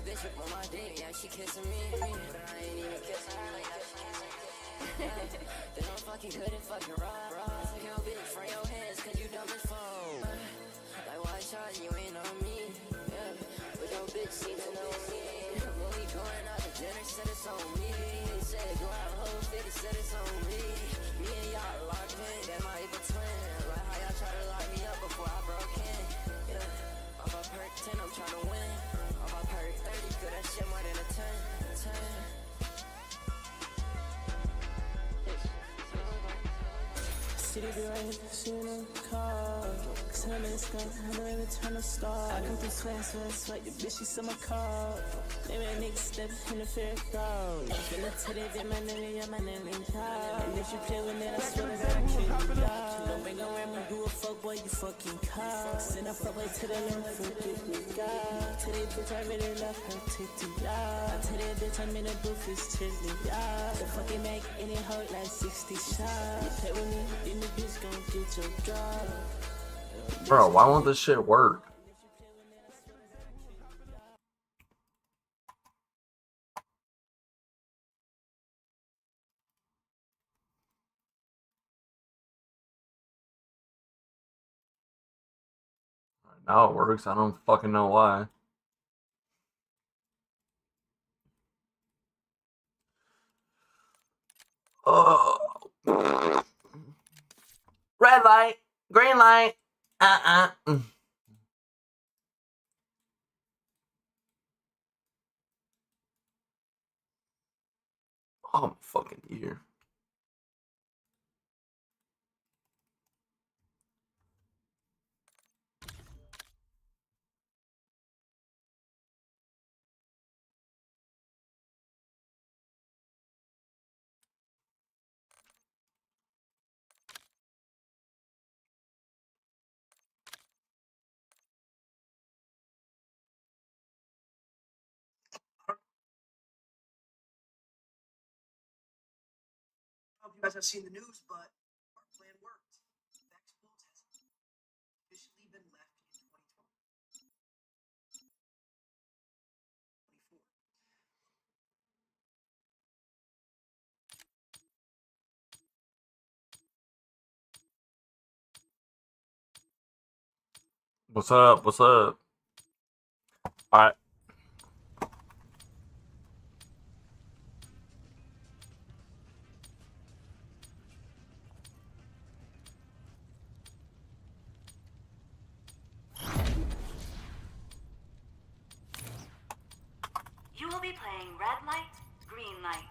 bitch up on my dick, yeah, she kissing me. But I ain't even kissing her, like, yeah, she kissing me. Then I'm fucking good and fucking raw. Take your bitch from your hands, cause you dumb as fuck. Like, why shot you ain't on me? Yeah, but your bitch seems to know me. When we going out to dinner, said it's on me. Said go out whole 50, said it's on me. Me and y'all locked in, that might be twin. Like how y'all try to lock me up before I broke in. Yeah, off a perk 10, I'm trying to win. Off a perk 30, good that shit more than a 10. City be right, she in a car. Tell me it's gonna really turn to star. I come through sweat, your bitch, she saw my car. Maybe a nigga step in the fair crowd. Finna tell that my nigga, yeah, my name ain't Kyle. And if you play with it, I swear to God, I kill you, dog. Don't bring around me, you a fuck boy, you fucking cock. Send a fuck boy to the left, forget me, God. Tell that bitch I really love her, take the y'all. Tell that bitch I'm in the booth, it's chilling, y'all. The fucking Mac, and it hurt like 60 shots. Play with me, then the bitch gon' get your drop. Bro, why won't this shit work? Now it works. I don't fucking know why. Oh. Red light, green light. Oh, my fucking ear. I don't know if you guys have seen the news, but our plan worked. Vex Bulls has officially been left in 2024. What's up? What's up? Alright. You will be playing red light, green light.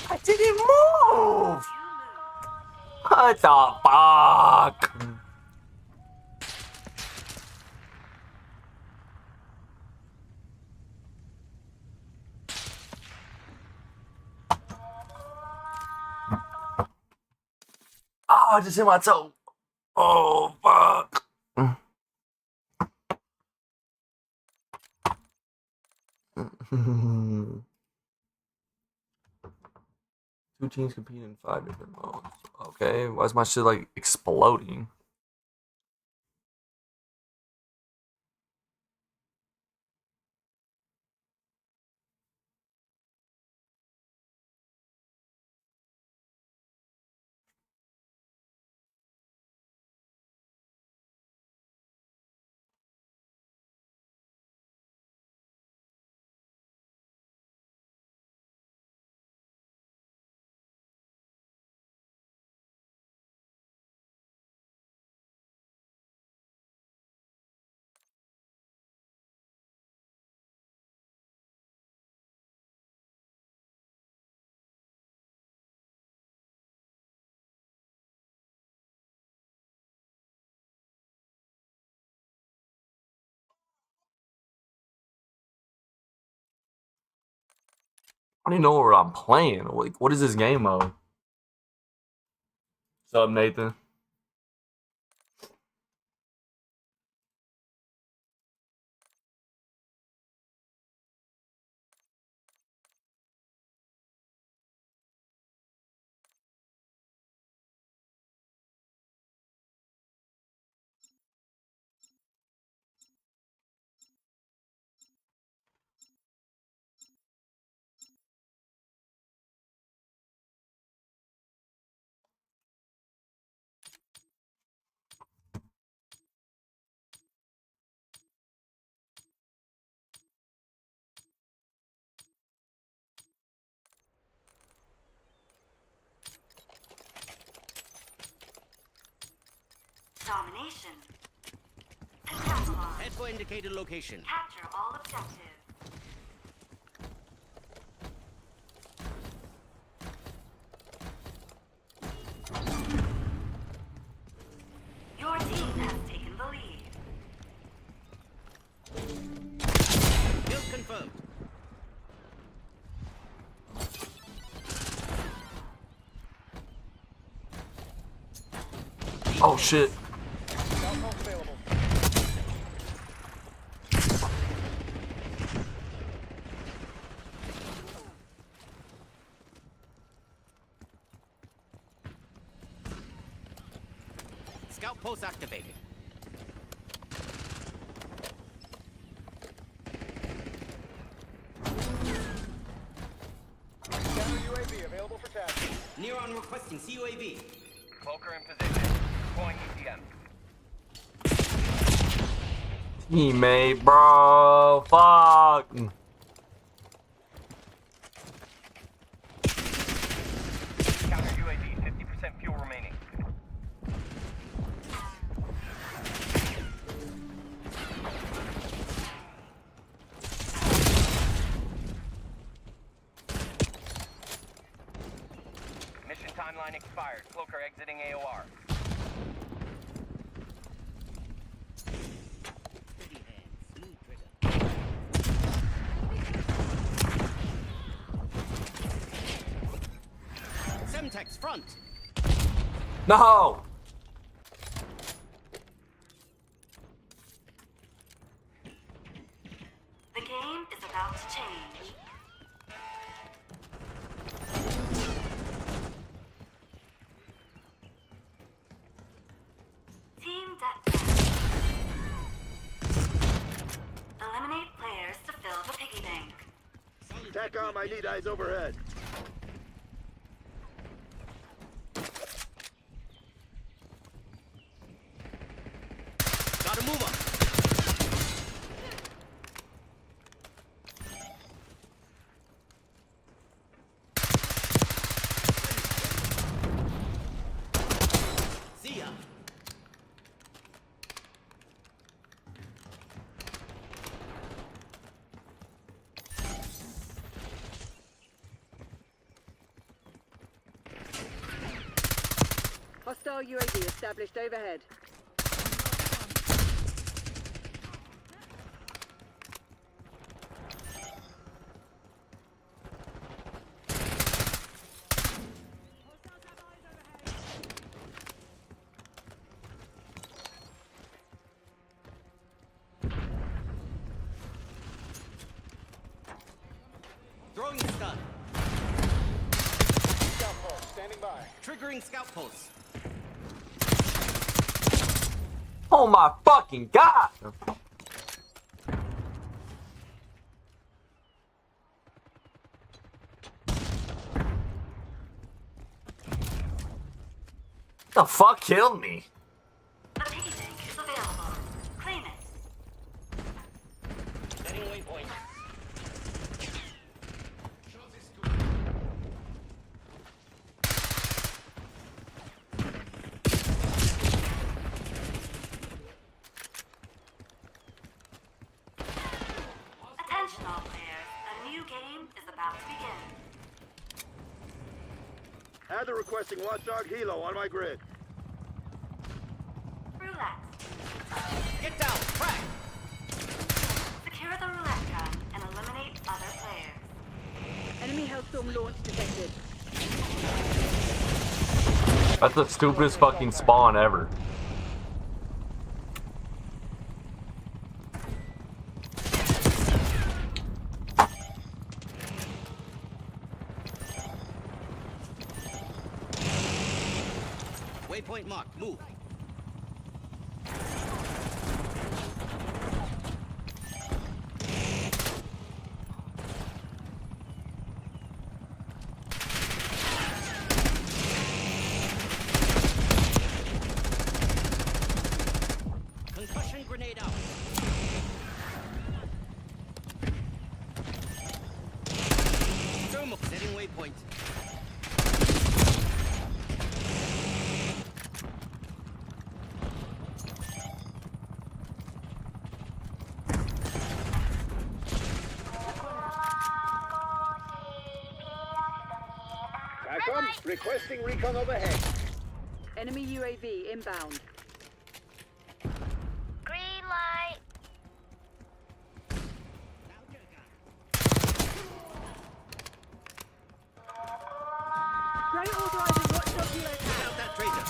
I didn't move! What the fuck? Oh, I just hit my toe. Oh, fuck. Two teams compete in 5 different modes. Okay, why is my shit like exploding? I don't even know what I'm playing. Like, what is this game mode? What's up, Nathan? Domination. Decathlon. Head for indicated location. Capture all objectives. Your team has taken the lead. Kill confirmed. Oh shit. Scout post activated. Counter UAV available for tasking. Neron requesting CUAV. Cloaker in position. Deploying ECM. Teammate, bro. Fuck. Counter UAV, 50% fuel remaining. Mission timeline expired. Cloaker exiting AOR. Steady hand, smooth trigger. Semtex front. No. The game is about to change. Team deathmatch. Eliminate players to fill the piggy bank. TACOM, I need eyes overhead. Gotta move up. See ya. Hostile UAV established overhead. Throwing stun. Scout pulse, standing by. Triggering scout pulse. Oh my fucking god. The fuck killed me? The piggy bank is available. Claim it. Setting waypoint. Attention all players. A new game is about to begin. Add the requesting Watchdog Helo on my grid. Roulette. Get down. Crack. Secure the roulette gun and eliminate other players. Enemy Hellstorm launch detected. That's the stupidest fucking spawn ever. Waypoint marked. Move. Concussion grenade out. Thermal setting waypoint. recon. Requesting recon overhead. Enemy UAV inbound. Green light. Straight authorizing watchdog helo Get tag. out that traitor.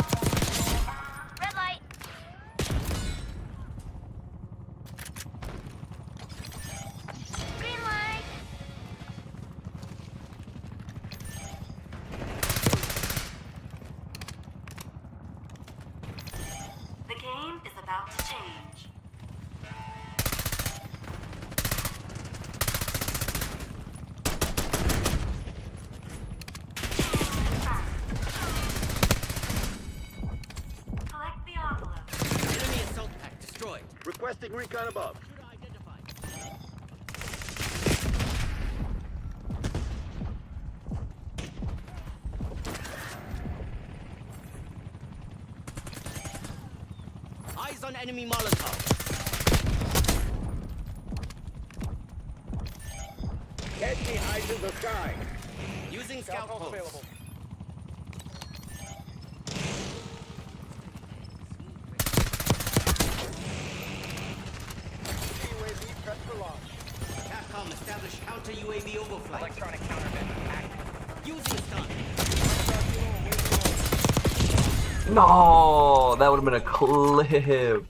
Red light. Green light. The game is about to change. Collect the envelope. Enemy assault pack destroyed. Requesting recon above. Shooter identified. Eyes on enemy Molotov. Catch the eyes in the sky. Using scout post. UAV prep for launch. Capcom established counter UAV overflight. Electronic countermeasures active. Using stun. No, that would have been a clip.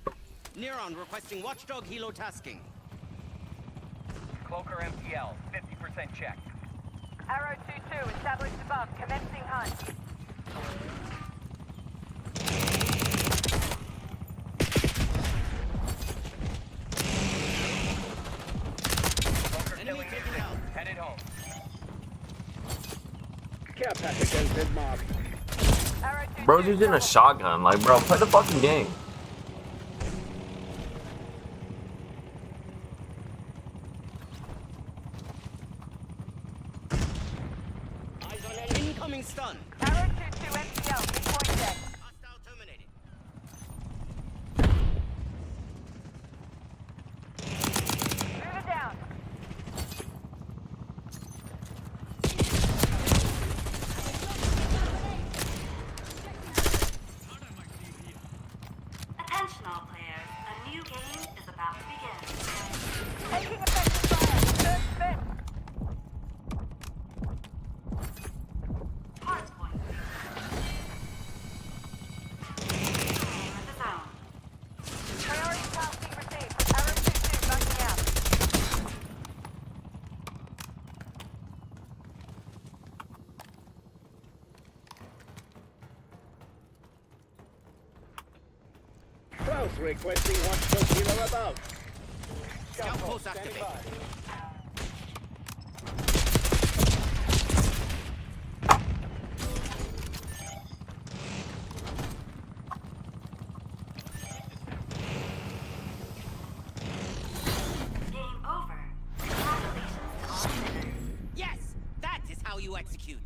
Neuron requesting watchdog helo tasking. Cloaker MTL, 50% check. Arrow 2-2 established above. Commencing hunt. Cloaker Enemy killing taken mission. out. Headed home. Care package has been marked. Arrow 2-2. Bro's using a shotgun. Like, bro, play the fucking game. Eyes on enemy. Incoming stun. Arrow 2-2 MTL. Midpoint deck. Hostile terminated. Move it down. Attention all players, a new game is about to begin. Taking effective fire. First fit. Hard point. Aim at the zone. Priority tasking received. Arrow 2-2 backing out. Klaus requesting watchdog helo above. Scout post activated. Game over. Congratulations to all winners. Yes, that is how you execute.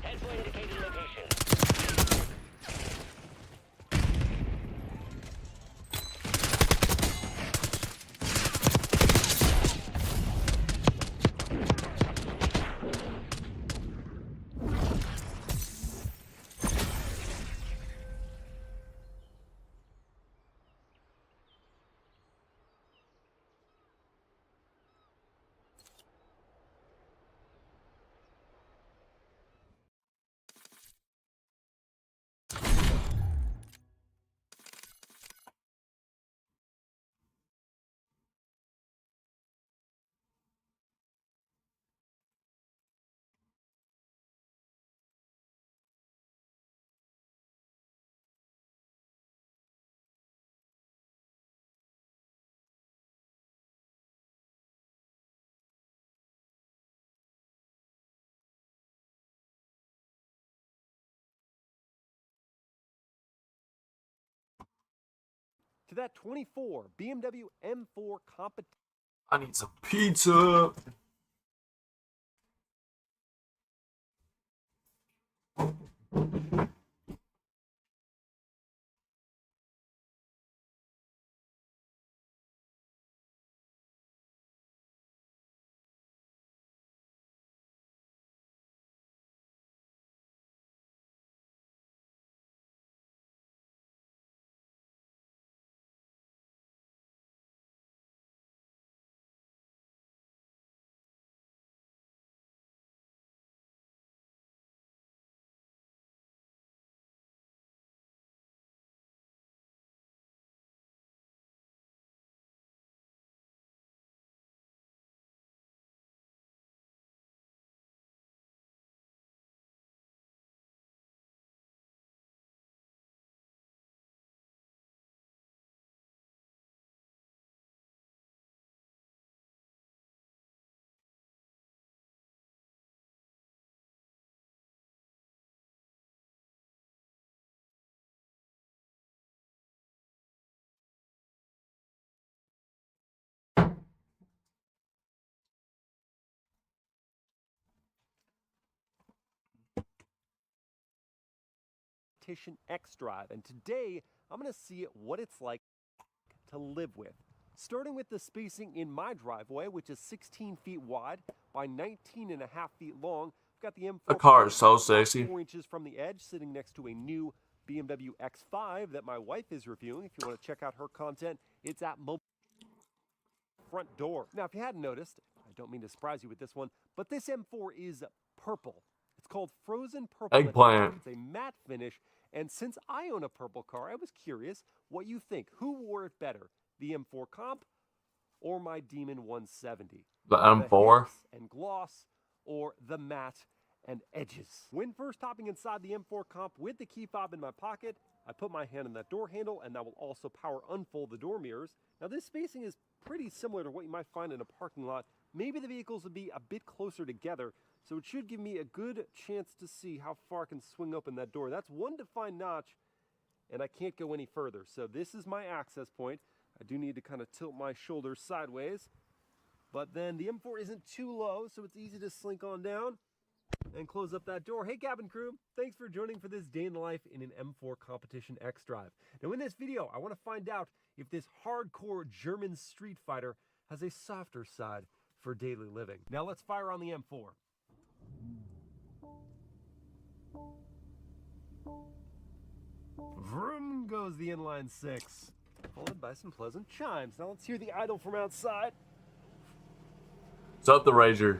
Head for indicated location. To that 24 BMW M4 competition. I need some pizza. Competition X Drive, and today I'm going to see what it's like to live with. Starting with the spacing in my driveway, which is 16 feet wide by 19.5 feet long. I've got the M4. The car is so sexy. 4 inches from the edge, sitting next to a new BMW X5 that my wife is reviewing. If you want to check out her content, it's at Mobile Front Door. Now, if you hadn't noticed, I don't mean to surprise you with this one, but this M4 is purple. It's called Frozen Purple. Eggplant. It's a matte finish, and since I own a purple car, I was curious what you think. Who wore it better, the M4 Comp or my Demon 170? The M4? The and gloss, or the matte and edges? When first hopping inside the M4 Comp with the key fob in my pocket, I put my hand on that door handle, and that will also power unfold the door mirrors. Now, this spacing is pretty similar to what you might find in a parking lot. Maybe the vehicles would be a bit closer together, so it should give me a good chance to see how far I can swing open that door. That's one defined notch, and I can't go any further. So this is my access point. I do need to kind of tilt my shoulders sideways, but then the M4 isn't too low, so it's easy to slink on down and close up that door. Hey, cabin crew, thanks for joining for this day in the life in an M4 Competition X Drive. Now, in this video, I want to find out if this hardcore German street fighter has a softer side for daily living. Now, let's fire on the M4. Vroom goes the inline six, followed by some pleasant chimes. Now, let's hear the idle from outside. What's up, the Rager?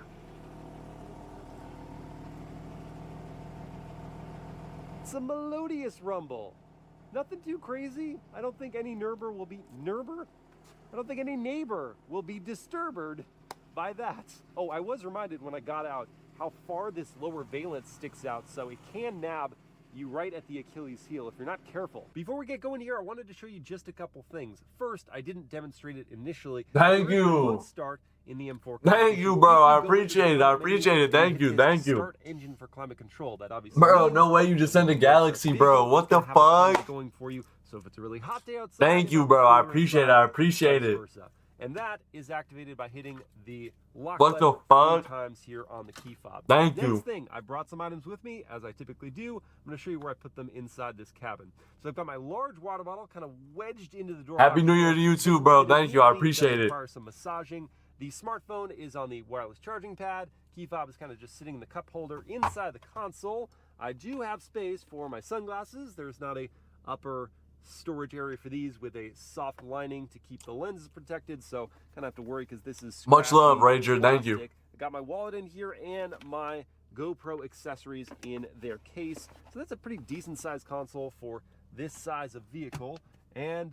It's a melodious rumble. Nothing too crazy. I don't think any neighbor will be I don't think any neighbor will be disturbed by that. Oh, I was reminded when I got out how far this lower valence sticks out, so it can nab you right at the Achilles heel if you're not careful. Before we get going here, I wanted to show you just a couple things. First, I didn't demonstrate it initially. Thank you. Start in the M4. Thank you, bro. I appreciate it. I appreciate it. Thank you. Thank you. Start engine for climate control. That obviously. Bro, no way you just sent a Galaxy, bro. What the fuck? Going for you. So if it's a really hot day outside. Thank you, bro. I appreciate it. I appreciate it. And that is activated by hitting the lock What the button 3 fuck? times here on the key fob. Thank you. Next thing, I brought some items with me, as I typically do. I'm going to show you where I put them inside this cabin. So I've got my large water bottle kind of wedged into the door. Happy New Year to you too, bro. Thank you. I appreciate it. Requires some massaging. The smartphone is on the wireless charging pad. Key fob is kind of just sitting in the cup holder inside the console. I do have space for my sunglasses. There's not a upper storage area for these with a soft lining to keep the lenses protected, so kind of have to worry because this is Much love, scrappy Rager. Thank you. plastic. I got my wallet in here and my GoPro accessories in their case, so that's a pretty decent sized console for this size of vehicle, and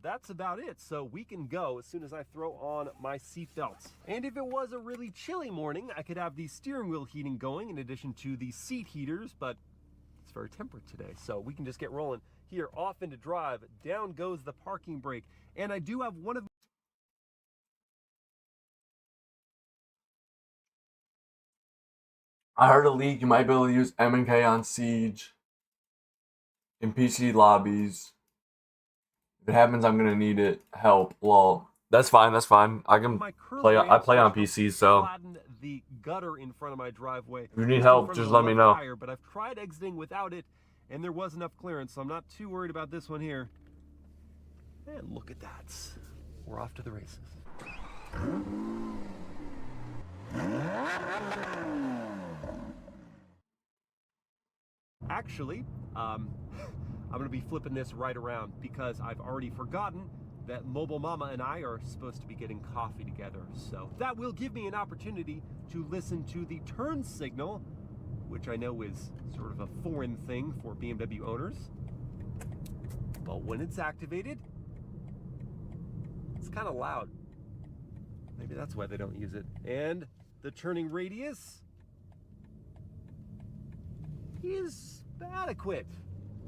that's about it. So we can go as soon as I throw on my seat belts. And if it was a really chilly morning, I could have the steering wheel heating going in addition to the seat heaters, but it's very temperate today, so we can just get rolling. Here, off into drive, down goes the parking brake, and I do have one of... I heard a leak. You might be able to use M&K on Siege in PC lobbies. If it happens, I'm gonna need it. Help. Lol. That's fine. That's fine. I can play. I play on PC, so. The gutter in front of my driveway. If you need help, just let me know. Tire, but I've tried exiting without it, and there was enough clearance, so I'm not too worried about this one here. And look at that. We're off to the races. Actually, I'm going to be flipping this right around because I've already forgotten that Mobile Mama and I are supposed to be getting coffee together. So that will give me an opportunity to listen to the turn signal, which I know is sort of a foreign thing for BMW owners. But when it's activated, it's kind of loud. Maybe that's why they don't use it. And the turning radius is adequate.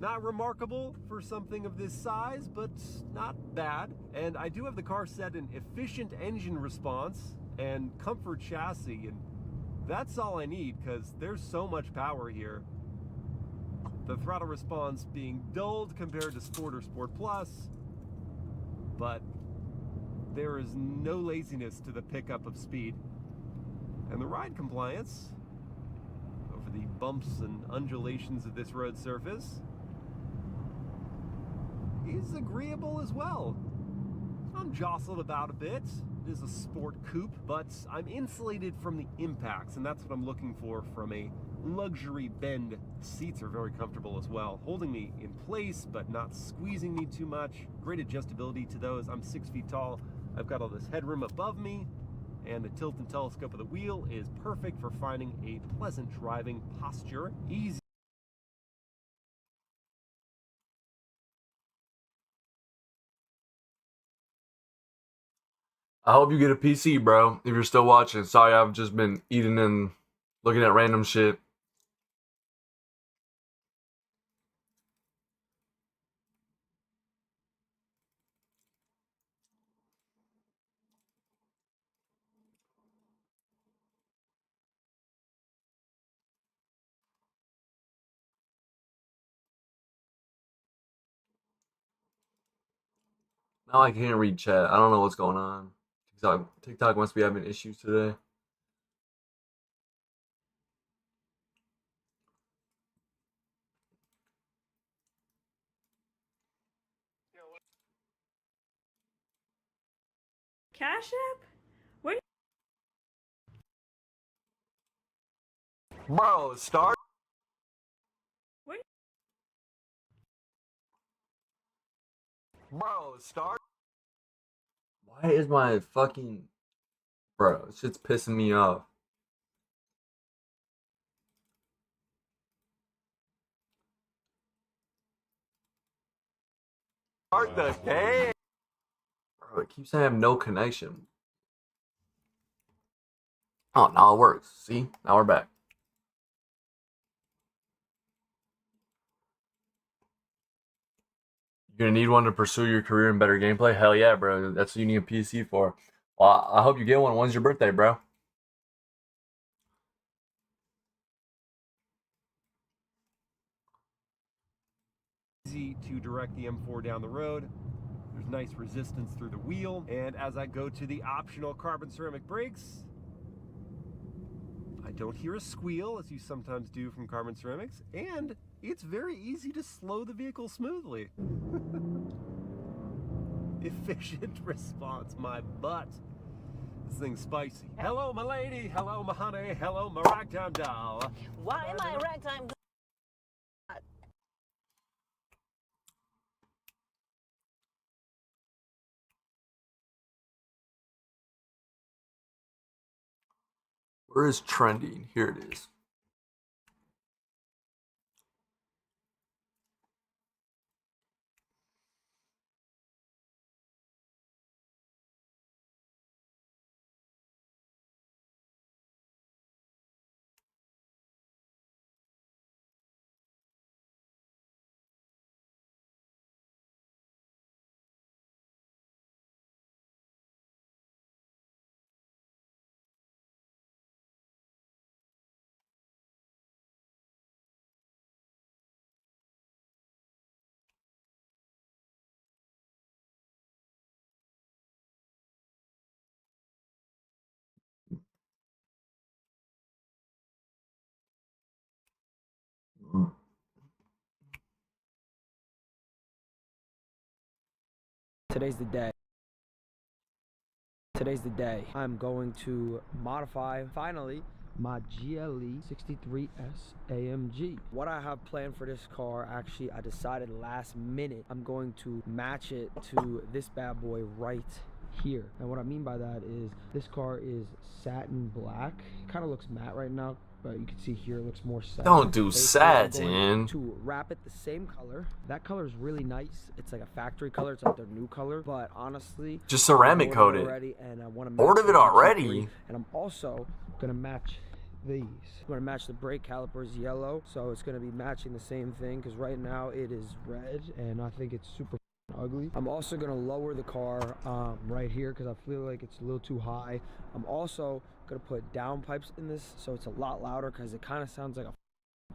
Not remarkable for something of this size, but not bad. And I do have the car set in efficient engine response and comfort chassis, and that's all I need because there's so much power here. The throttle response being dulled compared to Sport or Sport Plus, but there is no laziness to the pickup of speed. And the ride compliance over the bumps and undulations of this road surface is agreeable as well. I'm jostled about a bit. It is a sport coupe, but I'm insulated from the impacts, and that's what I'm looking for from a luxury bend. Seats are very comfortable as well, holding me in place but not squeezing me too much. Great adjustability to those. I'm 6 feet tall. I've got all this headroom above me, and the tilt and telescope of the wheel is perfect for finding a pleasant driving posture. Easy. I hope you get a PC, bro. If you're still watching. Sorry, I've just been eating and looking at random shit. Now I can't read chat. I don't know what's going on. TikTok must be having issues today. Cash App? Where? Bro, start. Where? Bro, start. Why is my fucking... Bro, this shit's pissing me off. Start the game. Bro, it keeps saying I have no connection. Oh, now it works. See? Now we're back. You're gonna need one to pursue your career in better gameplay? Hell yeah, bro. That's what you need a PC for. Well, I hope you get one. When's your birthday, bro? Easy to direct the M4 down the road. There's nice resistance through the wheel. And as I go to the optional carbon ceramic brakes, I don't hear a squeal, as you sometimes do from carbon ceramics, and it's very easy to slow the vehicle smoothly. Efficient response, my butt. This thing's spicy. Hello, my lady. Hello, my honey. Hello, my ragtime doll. Why am I ragtime? Where is trending? Here it is. Today's the day. Today's the day. I'm going to modify, finally, my GLE 63S AMG. What I have planned for this car, actually, I decided last minute I'm going to match it to this bad boy right here. And what I mean by that is this car is satin black. It kind of looks matte right now, but you can see here it looks more satin. Don't do Basically, I'm satin. going to wrap it the same color. That color is really nice. It's like a factory color. It's like their new color. But honestly, Just ceramic coat it. And I want to Bored of it already. And I'm also gonna match these. I'm gonna match the brake calipers yellow, so it's gonna be matching the same thing. Because right now it is red, and I think it's super ugly. I'm also gonna lower the car right here because I feel like it's a little too high. I'm also gonna put down pipes in this so it's a lot louder because it kind of sounds like a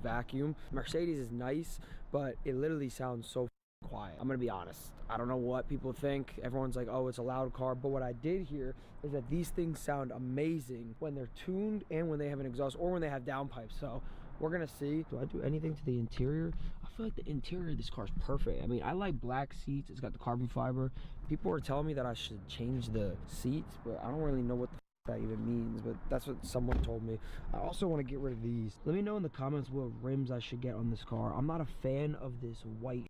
vacuum. Mercedes is nice, but it literally sounds so quiet. I'm gonna be honest, I don't know what people think. Everyone's like, oh, it's a loud car, but what I did hear is that these things sound amazing when they're tuned and when they have an exhaust or when they have down pipes. So we're gonna see. Do I do anything to the interior? I feel like the interior of this car is perfect. I mean, I like black seats. It's got the carbon fiber. People were telling me that I should change the seats, but I don't really know what the that even means, but that's what someone told me. I also want to get rid of these. Let me know in the comments what rims I should get on this car. I'm not a fan of this white.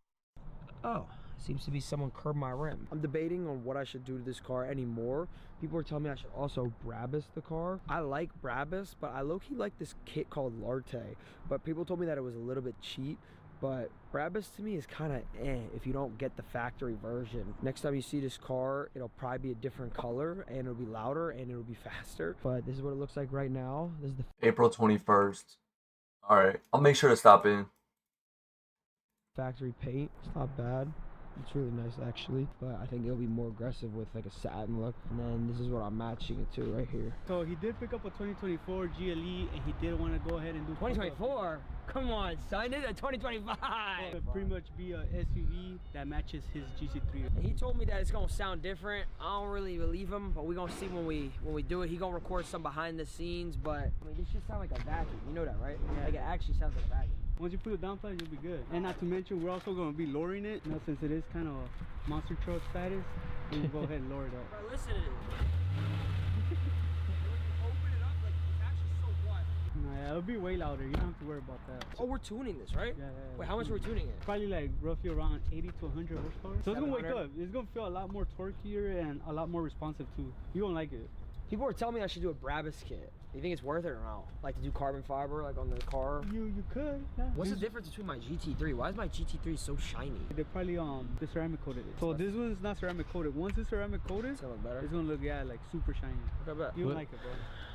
Oh, seems to be someone curbed my rim. I'm debating on what I should do to this car anymore. People are telling me I should also Brabus the car. I like Brabus, but I low-key like this kit called Larte. But people told me that it was a little bit cheap. But Brabus to me is kind of if you don't get the factory version. Next time you see this car, it'll probably be a different color and it'll be louder and it'll be faster. But this is what it looks like right now. This is the April 21st. All right, I'll make sure to stop in. factory paint. It's not bad. It's really nice actually, but I think it'll be more aggressive with like a satin look. And then this is what I'm matching it to right here. So he did pick up a 2024 GLE and he did want to go ahead and do 2024? Come on, son, it's a 2025. It'll pretty much be a SUV that matches his GC3. And he told me that it's gonna sound different. I don't really believe him, but we're gonna see when we do it. He gonna record some behind the scenes, but I mean, this should sound like a vacuum. You know that, right? Yeah. Like it actually sounds like a vacuum. Once you put it down flat, you'll be good. And not to mention, we're also going to be lowering it. You know, since it is kind of a monster truck status, we'll go ahead and lower it up. Bro, listen to this. When you open it up, like, it's actually so quiet. Nah, it'll be way louder. You don't have to worry about that. Oh, we're tuning this, right? Yeah. Wait, how much are we tuning it? Probably like roughly around 80 to 100 horsepower. So it's going to wake up. It's going to feel a lot more torqueier and a lot more responsive too. You're going to like it. People are telling me I should do a Brabus kit. Do you think it's worth it or not? Like to do carbon fiber like on the car? You could, yeah. What's the difference between my GT3? Why is my GT3 so shiny? They probably the ceramic coated it. So this one's not ceramic coated. Once it's ceramic coated, it's gonna look better. It's gonna look like super shiny. Okay, bet. You like it, bro.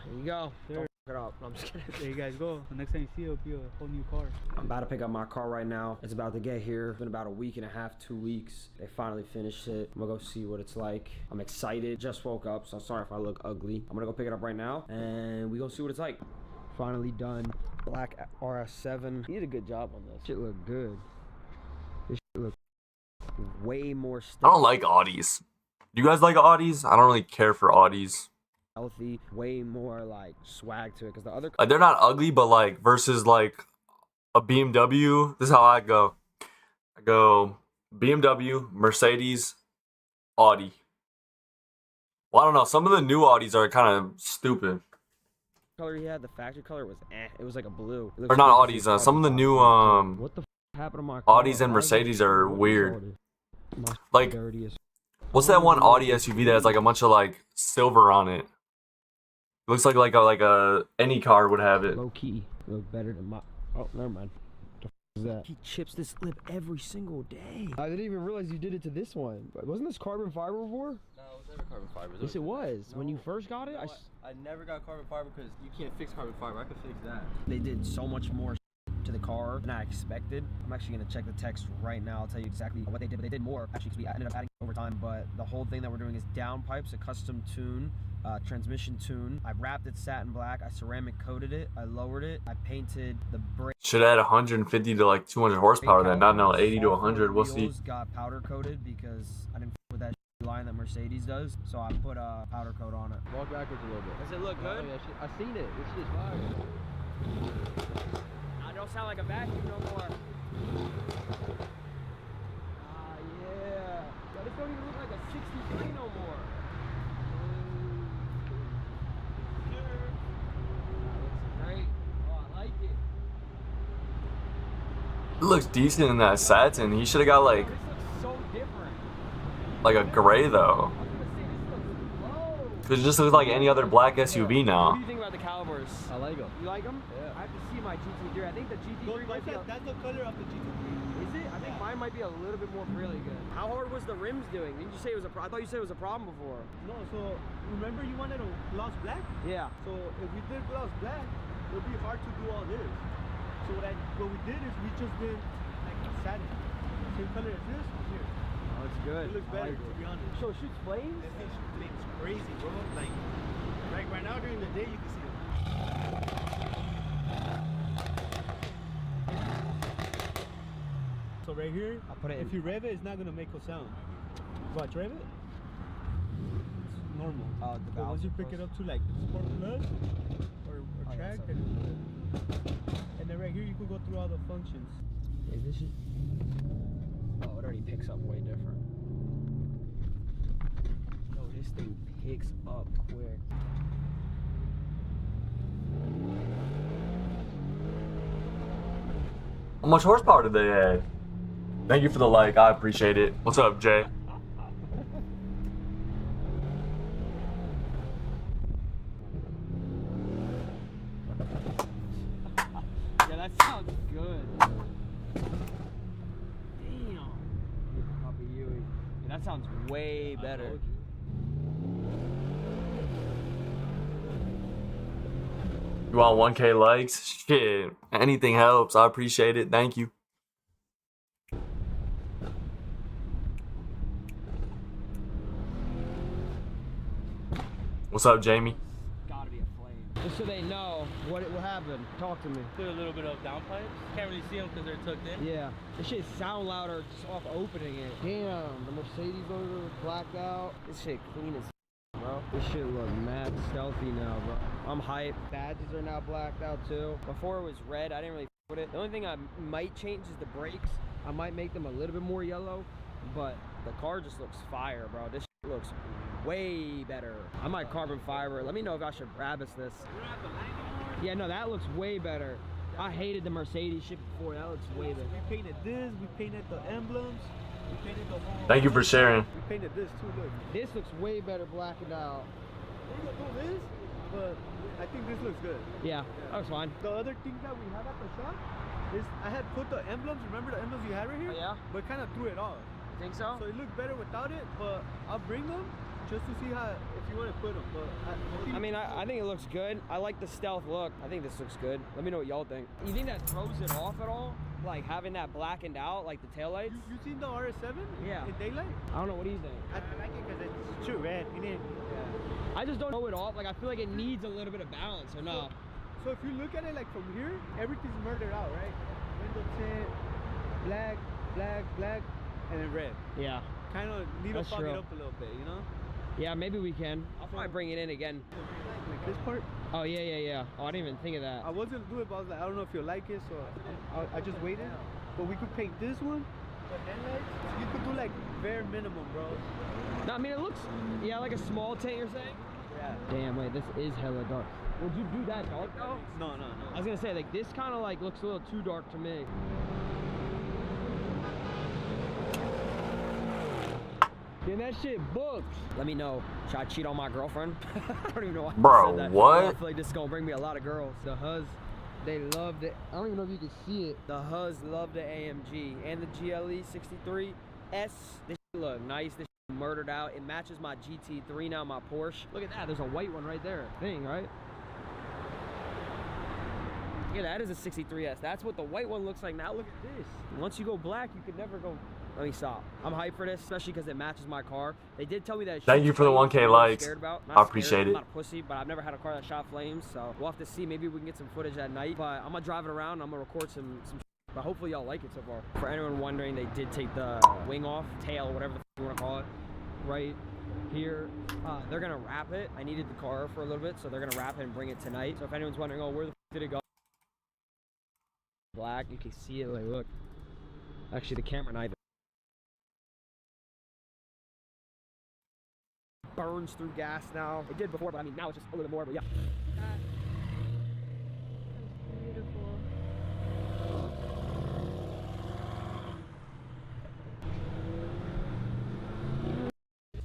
There you go. There. Don't fuck it up. No, I'm just kidding. There you guys go. The next time you see it, it'll be a whole new car. I'm about to pick up my car right now. It's about to get here. It's been about a week and a half, 2 weeks. They finally finished it. I'm gonna go see what it's like. I'm excited. Just woke up, so sorry if I look ugly. I'm gonna go pick it up right now, and we gonna see what it's like. Finally done. Black RS7. He did a good job on this. Shit look good. This shit look way more I don't like Audis. Do you guys like Audis? I don't really care for Audis. healthy, way more like swag to it, because the other like they're not ugly, but like versus like a BMW, this is how I go. I go BMW, Mercedes, Audi. Well, I don't know. Some of the new Audis are kind of stupid. color he had, the factory color was it was like a blue. Or not Audis. Some of the new what the happened to my car? Audis and Mercedes are weird. Like, what's that one Audi SUV that has like a bunch of like silver on it? Looks like a any car would have it. Low key, look better than my. Oh, never mind. What the f is that? He chips this lip every single day. I didn't even realize you did it to this one. Wasn't this carbon fiber before? No, it was never carbon fiber. Yes, it was. No, when you first got it, I never got carbon fiber because you can't fix carbon fiber. I can fix that. They did so much more to the car than I expected. I'm actually gonna check the text right now. I'll tell you exactly what they did, but they did more actually, because we ended up adding over time. But the whole thing that we're doing is downpipes, a custom tune, transmission tune. I wrapped it satin black. I ceramic coated it. I lowered it. I painted the brake. Should add 150 to like 200 horsepower then, not no 80 to 100. We'll see. Got powder coated because I didn't with that line that Mercedes does, so I put a powder coat on it. Walk backwards a little bit. Does it look good? Oh, yeah, I seen it. This shit's fire. I don't sound like a vacuum no more. Ah, yeah. Yo, this don't even look like a 63 no more. Great. Oh, I like it. It looks decent in that satin. He should have got like This looks so different. like a gray though. Cause it just looks like any other black SUV What now. do you think about the calibers? I like them. You like them? Yeah. I have to see my GT3. I think the GT3 might be That's the color of the GT3. Is it? I think mine might be a little bit more really good. How hard was the rims doing? Didn't you say it was a I thought you said it was a problem before. No, so remember you wanted a gloss black? Yeah. So if we did gloss black, it would be hard to do all this. So what we did is we just did like a satin. Same color as this on here. Oh, it's good. It looks better, to be honest. So it shoots flames? This thing shoots flames crazy, bro. Like right now during the day you can see it. So right here, I'll put it if you rev it, it's not gonna make a sound. Watch, rev it. It's normal. The But once you pick it up to like Sport Plus or track, yeah, then And then right here you can go through all the functions. Is this shit? Oh, it already picks up way different. No, this thing picks up quick. How much horsepower did they add? Thank you for the like. I appreciate it. What's up, Jay? Yeah, that sounds good. Damn. Copy Yui. Yeah, that sounds way better. You want 1K likes? Shit, anything helps. I appreciate it. Thank you. What's up, Jamie? Gotta be a flame. Just so they know what happened. Talk to me. Put a little bit of downpipes. Can't really see them because they're tucked in. Yeah. This shit sound louder just off opening it. Damn, the Mercedes logo was blacked out. This shit clean as bro. This shit look mad stealthy now, bro. I'm hyped. Badges are now blacked out too. Before it was red, I didn't really with it. The only thing I might change is the brakes. I might make them a little bit more yellow, but the car just looks fire, bro. This shit looks way better. I might carbon fiber. Let me know if I should Brabus this. Yeah, no, that looks way better. I hated the Mercedes shit before. That looks way better. We painted this. We painted the emblems. We painted the whole. Thank you for sharing. We painted this too. Look. This looks way better blackened out. We're gonna do this, but I think this looks good. Yeah, that looks fine. The other thing that we have at the shop is I had put the emblems. Remember the emblems you had right here? Oh, yeah. But kind of threw it off. Think so? So it looked better without it. But I'll bring them just to see how if you want to put them. But I mean, I think it looks good. I like the stealth look. I think this looks good. Let me know what y'all think. You think that throws it off at all? Like having that blackened out, like the taillights? You seen the RS7? Yeah. In daylight? I don't know. What do you think? I like it because it's true red. You need. Yeah. I just don't know it off. Like I feel like it needs a little bit of balance, or no? So if you look at it like from here, everything's murdered out, right? Window tint, black, black, black, and then red. Yeah. Kind of need to That's fog true. it up a little bit, you know? Yeah, maybe we can. I'll probably bring it in again. Like this part? Oh, yeah. Oh, I didn't even think of that. I was gonna do it, but I was like, I don't know if you'll like it, so I just waited. But we could paint this one, the headlights. You could do like bare minimum, bro. No, I mean, it looks, yeah, like a small tint, you're saying? Yeah. Damn, wait, this is hella dark. Would you do that dark, though? No. I was gonna say, like, this kind of, like, looks a little too dark to me. Getting that shit booked. Let me know. Should I cheat on my girlfriend? I don't even know why I Bro, said that. what? I feel like this is gonna bring me a lot of girls. The Huz, they loved it. I don't even know if you can see it. The Huz love the AMG and the GLE 63S. This shit look nice. This shit murdered out. It matches my GT3 now, my Porsche. Look at that. There's a white one right there. Thing, right? Yeah, that is a 63S. That's what the white one looks like now. Look at this. Once you go black, you could never go. Let me stop. I'm hyped for this, especially because it matches my car. They did tell me that. Thank you for the 1K likes. I appreciate it. I'm not a pussy, but I've never had a car that shot flames, so we'll have to see. Maybe we can get some footage at night. But I'm gonna drive it around. I'm gonna record some. But hopefully y'all like it so far. For anyone wondering, they did take the wing off, tail, whatever the you want to call it, right here. They're gonna wrap it. I needed the car for a little bit, so they're gonna wrap it and bring it tonight. So if anyone's wondering, oh, where the did it go? Black, you can see it. Like, look. Actually, the camera neither. Burns through gas now. It did before, but I mean now it's just a little bit more, but yeah. That's beautiful.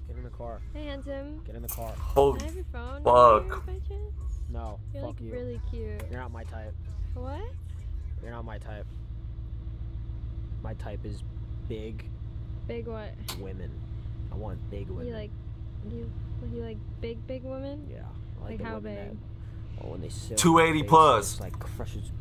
Get in the car. Hey, handsome. Get in the car. Holy Can I have your phone fuck. by chance? No, You're fuck like you. really cute. You're not my type. What? You're not my type. My type is big Big what? women. I want big women. You like big women? Yeah. I like Like the how women big? that, when they sit 280 plus. like crushes.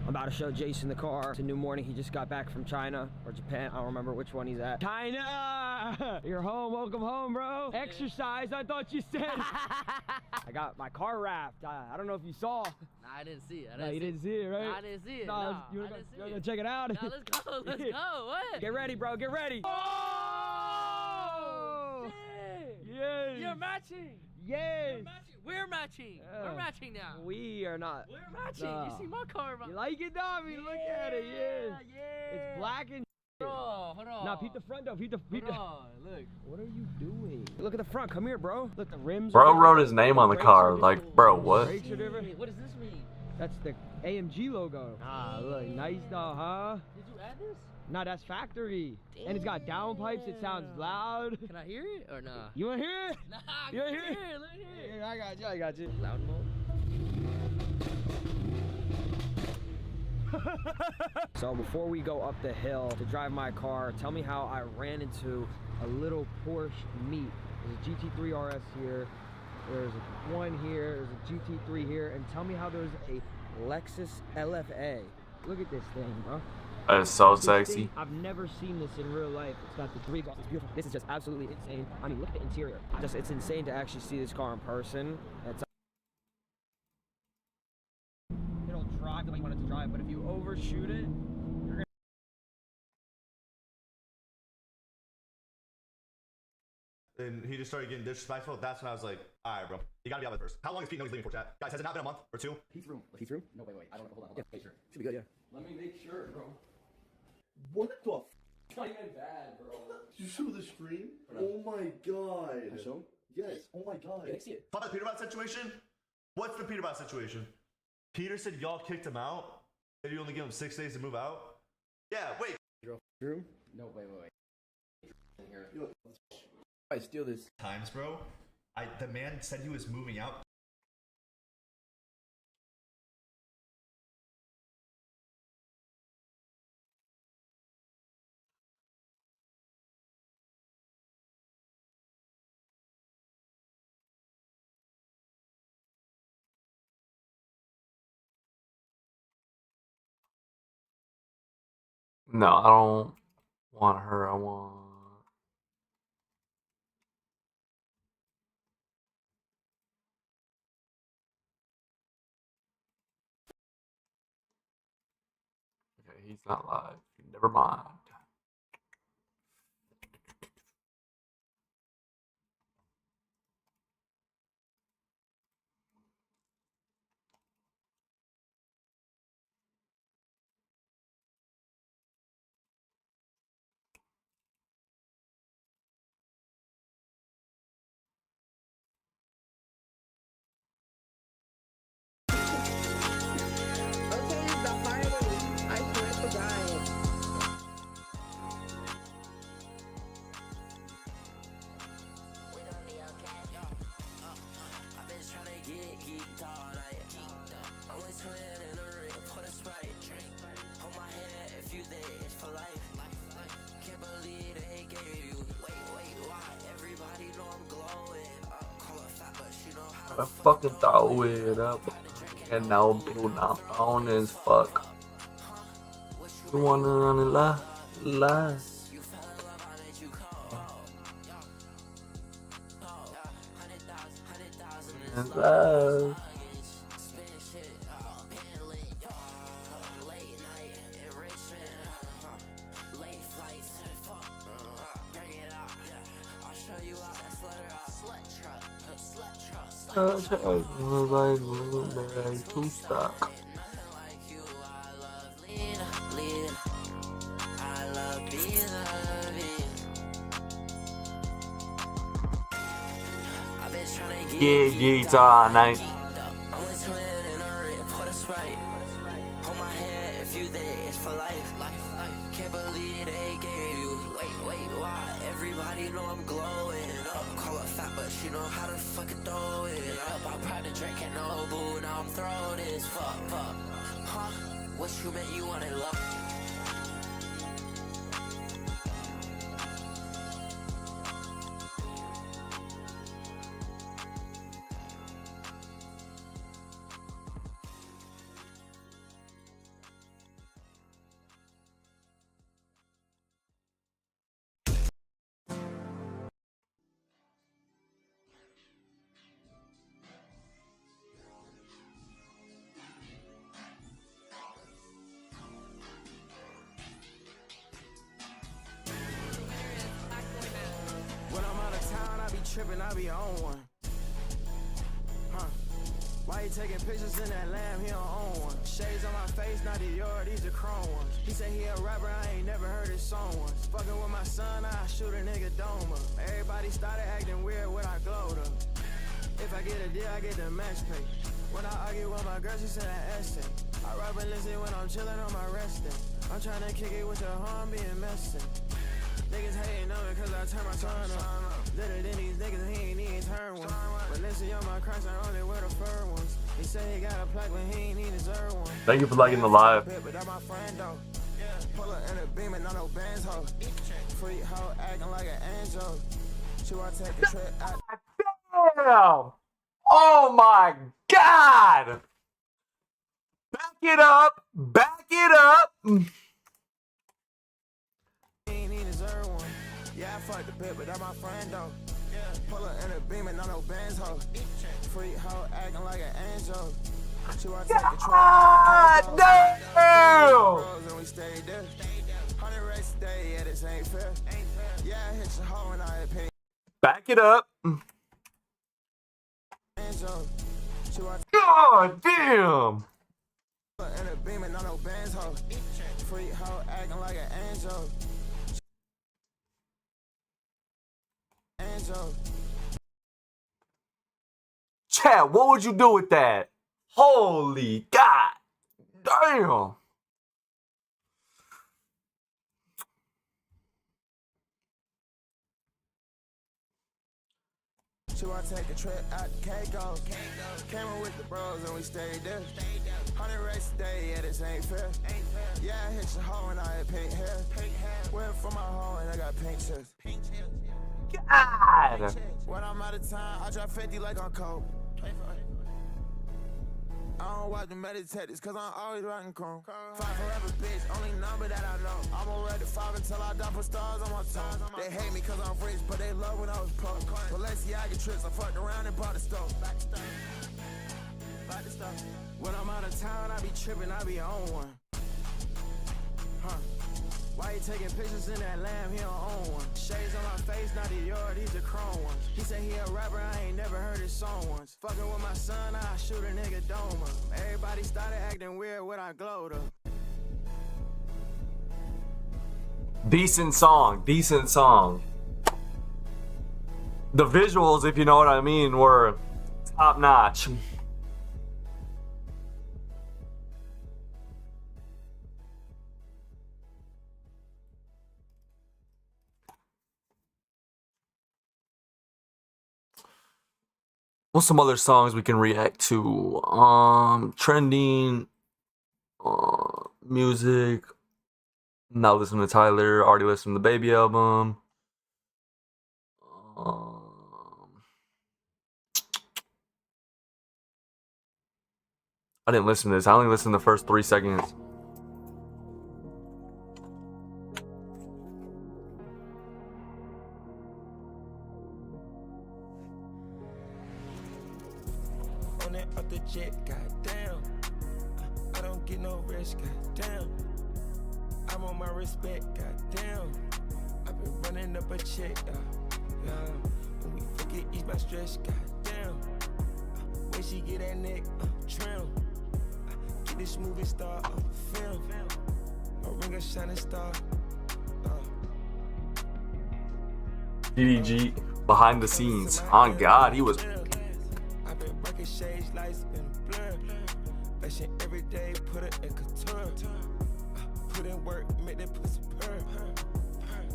I'm about to show Jason the car. It's a new morning. He just got back from China or Japan. I don't remember which one he's at. China! You're home. Welcome home, bro. Exercise, I thought you said. I got my car wrapped. I don't know if you saw. Nah, I didn't see it. You didn't see it, right? Nah, I didn't see it. No, Nah, you I wanna didn't see go it. check it out? Nah, let's go. Let's go. What? Get ready, bro. Get ready. Oh! Yeah. You're matching. Yes. We're matching. We're matching now. We are not. We're matching. Nah. You see my car? You like it, Dobby? Look at it. Yeah. Yeah. It's black and. Hold on. Hold on. Now peep the front though. Peep the. Hold on. Look. What are you doing? Look at the front. Come here, bro. Look, the rims. Bro wrote his name on the car. Like, bro, what? What does this mean? That's the AMG logo. Ah, look, nice though, huh? Did you add this? Nah, that's factory. Damn. And it's got downpipes. It sounds loud. Can I hear it or nah? You wanna hear it? Nah, you wanna hear it? Let me hear it. Yeah, I got you. Loud mode. So before we go up the hill to drive my car, tell me how I ran into a little Porsche meet. There's a GT3 RS here. There's one here. There's a GT3 here. And tell me how there's a Lexus LFA. Look at this thing, bro. That is so This sexy. thing, I've never seen this in real life. It's got the 3 exhausts. It's beautiful. This is just absolutely insane. I mean, look at the interior. It's insane to actually see this car in person. It'll drive the way you want it to drive, but if you overshoot it, you're gonna. And he just started getting disrespectful. That's when I was like, all right, bro, you gotta be out of it first. How long is Pete know he's leaving for, chat? Guys, has it not been a month or 2? He's through. He's through? No, wait. I don't know. Hold on. Yeah, sure. Should be good, yeah. Let me make sure, bro. What the f? It's not even bad, bro. Did you show the stream? Oh my god. I show? Yes. Oh my god. Yeah, I see it. Talk about the Peterbot situation? What's the Peterbot situation? Peter said y'all kicked him out, and you only give him 6 days to move out? Yeah, wait. Drew? No, wait. In here. I steal this. Times, bro. The man said he was moving out. No, I don't want her. I want. Okay, he's not live. Never mind. I fucking throw it up. And now blue now on as fuck. You wanna run it lie. And love. Like too stuck. Yeah, guitar night. Can't believe they gave you. Wait, why? Everybody know I'm glowing up. Call her fat, but she know how to fucking throw it up. I tried to drink and no boo, now I'm throwing this fuck. Huh? What you meant you wanted love? When I'm out of town, I be tripping, I be on one. Why he taking pictures in that lamb? He don't own one. Shades on my face, not the yard, these are chrome ones. He say he a rapper, I ain't never heard his song once. Fucking with my son, I shoot a nigga dome up. Everybody started acting weird when I glowed up. If I get a deal, I get the match pay. When I argue with my girl, she said I essay. I rap and listen when I'm chillin' on my rest day. I'm tryna kick it with your horn being messy. Niggas hating on me cause I turn my son up. Litter than these niggas, he ain't even turn one. But listen, on my cross, I only wear the fur ones. He said he got a plaque, but he ain't even deserve one. Thank you for liking the live. But that's my friend though. Pull up in a beam and not no bands hoe. Freak hoe acting like an angel. She wanna take a trip out. Damn! Oh my God! Back it up! Back it up! Yeah, I fucked the bit, but that's my friend though. Pull up in a beam and not no bands hoe. Freak hoe acting like an angel. She wanna take a trip out. Damn! And we stayed there. 100 races a day, yeah, this ain't fair. Yeah, I hit your hoe and I had paid. Back it up! God damn! In a beam and not no bands hoe. Freak hoe acting like an angel. Chad, what would you do with that? Holy God! Damn! She wanna take a trip out to Cago. Came in with the bros and we stayed there. 100 races a day, yeah, this ain't fair. Yeah, I hit your hoe and I had pink hair. Went for my hoe and I got pink chips. God! When I'm out of time, I drop 50 like on coke. I don't watch the meditators cause I'm always rocking chrome. Fight forever, bitch, only number that I know. I'm gonna ride the 5 until I die for stars on my tongue. They hate me cause I'm rich, but they love when I was poor. Balenciaga trips, I fucked around and bought the stove. Back the stuff. When I'm out of town, I be tripping, I be on one. Why he taking pictures in that lamb? He don't own one. Shades on my face, not the yard, these are chrome ones. He said he a rapper, I ain't never heard his song once. Fucking with my son, I shoot a nigga dome up. Everybody started acting weird when I glowed up. Decent song, decent song. The visuals, if you know what I mean, were top notch. What's some other songs we can react to? Trending music. Not listening to Tyler. Already listened to the Baby album. I didn't listen to this. I only listened to the first 3 seconds. Up the jet, goddamn. I don't get no rest, goddamn. I'm on my respect, goddamn. I've been running up a check, yeah. When we forget, ease my stress, goddamn. When she get that neck, trim. Get this movie star on film. A ring a shining star. DDG behind the scenes. On God, he was. Shades, lights been blur. Fashion every day, put it in couture. Put in work, make that pussy purr.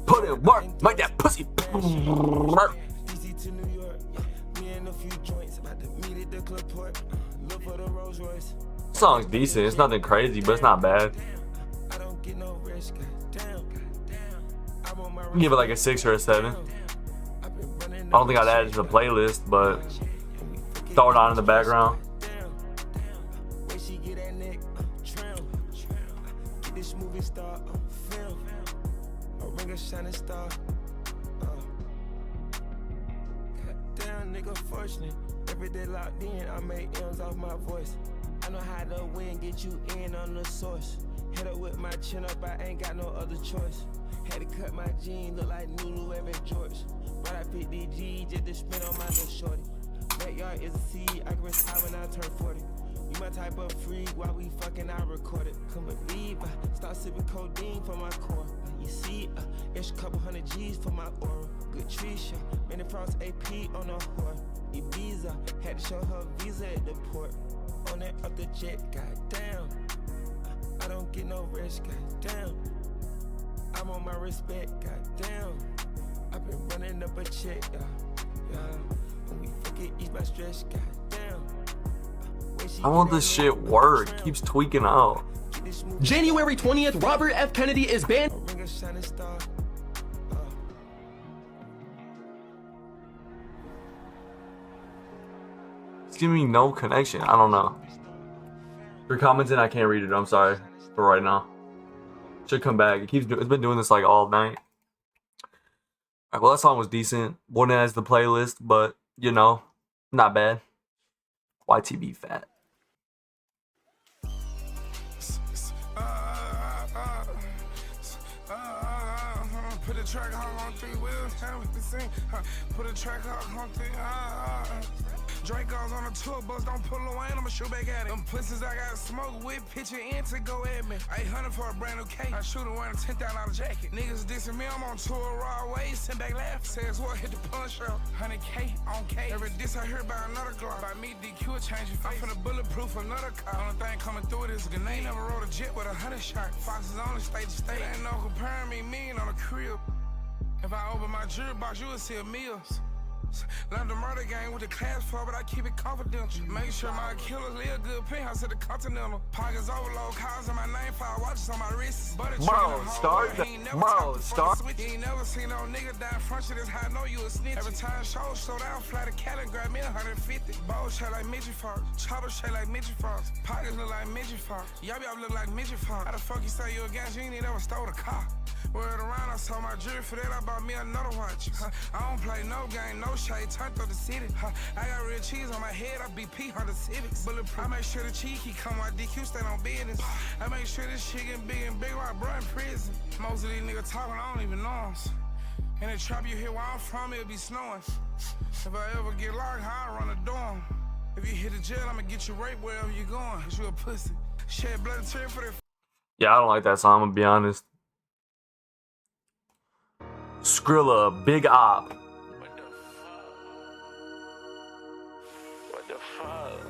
Put in work, make that pussy purr. DC to New York, me and a few joints about to meet at the club port. Look for the Rolls Royce. Song's decent. It's nothing crazy, but it's not bad. I don't get no rest, goddamn. Give it like a 6 or a 7. I don't think I'd add it to the playlist, but throw it on in the background. When she get that neck, trim. Get this movie star on film. A ring a shining star. Goddamn, nigga fortunate. Every day locked in, I make M's off my voice. I know how to win, get you in on the source. Head up with my chin up, I ain't got no other choice. Had to cut my jeans, look like Nulu and George. But I picked DG just to spin on my little shorty. backyard is a seed. I can retire when I turn 40. You my type of freak, while we fucking, I record it. Couldn't believe I start sipping codeine for my core. You see, extra couple hundred G's for my aura. Good Trisha, many France AP on a whore. Ibiza, had to show her visa at the port. On that up the jet, goddamn. I don't get no rest, goddamn. I'm on my respect, goddamn. I've been running up a check, yeah. When we forget, ease my stress, goddamn. I want this shit work. It keeps tweaking out. January 20th, Robert F. Kennedy is banned. It's giving me no connection. I don't know. If you're commenting, I can't read it. I'm sorry for right now. Should come back. It's been doing this like all night. Alright, well, that song was decent. Wasn't as the playlist, but you know, not bad. YTB fat. Put a track on 3 wheels, how we can sing. Put a track on 3 Draco's on a tour bus, don't pull away, I'ma shoot back at it. Them pussies I got smoke with, pitching in to go at me. 800 for a brand new cake, I shoot wearing a $10,000 jacket. Niggas dissing me, I'm on tour, raw ways, send back laugh. Says what, hit the punch out, 100K on K. Every diss I hear about another Glock. By me, DQ, change your face. I'm finna bulletproof another car. Only thing coming through it is a grenade. Never rode a jet with 100 shots. Foxes only state to state. Ain't no comparing me, mean on a crib. If I open my jewelry box, you would see a meals. Love the murder gang with the class for, but I keep it confidential. Make sure my killers live good penthouse at the Continental. Pockets overload, cars in my name, 5 watches on my wrists. Bro, start. You ain't never seen no nigga die in front of this, how I know you a snitch. Every time shows slow down, fly to Cali, grab me 150. Bow shake like midget fox, chopper shake like midget fox. Pockets look like midget fox, y'all look like midget fox. How the fuck you say you a gangster, you ain't never stole a car? Word around, I sold my jewelry, for that I bought me another watch. I don't play no game, no shade, turned up the city. I got real cheese on my head, I BP 100 Civics. Bulletproof. I make sure the cheek, he come while DQ stand on business. I make sure this shit get big and big while bro in prison. Most of these niggas talking, I don't even know them. In the trap you hear where I'm from, it'll be snowing. If I ever get locked, I'll run a dorm. If you hit the jail, I'ma get you raped wherever you going, cause you a pussy. Shed blood and tear for that. Yeah, I don't like that song, I'm gonna be honest. Skrilla, Big Op. What the fuck?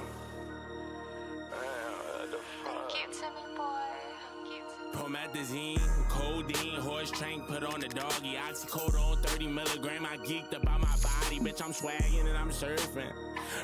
Promethazine, codeine, horse trank, put on the doggy, oxycodone, 30 milligram. I geeked up on my body, bitch. I'm swagging and I'm surfing.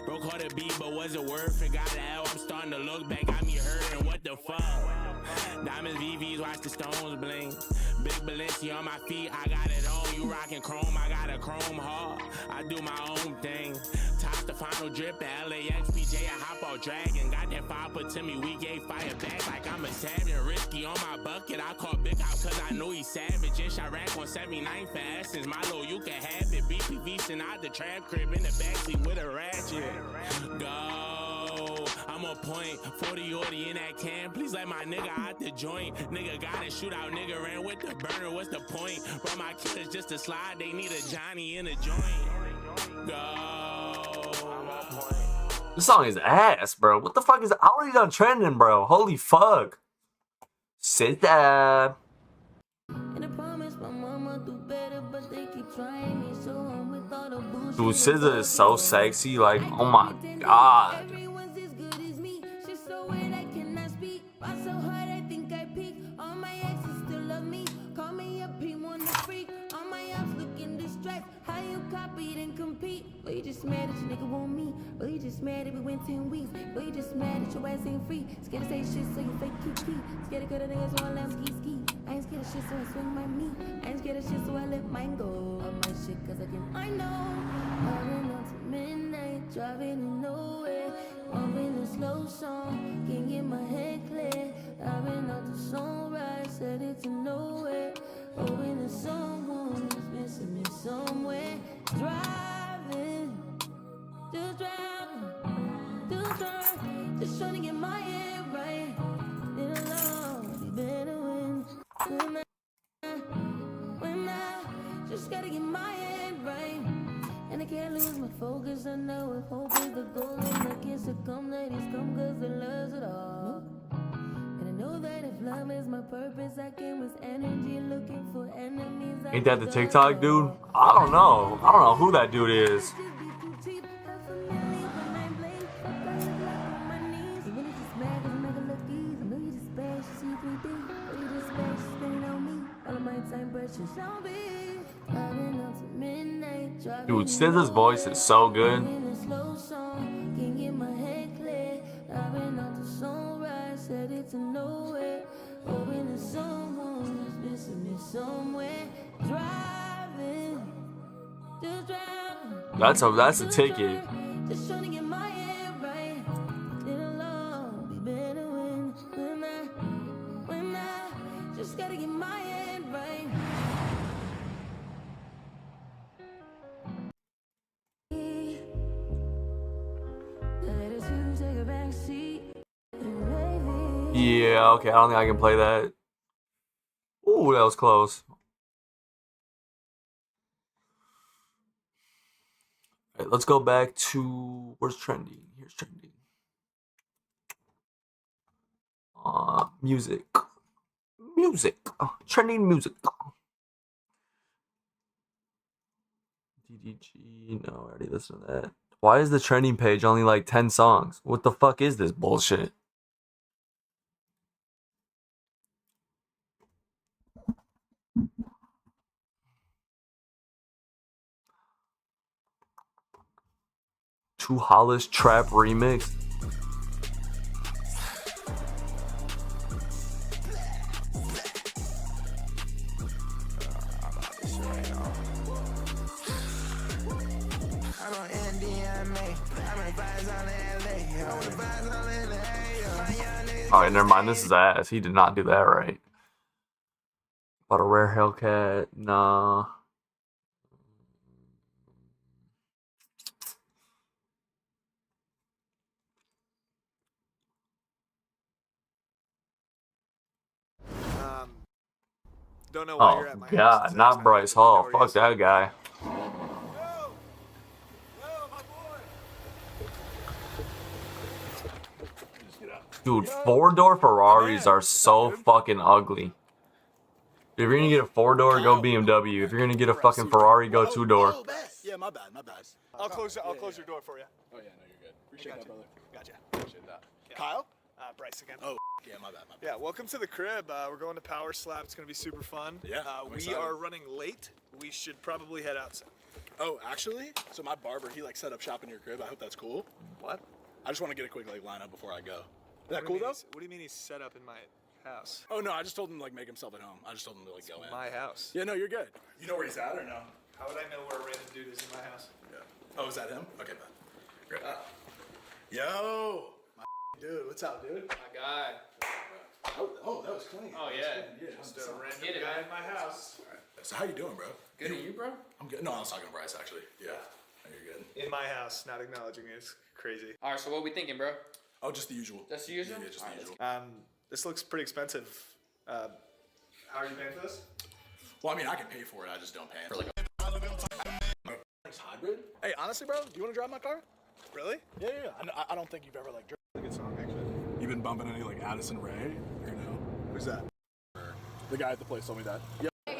Broke hard to beat, but was it worth it? Got the L, I'm starting to look back, got me hurting. What the fuck? Diamonds, VVs, watch the stones bling. Big Balenci on my feet, I got it on. You rockin' chrome, I got a chrome heart. I do my own thing. Top the final drip at LAX, PJ, I hop out dragon. Got that fire put to me, we gave fire back like I'm a savage. Risky on my bucket, I call Big out cause I know he's savage. In Chirac on 79 for Essence, Milo, you can have it. BPV sent out the trap crib in the backseat with a ratchet. Go, I'm on point, 40 orty in that can. Please let my nigga out the joint. Nigga got it, shoot out, nigga ran with the burner, what's the point? Run my killers just to slide, they need a Johnny in a joint. Go. This song is ass, bro. What the fuck is already done trending, bro? Holy fuck. Sit down. Dude, SZA is so sexy. Like, oh my god. Or you just mad that your nigga want me? Or you just mad that we went 10 weeks? Or you just mad that your ass ain't free? Scared to say shit so you fake keep. Scared to cut a nigga so I let him ski. I ain't scared of shit so I swing my knee. I ain't scared of shit so I let mine go. I'm my shit cause I know. I've been up to midnight, driving in nowhere. Bumping a slow song, can't get my head clear. I've been out to sunrise, headed to nowhere. Hoping that someone is missing me somewhere. Driving, just trying to get my head right. In a love, be better when I just gotta get my head right. And I can't lose my focus, I know if hope is the goal, and I can't succumb, ladies come cause the love's it all. And I know that if love is my purpose, I can with energy looking for enemies. Ain't that the TikTok dude? I don't know. I don't know who that dude is. Dude, SZA's voice is so good. That's a ticket. Just trying to get my head right. It'll all be better when I just gotta get my head right. Yeah, okay, I don't think I can play that. Ooh, that was close. All right, let's go back to where's trending? Here's trending. Music. Trending music. DDG, no, I already listened to that. Why is the trending page only like 10 songs? What the fuck is this bullshit? Two Hollis Trap remix. Alright, never mind. This is ass. He did not do that right. But a rare Hellcat, nah. Don't know why you're at my house. God, not Bryce Hall. Fuck that guy. Dude, 4-door Ferraris are so fucking ugly. If you're gonna get a 4-door, go BMW. If you're gonna get a fucking Ferrari, go 2-door. Yeah, my bad. I'll close your door for you. Oh yeah, no, you're good. Appreciate that, brother. Gotcha. Appreciate that. Kyle? Bryce again. Oh, yeah, my bad. Yeah, welcome to the crib. We're going to Power Slap. It's gonna be super fun. Yeah, I'm we excited. are running late. We should probably head out soon. Oh, actually, so my barber, he like set up shop in your crib. I hope that's cool. What? I just want to get a quick like lineup before I go. Is that cool though? What do you mean he's set up in my house? Oh no, I just told him to like make himself at home. I just told him to like go in. My house. Yeah, no, you're good. You know where he's at or no? How would I know where a random dude is in my house? Yeah. Oh, is that him? Okay, bud. Great. Yo, my dude, what's up, dude? My guy. Oh, that was clean. Oh yeah. Just a random guy in my house. All right. So how you doing, bro? Good, and you, bro? I'm good. No, I was talking to Bryce actually. Yeah. No, you're good. In my house, not acknowledging me is crazy. All right, so what are we thinking, bro? Oh, just the usual. Just the usual? Yeah, just the usual. This looks pretty expensive. How are you paying for this? Well, I mean, I can pay for it. I just don't pay for like a hybrid. Hey, honestly, bro, do you want to drive my car? Really? Yeah. I don't think you've ever like driven. A good song, actually. You've been bumping any like Addison Rae? Or no? Who's that? The guy at the place told me that. Yep. You're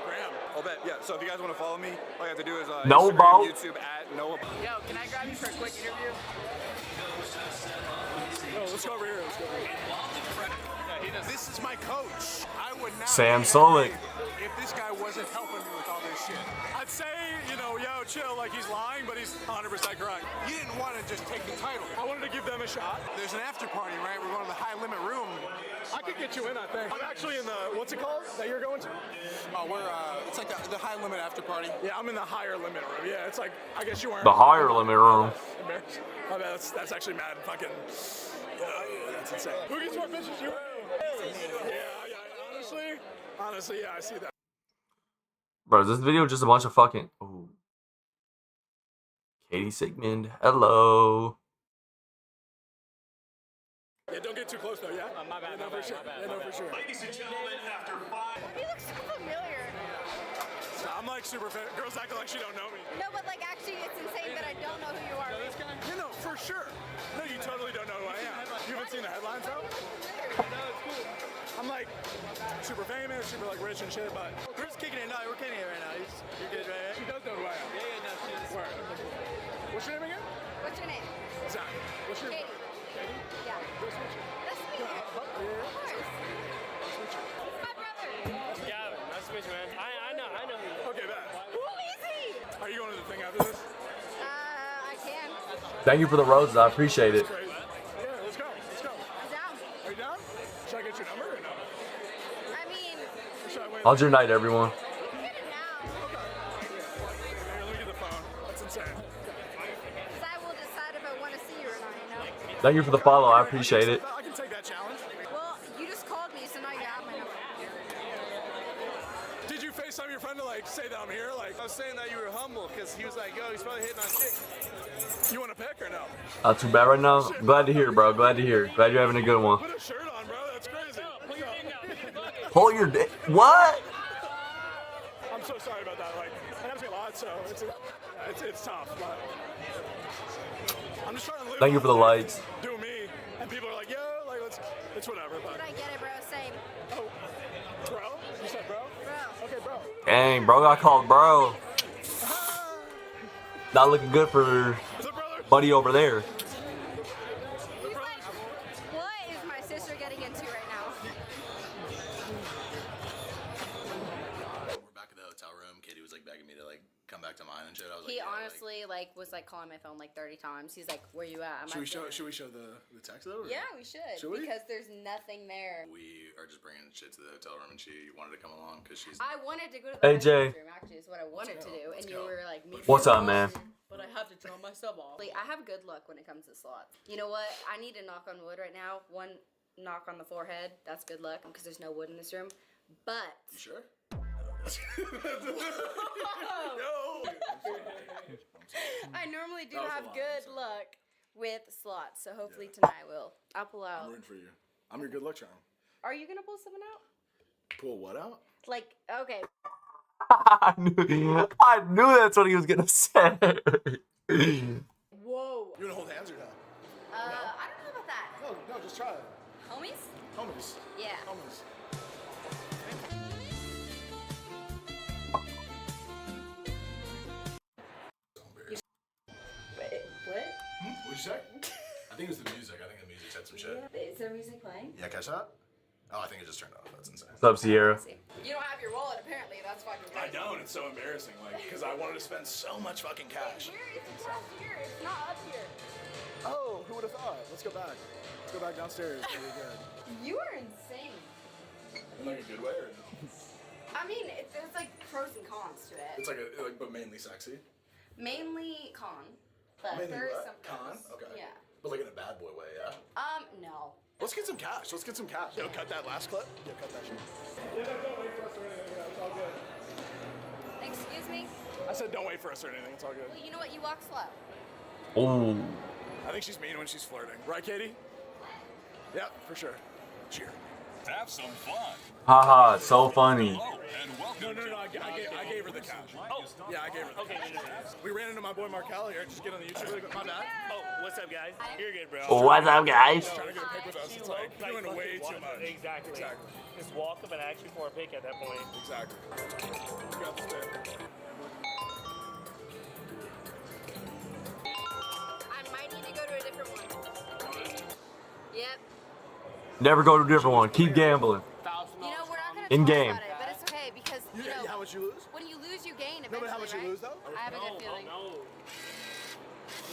Graham. I'll bet. Yeah. So if you guys want to follow me, all you have to do is No Instagram, boat. YouTube at Noah. Yo, can I grab you for a quick interview? No, let's go over here. This is my coach. I would not. Sam Solik. If this guy wasn't helping me with all this shit. I'd say, yo, chill, like he's lying, but he's 100% correct. You didn't want to just take the title. I wanted to give them a shot. There's an after party, right? We're going to the high limit room. I could get you in, I think. I'm actually in the, what's it called that you're going to? Oh, it's like the high limit after party. Yeah, I'm in the higher limit room. Yeah, it's like, I guess you weren't. The higher limit room. Oh, that's actually mad fucking, that's insane. Who gets more bitches? You? Yeah, honestly, yeah, I see that. Bro, is this video just a bunch of fucking... Ooh. Katie Sigmund, hello. Yeah, don't get too close though, yeah? My bad, yeah, no, for sure. Yeah, no, for sure. Ladies and gentlemen, after 5... He looks so familiar. Stop. I'm like super fit. Girls acting like she don't know me. No, but like actually, it's insane that I don't know who you are. This guy? You know, for sure. No, you totally don't know who I am. You haven't seen the headlines though? No, it's cool. I'm like super famous, super like rich and shit, but we're just kicking it. No, we're kicking it right now. You're good, right? She does know who I am. Yeah, no, she is. Word. What's your name again? What's your name? Zach. What's your name? Katie. Katie? Yeah. Nice to meet you. Nice to meet you. Of course. Nice to meet you. My brother. Yeah, nice to meet you, man. I know who you are. Okay, bad. Who is he? Are you going to the thing after this? I can. Thank you for the roses. I appreciate it. Crazy. Yeah, let's go. Let's go. I'm down. Are you down? Should I get your number or no? I mean, Should I wait? How's your night, everyone? get it now. Okay. Here, let me get the phone. That's insane. Because I will decide if I want to see you or not, you know? Thank you for the follow. I appreciate it. I can take that challenge. Well, you just called me, so now you have my number. Did you FaceTime your friend to like say that I'm here? Like I was saying that you were humble because he was like, yo, he's probably hitting on chick. You want to pick or no? Not too bad right now. Glad to hear, bro. Glad to hear. Glad you're having a good one. Put a shirt on, bro. That's crazy. Pull your dick. What? I'm so sorry about that. Like, I have to a lot, so it's tough. But I'm just trying to live. Thank you for the lights. Do me, and people are like, yo, like it's whatever. But Did I get it, bro? Same. oh, bro, you said bro? Bro. Okay, bro. Dang, bro got called bro. Not looking good for buddy over there. He's like, what is my sister getting into right now? We're back at the hotel room. Katie was like begging me to like come back to mine and shit. I was He like, yeah, honestly was calling my phone like 30 times. He's like, "Where you at?" I'm Should at we dinner." show the text though? Or? Yeah, we should. Should we? Because there's nothing there. We are just bringing shit to the hotel room, and she wanted to come along because she's. I wanted to go to the Hey, Jay. room. Actually, is what I wanted to do, and you were like, "Meet me What's in up, the man? hall." But I have to turn my sub off. Like, I have good luck when it comes to slots. You know what? I need to knock on wood right now. One knock on the forehead. That's good luck because there's no wood in this room. But. You sure? I normally do That was a have lot, good luck with slots, so hopefully tonight I'll pull out. I'm rooting for you. I'm your good luck charm. Are you gonna pull something out? Pull what out? Like, okay. I knew that's what he was gonna say. Whoa. You wanna hold hands or no? I don't know about that. No, just try it. Homies? Homies. Yeah. Homies. Wait, what? What'd you say? I think it was the music. I think the music said some shit. Is there music playing? Yeah, catch that? Oh, I think it just turned off. That's insane. What's up, Sierra? You don't have your wallet, apparently. That's fucking I crazy. don't. It's so embarrassing. Like, because I wanted to spend so much fucking cash. It's down here. It's not up here. Oh, who would have thought? Let's go back. Let's go back downstairs. Really good. You are insane. In like a good way or no? I mean, there's like pros and cons to it. It's like but mainly sexy. Mainly con, but Mainly there is what? some Con? pros. Okay. Yeah. But like in a bad boy way, yeah. No. Let's get some cash. Let's get some cash. Yo, cut that last clip. Yeah, cut that shit. Yeah, don't wait for us or anything. It's all good. Excuse me? I said don't wait for us or anything. It's all good. Well, you know what? You walk slow. Oh. I think she's mean when she's flirting. Right, Katie? Yeah, for sure. Cheer. Have some fun. Haha, so funny. No, I gave her the cash. Oh, yeah, I gave her the cash. We ran into my boy Markel here. Just get on the YouTube really quick. My bad. Oh, what's up, guys? You're good, bro. What's up, guys? Trying to get a pic with us. It's like doing way too much. Exactly. Just walk up and ask you for a pic at that point. Exactly. You got this there. I might need to go to a different one. Yep. Never go to a different one. Keep gambling. You know, we're not gonna In talk game. about it, but it's okay because you know. How much you lose? When you lose, you gain. No, but how much you eventually, lose though? right? I have a good feeling.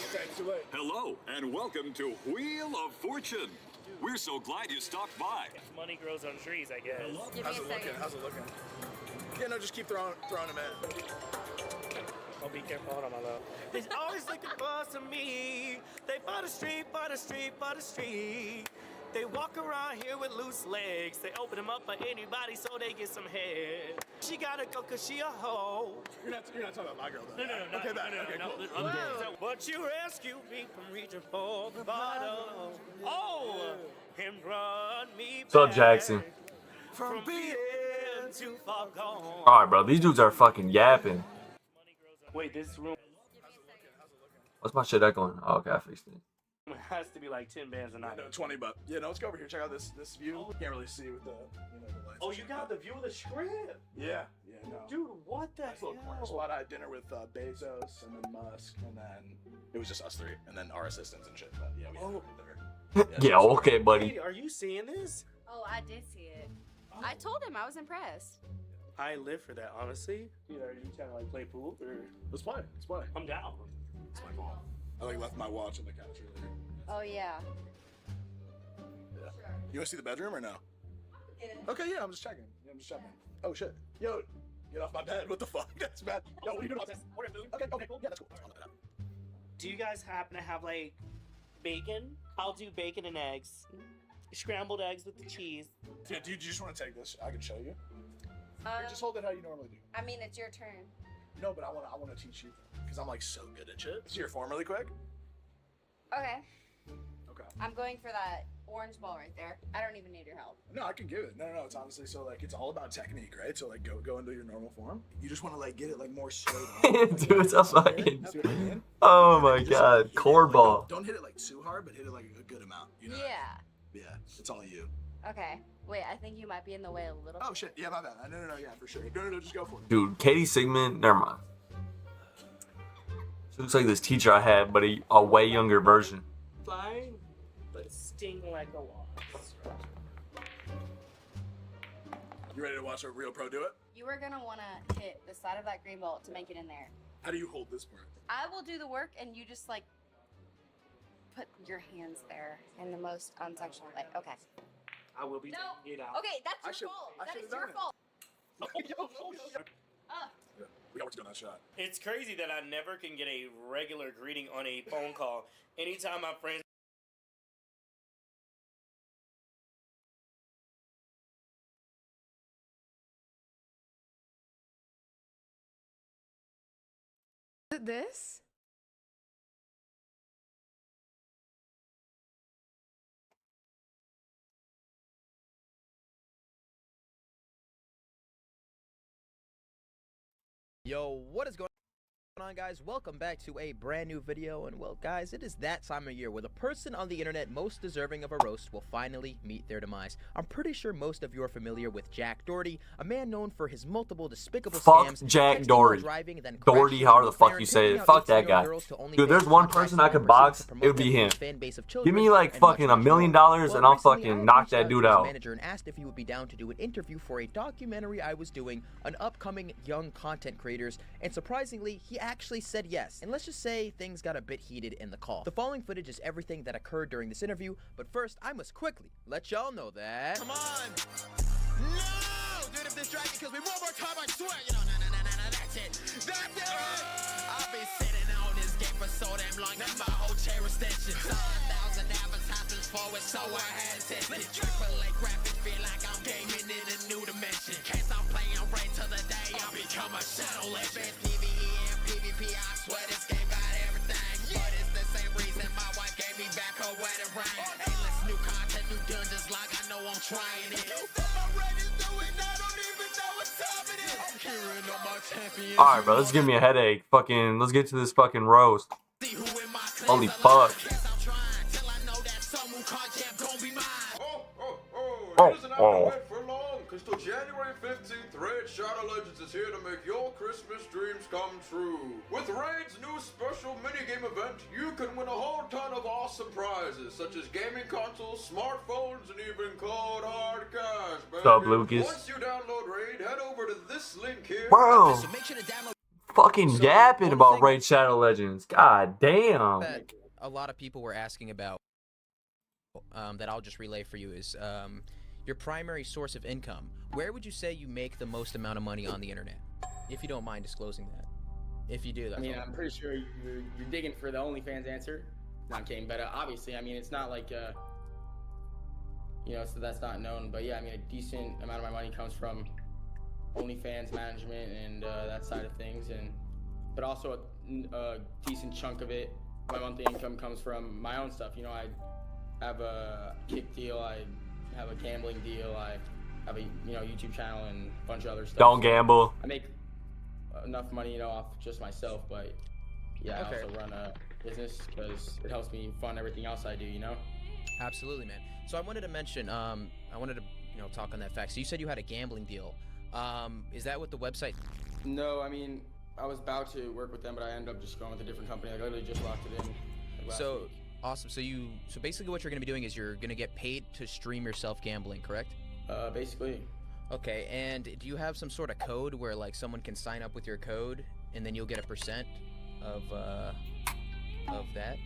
Okay, too late. Hello, and welcome to Wheel of Fortune. We're so glad you stopped by. Money grows on trees, I guess. How's it looking? How's it looking? Yeah, no, just keep throwing them in. Oh, be careful. Hold on, my love. They're always looking for some me. They by the street, by the street, by the street. They walk around here with loose legs. They open them up for anybody so they get some head. She gotta go cause she a hoe. You're not talking about my girl though. No. Okay, bad. Okay, cool. But you rescued me from reaching for the bottom. Oh, and brought me What's up, back Jackson? from being gone, too far gone. Alright, bro. These dudes are fucking yapping. Wait, this room What's my shit echoing? Oh, okay, I fixed it. has to be like 10 bands a night. No, 20, but yeah, no, let's go over here. Check out this view. Can't really see with the the lights. Oh, you got the view of the script? Yeah, no. Dude, what the Nice little corner spot. I had dinner with Bezos and then Musk, and then it was just us three, and then our assistants and shit. But yeah, we had dinner there. Yeah, okay, buddy. Hey, are you seeing this? Oh, I did see it. I told him I was impressed. I live for that, honestly. You know, are you trying to like play pool or? Let's play. Let's play. I'm down. It's my fault. I like left my watch on the couch earlier. Oh yeah. Yeah. You want to see the bedroom or no? Okay, yeah, I'm just checking. Oh shit. Yo, get off my bed. What the fuck? That's bad. Yo, what are you doing? Okay, cool. Yeah, that's cool. I'll look it up. Do you guys happen to have like bacon? I'll do bacon and eggs. Scrambled eggs with the cheese. Yeah, do you just want to take this? I can show you. Or just hold it how you normally do. I mean, it's your turn. No, but I want to teach you because I'm like so good at shit. See your form really quick. Okay. Okay. I'm going for that orange ball right there. I don't even need your help. No, I can give it. No. It's honestly so like it's all about technique, right? So like go into your normal form. You just want to like get it like more straight on. Dude, it's a fucking. See what I mean? Oh my god, core ball. Don't hit it like too hard, but hit it like a good amount. You know? Yeah. Yeah, it's all you. Okay. Wait, I think you might be in the way a little. Oh shit. Yeah, my bad. No. Yeah, for sure. No. Just go for it. Dude, Katie Sigmund, never mind. She looks like this teacher I had, but a way younger version. Fine, but sting like a wasp. You ready to watch a real pro do it? You are gonna wanna hit the side of that green ball to make it in there. How do you hold this part? I will do the work, and you just like put your hands there in the most unsexual way. Okay. I will be taking it out. Okay, that's your fault. That is your fault. We got work to do on that shot. It's crazy that I never can get a regular greeting on a phone call. Anytime my friends. This? Yo, what is going on, guys? Welcome back to a brand new video. And well, guys, it is that time of year where the person on the internet most deserving of a roast will finally meet their demise. I'm pretty sure most of you are familiar with Jack Doherty, a man known for his multiple despicable scams. Fuck Jack texting while Doherty. driving, then Doherty, however the fuck you say it. Fuck that guy. Dude, there's one person I could box, it would be him. Give me like fucking $1 million and I'll fucking knock that dude out. Manager and asked if he would be down to do an interview for a documentary I was doing on upcoming young content creators, and surprisingly, he actually said yes. And let's just say things got a bit heated in the call. The following footage is everything that occurred during this interview, but first, I must quickly let y'all know that. Come on! No! Dude, if this drag it kills me one more time, I swear, you know, no, that's it. That's it! I've been sitting on this game for so damn long, now my whole chair extension. 1,000 advertisements for it, so I had to this triple A graphics feel like I'm gaming in a new dimension. Can't stop playing right till the day I become a shadow legend. PvE and PvP, I swear this game got everything. But it's the same reason my wife gave me back her wedding ring. Endless new content, new dungeons, like I know I'm trying it. Alright, bro, this is giving me a headache. Fucking, let's get to this fucking roast. Holy fuck. Oh. For long, because till January 15th, Raid Shadow Legends is here to make your Christmas dreams come true. With Raid's new special minigame event, you can win a whole ton of awesome prizes, such as gaming consoles, smartphones, and even cold hard cash, baby. What's up, Lucas? Once you download Raid, head over to this link here. Bro, fucking yapping about Raid Shadow Legends. God damn. That a lot of people were asking about, that I'll just relay for you, is your primary source of income. Where would you say you make the most amount of money on the internet? If you don't mind disclosing that. If you do, that's I mean, all. I'm pretty sure you're digging for the OnlyFans answer. Not kidding, but obviously, I mean, it's not like, you know, so that's not known. But yeah, I mean, a decent amount of my money comes from OnlyFans management and that side of things, but also a decent chunk of it, my monthly income comes from my own stuff. You know, I have a kick deal, I have a gambling deal, I have a YouTube channel and a bunch of other stuff. Don't So gamble. I make enough money, off just myself, but yeah, I also run a business because it helps me fund everything else I do. Absolutely, man. So I wanted to mention, I wanted to talk on that fact. So you said you had a gambling deal. Is that what the website? No, I mean, I was about to work with them, but I ended up just going with a different company. I literally just locked it in. So awesome. So basically, what you're going to be doing is you're going to get paid to stream yourself gambling, correct? Basically. Okay. And do you have some sort of code where like someone can sign up with your code, and then you'll get a percent of that?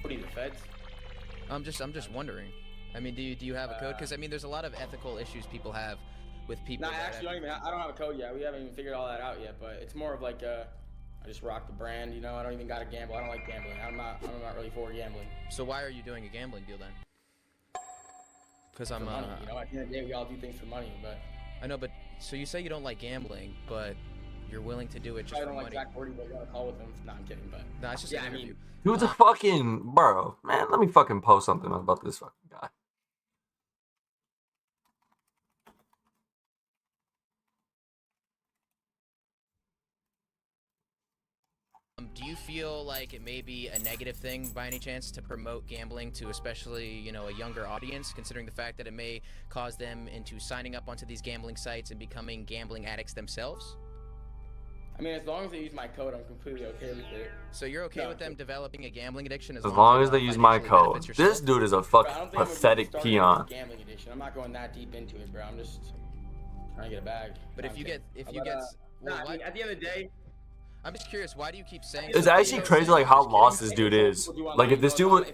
What are you, the feds? I'm just wondering. I mean, do you have a code? Because I mean, there's a lot of ethical issues people have with people. No, actually, I don't have a code yet. We haven't even figured all that out yet. But it's more of like I just rock the brand. I don't even gotta gamble. I don't like gambling. I'm not really for gambling. So why are you doing a gambling deal then? Because I'm money. At the end of the day, we all do things for money. But I know, but so you say you don't like gambling, but you're willing to do it just I for don't money. like Jack Doherty, but I got a call with him. No, I'm kidding. But no, it's just an interview. Dude's a fucking bro, man. Let me fucking post something about this fucking guy. Do you feel like it may be a negative thing by any chance to promote gambling to especially, a younger audience, considering the fact that it may cause them into signing up onto these gambling sites and becoming gambling addicts themselves? I mean, as long as they use my code, I'm completely okay with it. So you're okay with them developing a gambling addiction As long as they use my code. This dude is a fucking Bro, pathetic peon. Gambling addiction. I'm not going that deep into it, bro. I'm just trying to get a bag. But at the end of the day, I'm just curious, why do you keep saying? It's actually crazy, like how lost this dude is. Like if this dude was,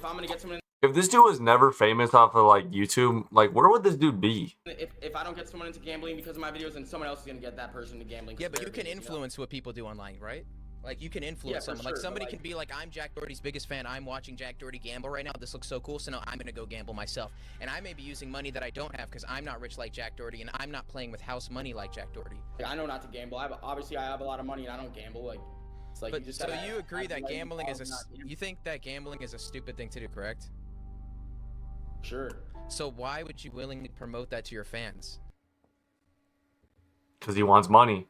if this dude was never famous off of like YouTube, like where would this dude be? If I don't get someone into gambling because of my videos, then someone else is gonna get that person to gambling. Yeah, but you can influence what people do online, right? Like you can influence someone. Like somebody can be like, I'm Jack Doherty's biggest fan. I'm watching Jack Doherty gamble right now. This looks so cool. So now I'm gonna go gamble myself. And I may be using money that I don't have because I'm not rich like Jack Doherty, and I'm not playing with house money like Jack Doherty. I know not to gamble. Obviously I have a lot of money and I don't gamble. Like, it's like. But you just so you agree that gambling is you think that gambling is a stupid thing to do, correct? Sure. So why would you willingly promote that to your fans? Because he wants money.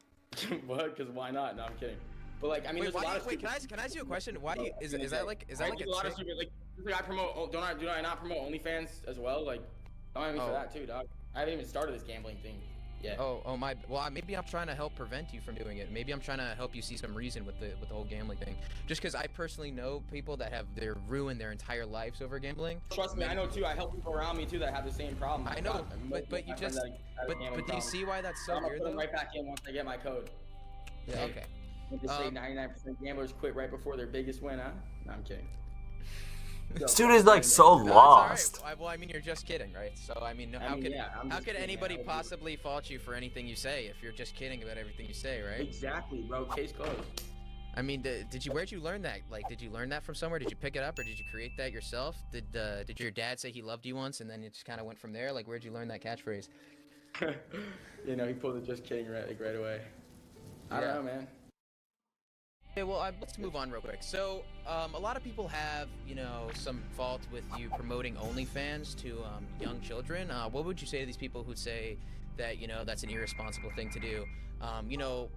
What? Because why not? No, I'm kidding. But like, I mean, wait, there's a lot of can I ask you a question? Why do you is that like a lot of stupid, like I promote? Do I not promote OnlyFans as well? Like, don't mind me for that too, dog. I haven't even started this gambling thing yet. Oh my. Well, maybe I'm trying to help prevent you from doing it. Maybe I'm trying to help you see some reason with the whole gambling thing. Just because I personally know people that have ruined their entire lives over gambling. Trust me, I know too. I help people around me too that have the same problem. I know, but you just but do you see why that's so weird? I'm gonna put them right back in once I get my code. Yeah. Okay. They say 99% gamblers quit right before their biggest win, huh? No, I'm kidding. This dude is like so lost. Right. Well, I mean, you're just kidding, right? So I mean, how could anybody possibly fault you for anything you say if you're just kidding about everything you say, right? Exactly, bro. Case closed. I mean, where'd you learn that? Like, did you learn that from somewhere? Did you pick it up, or did you create that yourself? Did your dad say he loved you once, and then it just kind of went from there? Like, where'd you learn that catchphrase? He pulled it just kidding right away. I don't know, man. Okay, well, let's move on real quick. So, a lot of people have, some fault with you promoting OnlyFans to young children. What would you say to these people who'd say that, that's an irresponsible thing to do?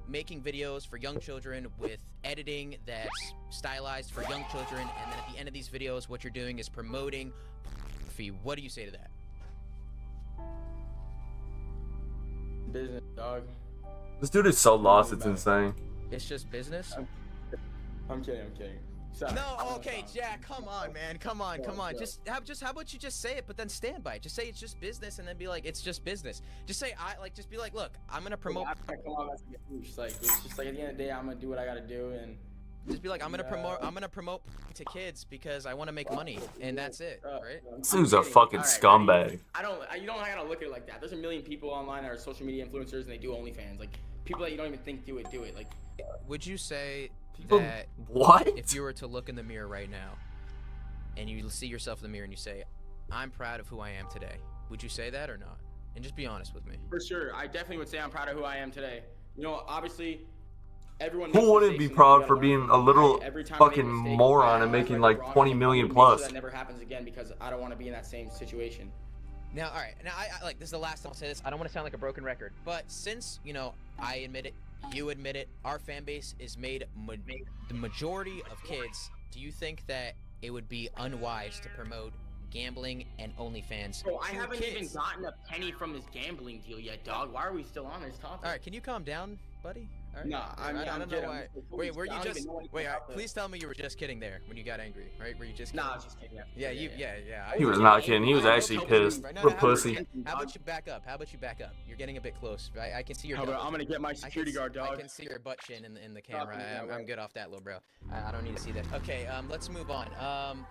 Making videos for young children with editing that's stylized for young children, and then at the end of these videos, what you're doing is promoting pornography. What do you say to that? Business, dog. This dude is so lost, it's insane. It's just business? I'm kidding. Sorry. No, okay, Jack, come on, man. Come on. How about you just say it, but then stand by it. Just say it's just business, and then be like, it's just business. Just say, just be like, look, I'm gonna promote. It's just like at the end of the day, I'm gonna do what I gotta do, and just be like, I'm gonna promote to kids because I want to make money, and that's it, right? This dude's a fucking scumbag. You don't gotta look at it like that. There's a million people online that are social media influencers, and they do OnlyFans. Like people that you don't even think do it. Like, would you say that what if you were to look in the mirror right now and you see yourself in the mirror and you say, I'm proud of who I am today, would you say that or not? And just be honest with me. For sure, I definitely would say I'm proud of who I am today. Obviously everyone who wouldn't be proud for being a little fucking moron and making like 20 million plus? That never happens again because I don't want to be in that same situation. Now, all right. Now, I like this is the last time I'll say this. I don't want to sound like a broken record, but since I admit it, you admit it, our fan base is made the majority of kids. Do you think that it would be unwise to promote gambling and OnlyFans? Bro, I haven't even gotten a penny from this gambling deal yet, dog. Why are we still on this topic? All right, can you calm down, buddy? All right. Nah, I don't know why. Wait, were you just? Wait, all right, please. please tell me you were just kidding there when you got angry, right? Were you just? Nah, Kidding? I was just kidding. Yeah. He was not kidding. He was actually pissed. We're pussy. How about you back up? You're getting a bit close. I can see your. I'm gonna get my security guard, dog. I can see your butt chin in the camera. I'm good off that, little bro. I don't need to see that. Okay, let's move on.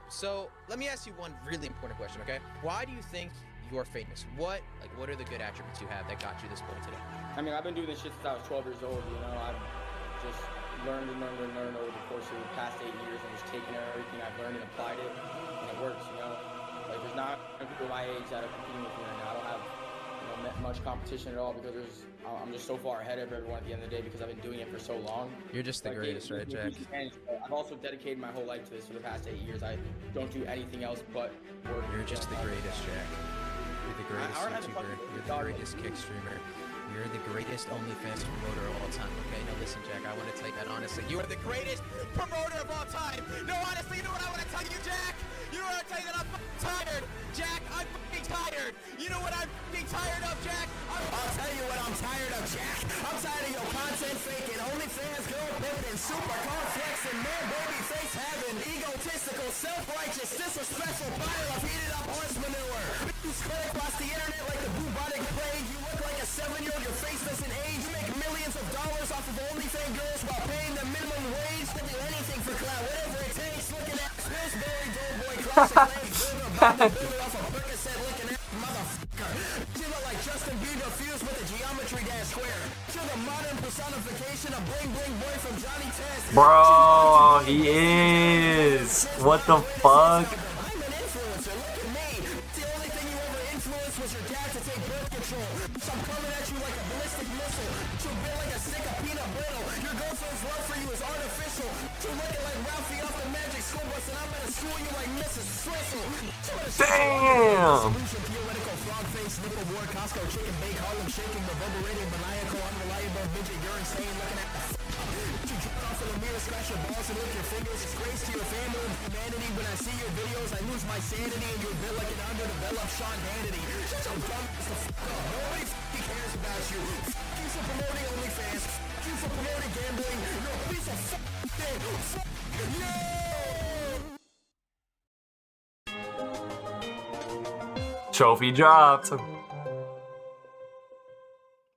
So let me ask you one really important question. Okay, why do you think you're famous? What are the good attributes you have that got you this point today? I mean, I've been doing this shit since I was 12 years old. I've just learned over the course of the past 8 years, and just taken everything I've learned and applied it, and it works. Like there's not people my age that are competing with me right now. I don't have much competition at all because I'm just so far ahead of everyone at the end of the day because I've been doing it for so long. You're just the greatest, right, Jack? I've also dedicated my whole life to this for the past 8 years. I don't do anything else but work. You're just the greatest, Jack. You're the greatest YouTuber. You're the greatest kick streamer. You're the greatest OnlyFans promoter of all time, okay? No, listen, Jack, I want to take that honestly. You are the greatest promoter of all time! No, honestly, you know what I want to tell you, Jack? You know what I'm telling you that I'm tired! Jack, I'm tired! You know what I'm tired of, Jack? I'll tell you what I'm tired of, Jack! I'm tired of your content faking, OnlyFans girl pimping, super car flexing, man baby face having, egotistical, self-righteous, disrespectful pile of heated up horse manure. You spread across the internet like the bubonic plague. You look like a 7-year-old. Your face doesn't age. You make millions of dollars off of OnlyFans girls while paying them minimum wage. They'll do anything for clout, whatever it takes. Looking at Pillsbury Doughboy classic legs, builder, bodybuilder off a Percocet, looking at motherfucker. You look like Justin Bieber fused with a geometry dash square. You're the modern personification of bling bling boy from Johnny Test. Bro, he is. What the fuck? I'm an influencer. Look at me. The only thing you ever influenced was your dad to take birth control. So I'm coming at you like a ballistic missile. You're built like a stick of peanut brittle. Your girlfriend's love for you is artificial. You're looking like Ralphie off the Magic School Bus, and I'm gonna school you like Mrs. Frizzle. Damn! Theoretical frog face, nipple war, Costco, chicken bake, Harlem shaking, reverberating, maniacal, unreliable, midget, you're insane, looking at you jump off in the mirror, scratch your balls and lick your fingers. It's grace to your family and humanity. When I see your videos, I lose my sanity, and you're built like an underdeveloped Sean Hannity. Shut your dumb ass the fuck up. Nobody fucking cares about you. Fuck you for promoting OnlyFans. Fuck you for promoting gambling. You're a piece of fucking fuck you. Trophy dropped.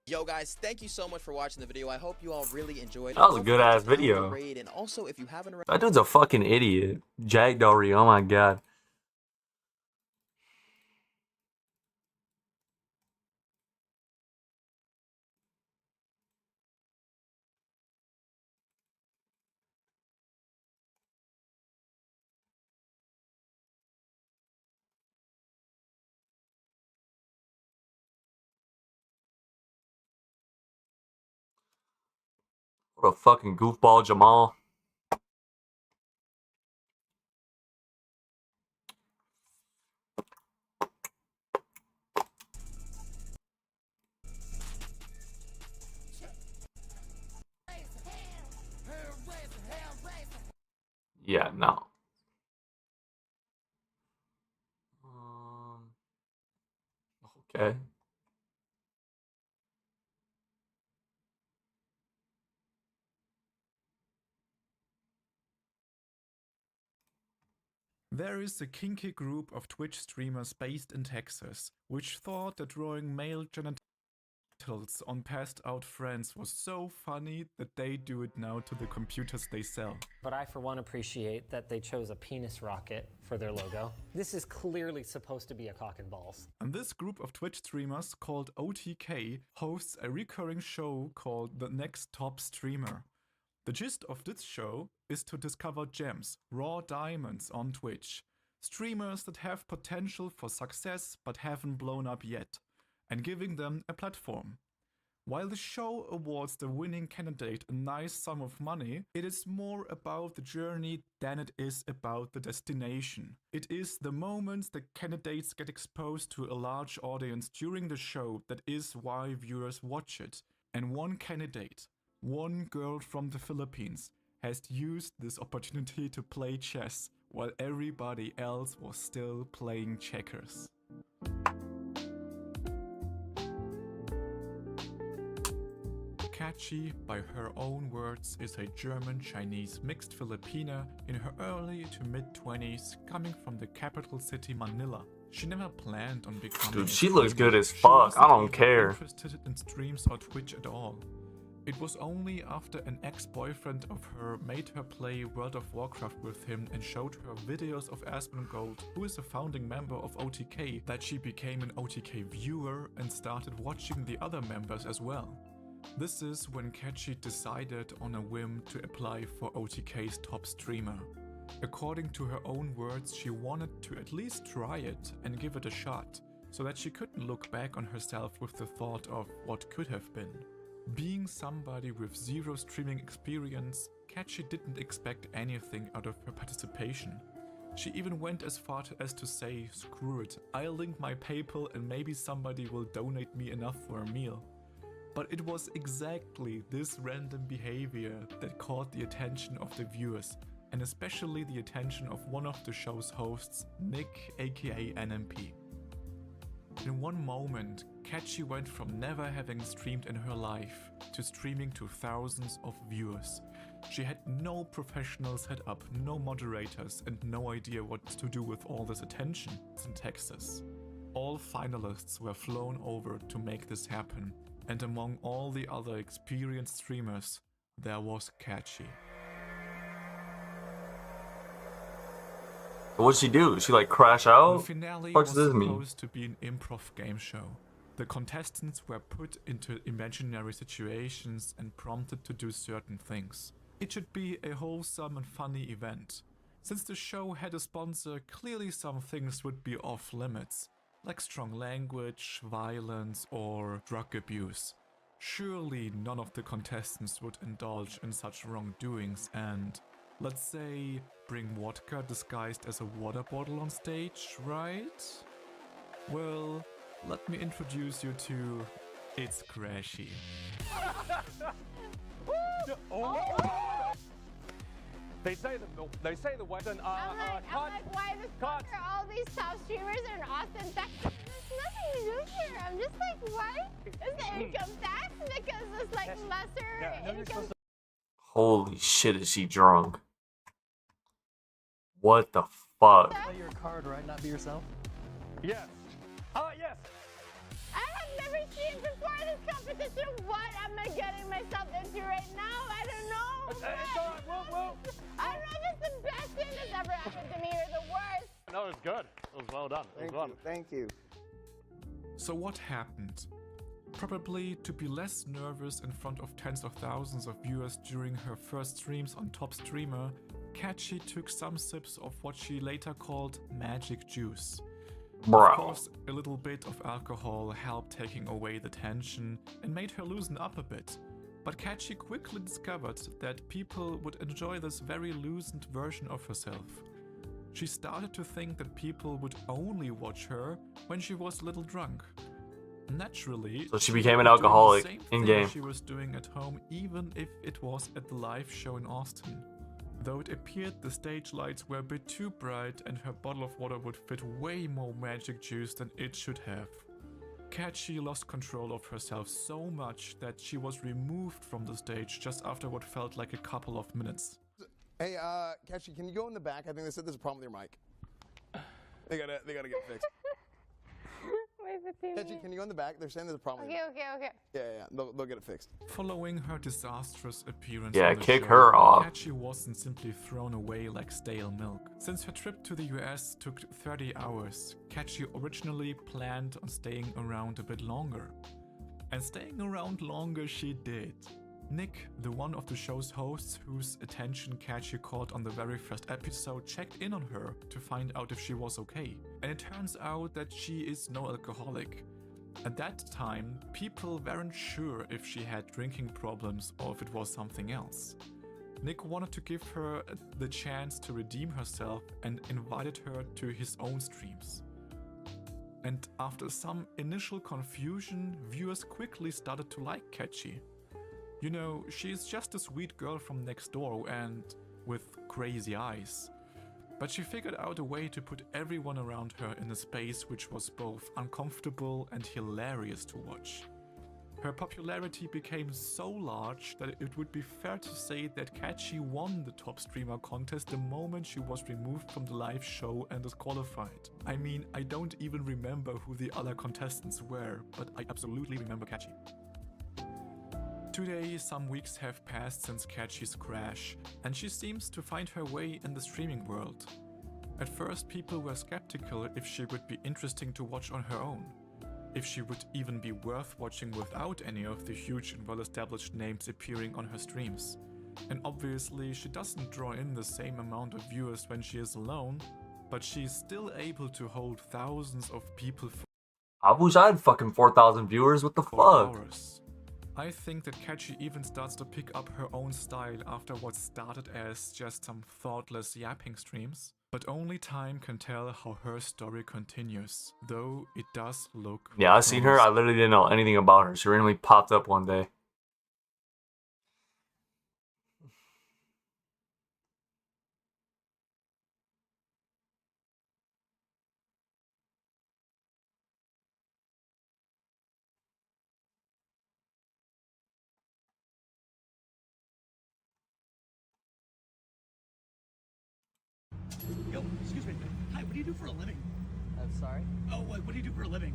Yo guys, thank you so much for watching the video. I hope you all really enjoyed it. That was a good ass video. And also, if you haven't already, That dude's a fucking idiot. Jack Doherty, oh my god. What a fucking goofball, Jamal. Yeah, no. Okay. There is a kinky group of Twitch streamers based in Texas, which thought that drawing male genitals on passed out friends was so funny that they do it now to the computers they sell. But I, for one, appreciate that they chose a penis rocket for their logo. This is clearly supposed to be a cock and balls. And this group of Twitch streamers called OTK hosts a recurring show called The Next Top Streamer. The gist of this show is to discover gems, raw diamonds on Twitch, streamers that have potential for success but haven't blown up yet, and giving them a platform. While the show awards the winning candidate a nice sum of money, it is more about the journey than it is about the destination. It is the moments that candidates get exposed to a large audience during the show that is why viewers watch it. And one candidate, one girl from the Philippines, has used this opportunity to play chess while everybody else was still playing checkers. Catchy, by her own words, is a German-Chinese mixed Filipina in her early to mid-20s, coming from the capital city Manila. She never planned on becoming Dude, a she looks streamer. good as She fuck. wasn't I don't even care. interested in streams or Twitch at all. It was only after an ex-boyfriend of her made her play World of Warcraft with him and showed her videos of Asmongold, who is a founding member of OTK, that she became an OTK viewer and started watching the other members as well. This is when Catchy decided on a whim to apply for OTK's top streamer. According to her own words, she wanted to at least try it and give it a shot, so that she couldn't look back on herself with the thought of what could have been. Being somebody with zero streaming experience, Catchy didn't expect anything out of her participation. She even went as far as to say, "Screw it, I'll link my PayPal and maybe somebody will donate me enough for a meal." But it was exactly this random behavior that caught the attention of the viewers, and especially the attention of one of the show's hosts, Nick aka NMP. In one moment, Catchy went from never having streamed in her life to streaming to thousands of viewers. She had no professional setup, no moderators, and no idea what to do with all this attention in Texas. All finalists were flown over to make this happen, and among all the other experienced streamers, there was Catchy. What'd she do? She like crash out? The finale What was does this mean? supposed to be an improv game show. The contestants were put into imaginary situations and prompted to do certain things. It should be a wholesome and funny event. Since the show had a sponsor, clearly some things would be off limits, like strong language, violence, or drug abuse. Surely none of the contestants would indulge in such wrongdoings and, let's say, bring vodka disguised as a water bottle on stage, right? Well, let me introduce you to It's Crashy. They say the Western I'm like, why the fuck are all these top streamers in Austin, Texas? There's nothing to do here. I'm just like, what? Is the income tax? Because it's like lesser income. Holy shit, is she drunk? What the fuck? Play your card, right? Not be yourself? Yes. Yes. I have never seen before this competition. What am I getting myself into right now? I don't know. It's all right. I don't know if it's the best thing that's ever happened to me or the worst. No, it was good. It was well done. Thank you. So what happened? Probably to be less nervous in front of tens of thousands of viewers during her first streams on Top Streamer, Catchy took some sips of what she later called magic juice. Bro. Of course, a little bit of alcohol helped taking away the tension and made her loosen up a bit. But Catchy quickly discovered that people would enjoy this very loosened version of herself. She started to think that people would only watch her when she was a little drunk. Naturally, So she became an was doing the alcoholic same in-game. thing she was doing at home, even if it was at the live show in Austin. Though it appeared the stage lights were a bit too bright and her bottle of water would fit way more magic juice than it should have. Catchy lost control of herself so much that she was removed from the stage just after what felt like a couple of minutes. Hey, Catchy, can you go in the back? I think they said there's a problem with your mic. They gotta get it fixed. Catchy, can you go in the back? They're saying there's a problem. Okay. Yeah. They'll get it fixed. Following her disastrous appearance Yeah, on the kick show, her off. Catchy wasn't simply thrown away like stale milk. Since her trip to the US took 30 hours, Catchy originally planned on staying around a bit longer. And staying around longer she did. Nick, the one of the show's hosts whose attention Catchy caught on the very first episode, checked in on her to find out if she was okay. And it turns out that she is no alcoholic. At that time, people weren't sure if she had drinking problems or if it was something else. Nick wanted to give her the chance to redeem herself and invited her to his own streams. And after some initial confusion, viewers quickly started to like Catchy. You know, she's just a sweet girl from next door and with crazy eyes. But she figured out a way to put everyone around her in a space which was both uncomfortable and hilarious to watch. Her popularity became so large that it would be fair to say that Catchy won the top streamer contest the moment she was removed from the live show and disqualified. I mean, I don't even remember who the other contestants were, but I absolutely remember Catchy. Today, some weeks have passed since Catchy's crash, and she seems to find her way in the streaming world. At first, people were skeptical if she would be interesting to watch on her own, if she would even be worth watching without any of the huge and well-established names appearing on her streams. And obviously, she doesn't draw in the same amount of viewers when she is alone, but she's still able to hold thousands of people for I wish I had fucking 4,000 viewers. What the fuck? hours. I think that Catchy even starts to pick up her own style after what started as just some thoughtless yapping streams. But only time can tell how her story continues, though it does look... Yeah, I seen her. I literally didn't know anything about her. She randomly popped up one day. Yo, excuse me. Hi, what do you do for a living? I'm sorry? Oh, what do you do for a living?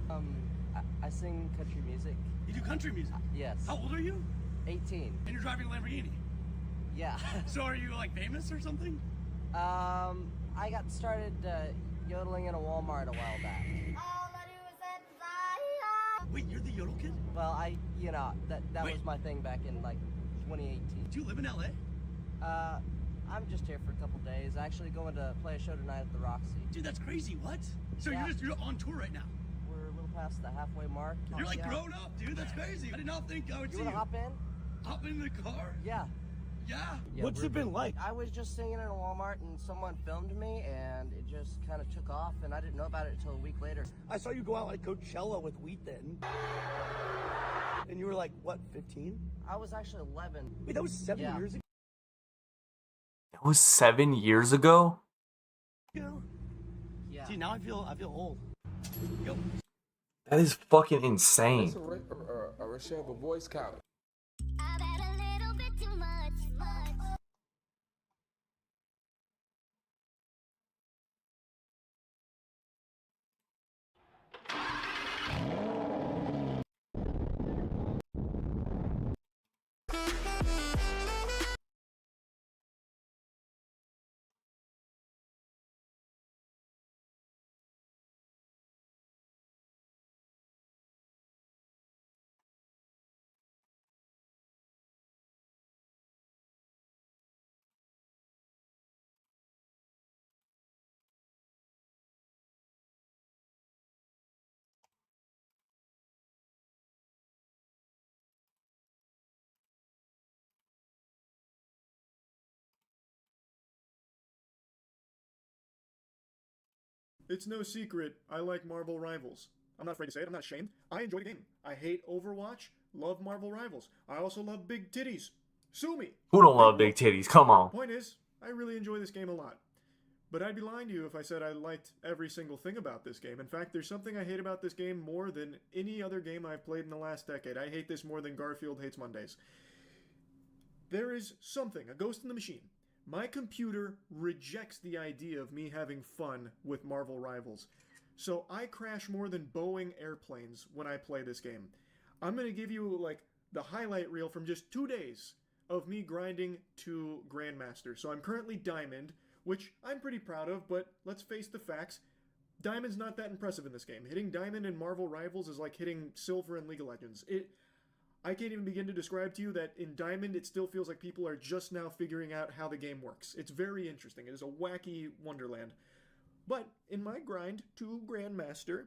I sing country music. You do country music? Yes. How old are you? 18. And you're driving a Lamborghini? Yeah. So are you, like, famous or something? I got started yodeling in a Walmart a while back. Wait, you're the yodel kid? Well, that was my thing back in, like, 2018. Do you live in LA? I'm just here for a couple days. Actually going to play a show tonight at the Roxy. Dude, that's crazy. What? So Yeah. you're on tour right now? We're a little past the halfway mark. You're like Yeah. grown up, dude. That's crazy. I did not think I would see You you. wanna hop in? Hop in the car? Yeah. Yeah. Yeah, What's it been like? I was just singing in a Walmart and someone filmed me and it just kind of took off and I didn't know about it until a week later. I saw you go out like Coachella with Wheat then. And you were like, what, 15? I was actually 11. Wait, that was 7 Yeah. years ago? That was 7 years ago? Yeah. See, now I feel old. Yo. That is fucking insane. A ratio of a voice count. It's no secret, I like Marvel Rivals. I'm not afraid to say it, I'm not ashamed. I enjoy the game. I hate Overwatch, love Marvel Rivals. I also love big titties. Sue me! Who don't love big titties? Come on. Point is, I really enjoy this game a lot. But I'd be lying to you if I said I liked every single thing about this game. In fact, there's something I hate about this game more than any other game I've played in the last decade. I hate this more than Garfield hates Mondays. There is something, a ghost in the machine. My computer rejects the idea of me having fun with Marvel Rivals. So I crash more than Boeing airplanes when I play this game. I'm going to give you like the highlight reel from just 2 days of me grinding to Grandmaster. So I'm currently Diamond, which I'm pretty proud of, but let's face the facts. Diamond's not that impressive in this game. Hitting Diamond in Marvel Rivals is like hitting Silver in League of Legends. I can't even begin to describe to you that in Diamond it still feels like people are just now figuring out how the game works. It's very interesting. It is a wacky wonderland. But in my grind to Grandmaster,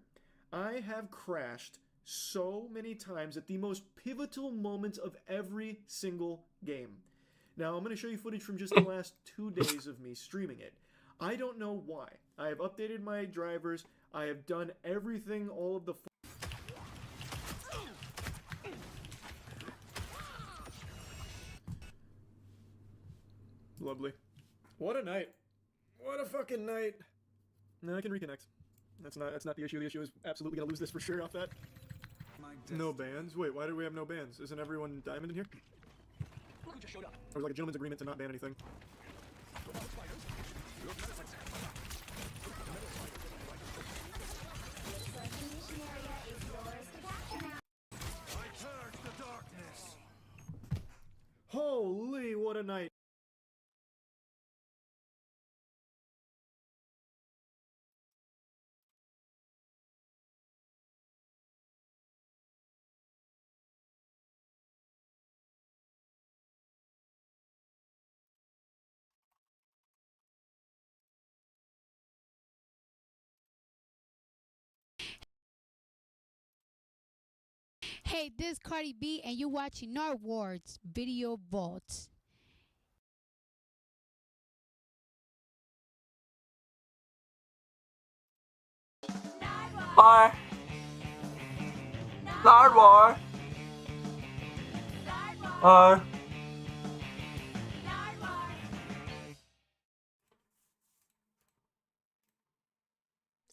I have crashed so many times at the most pivotal moments of every single game. Now, I'm going to show you footage from just the last 2 days of me streaming it. I don't know why. I have updated my drivers. I have done everything, all of the... Lovely. What a night. What a fucking night. No, I can reconnect. That's not the issue. The issue is absolutely gonna lose this for sure off that. No bans? Wait, why do we have no bans? Isn't everyone diamond in here? Or was like a gentleman's agreement to not ban anything? Holy, what a night. Hey, this is Cardi B, and you're watching our Ward's Video Vault. Bye. Nardwar. Bye.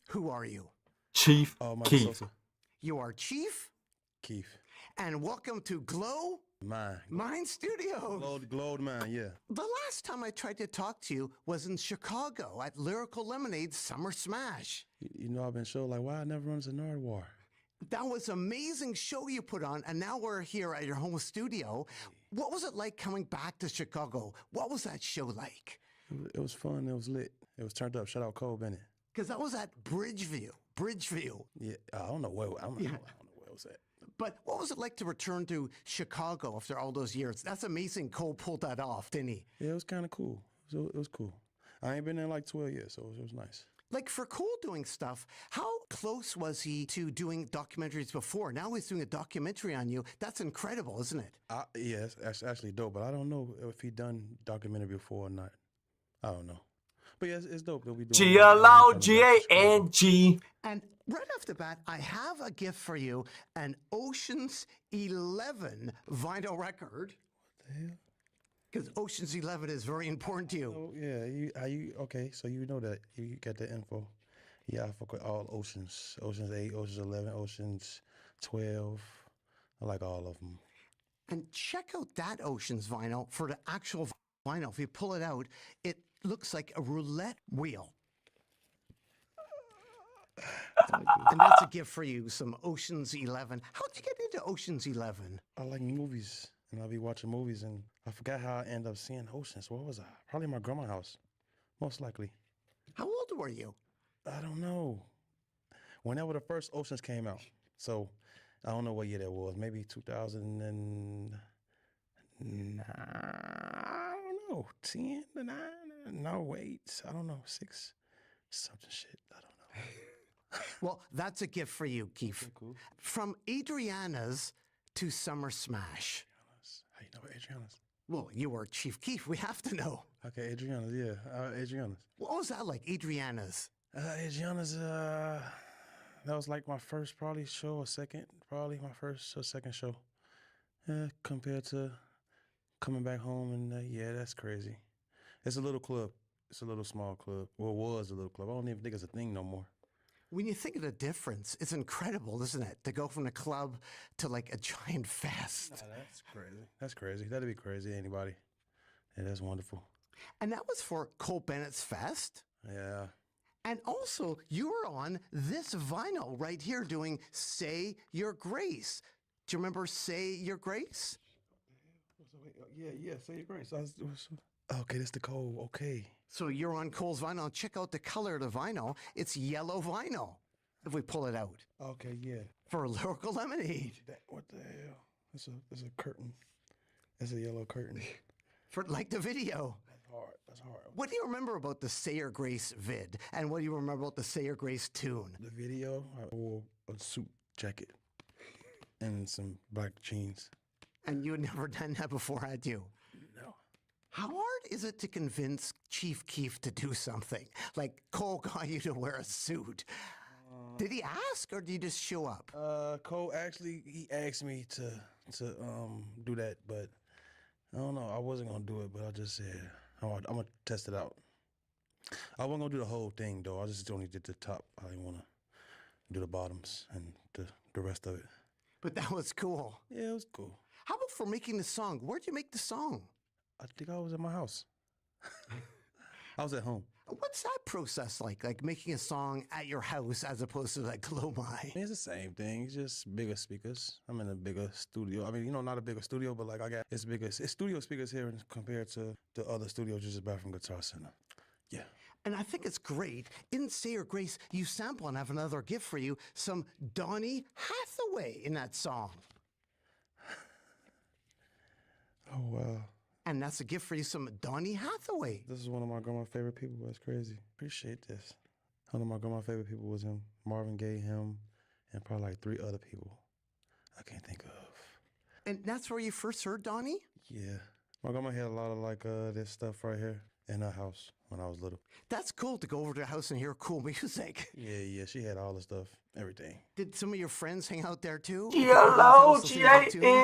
Who are you? Chief Keith. Sosa. You are Chief? Keith. And welcome to Glow Mine Studios. Glowed Mine, yeah. The last time I tried to talk to you was in Chicago at Lyrical Lemonade's Summer Smash. You know, I've been showing like, why I never run to Nardwar. That was an amazing show you put on, and now we're here at your home studio. What was it like coming back to Chicago? What was that show like? It was fun. It was lit. It was turned up. Shout out Cole Bennett. Because that was at Bridgeview. Yeah, I don't know where. I don't know where it was at. But what was it like to return to Chicago after all those years? That's amazing. Cole pulled that off, didn't he? Yeah, it was kind of cool. It was cool. I ain't been there in like 12 years, so it was nice. Like for Cole doing stuff, how close was he to doing documentaries before? Now he's doing a documentary on you. That's incredible, isn't it? Yeah, it's actually dope, but I don't know if he done documentary before or not. I don't know. But yeah, it's dope that we doing GLOGANG. And right off the bat, I have a gift for you, an Ocean's 11 vinyl record. What the hell? Because Ocean's 11 is very important to you. Oh, yeah, okay, so you know that. You got the info. Yeah, I fuck with all Oceans. Oceans 8, Oceans 11, Oceans 12. I like all of them. And check out that Ocean's vinyl for the actual vinyl. If you pull it out, it looks like a roulette wheel. And that's a gift for you, some Ocean's 11. How'd you get into Ocean's 11? I like movies, and I'll be watching movies, and I forgot how I ended up seeing Oceans. What was I? Probably my grandma's house, most likely. How old were you? I don't know. Whenever the first Oceans came out. So, I don't know what year that was. Maybe 2009. I don't know. 10 to 9? No, wait. I don't know. 6. Something shit. I don't know. Well, that's a gift for you, Keith. Okay, cool. From Adriana's to Summer Smash. How you know Adriana's? Well, you were Chief Keith. We have to know. Okay, Adriana's, yeah. Adriana's. What was that like, Adriana's? Adriana's, that was like my first probably show or second. Probably my first or second show. Compared to coming back home, and yeah, that's crazy. It's a little club. It's a little small club. Well, it was a little club. I don't even think it's a thing no more. When you think of the difference, it's incredible, isn't it? To go from a club to like a giant fest. Nah, that's crazy. That's crazy. That'd be crazy, anybody. Yeah, that's wonderful. And that was for Cole Bennett's Fest. Yeah. And also, you were on this vinyl right here doing Say Your Grace. Do you remember Say Your Grace? Yeah, Say Your Grace. Okay, that's the Cole. Okay. So you're on Cole's vinyl. Check out the color of the vinyl. It's yellow vinyl, if we pull it out. Okay, yeah. For Lyrical Lemonade. What the hell? It's a curtain. It's a yellow curtain. For like the video. That's hard. What do you remember about the Say Your Grace vid? And what do you remember about the Say Your Grace tune? The video, I wore a suit jacket. and some black jeans. And you had never done that before, had you? No. How hard is it to convince Chief Keef to do something? Like Cole got you to wear a suit. Did he ask or did you just show up? Cole actually, he asked me to do that, but I don't know. I wasn't gonna do it, but I just said I'm gonna test it out. I wasn't gonna do the whole thing though. I just only did the top. I didn't wanna do the bottoms and the rest of it. But that was cool. Yeah, it was cool. How about for making the song? Where'd you make the song? I think I was at my house. I was at home. What's that process like making a song at your house as opposed to like Glomai? It's the same thing. It's just bigger speakers. I'm in a bigger studio. I mean, you know, not a bigger studio, but like it's studio speakers here compared to the other studios just back from Guitar Center. Yeah. And I think it's great. In Say Your Grace, you sample, and I have another gift for you, some Donny Hathaway in that song. Oh, wow. And that's a gift for you, some Donny Hathaway. This is one of my grandma's favorite people. That's crazy. Appreciate this. One of my grandma's favorite people was him. Marvin Gaye, him, and probably like 3 other people I can't think of. And that's where you first heard Donny? Yeah. My grandma had a lot of like this stuff right here in her house when I was little. That's cool to go over to her house and hear cool music. Yeah, she had all the stuff, everything. Did some of your friends hang out there too? GLOGANG.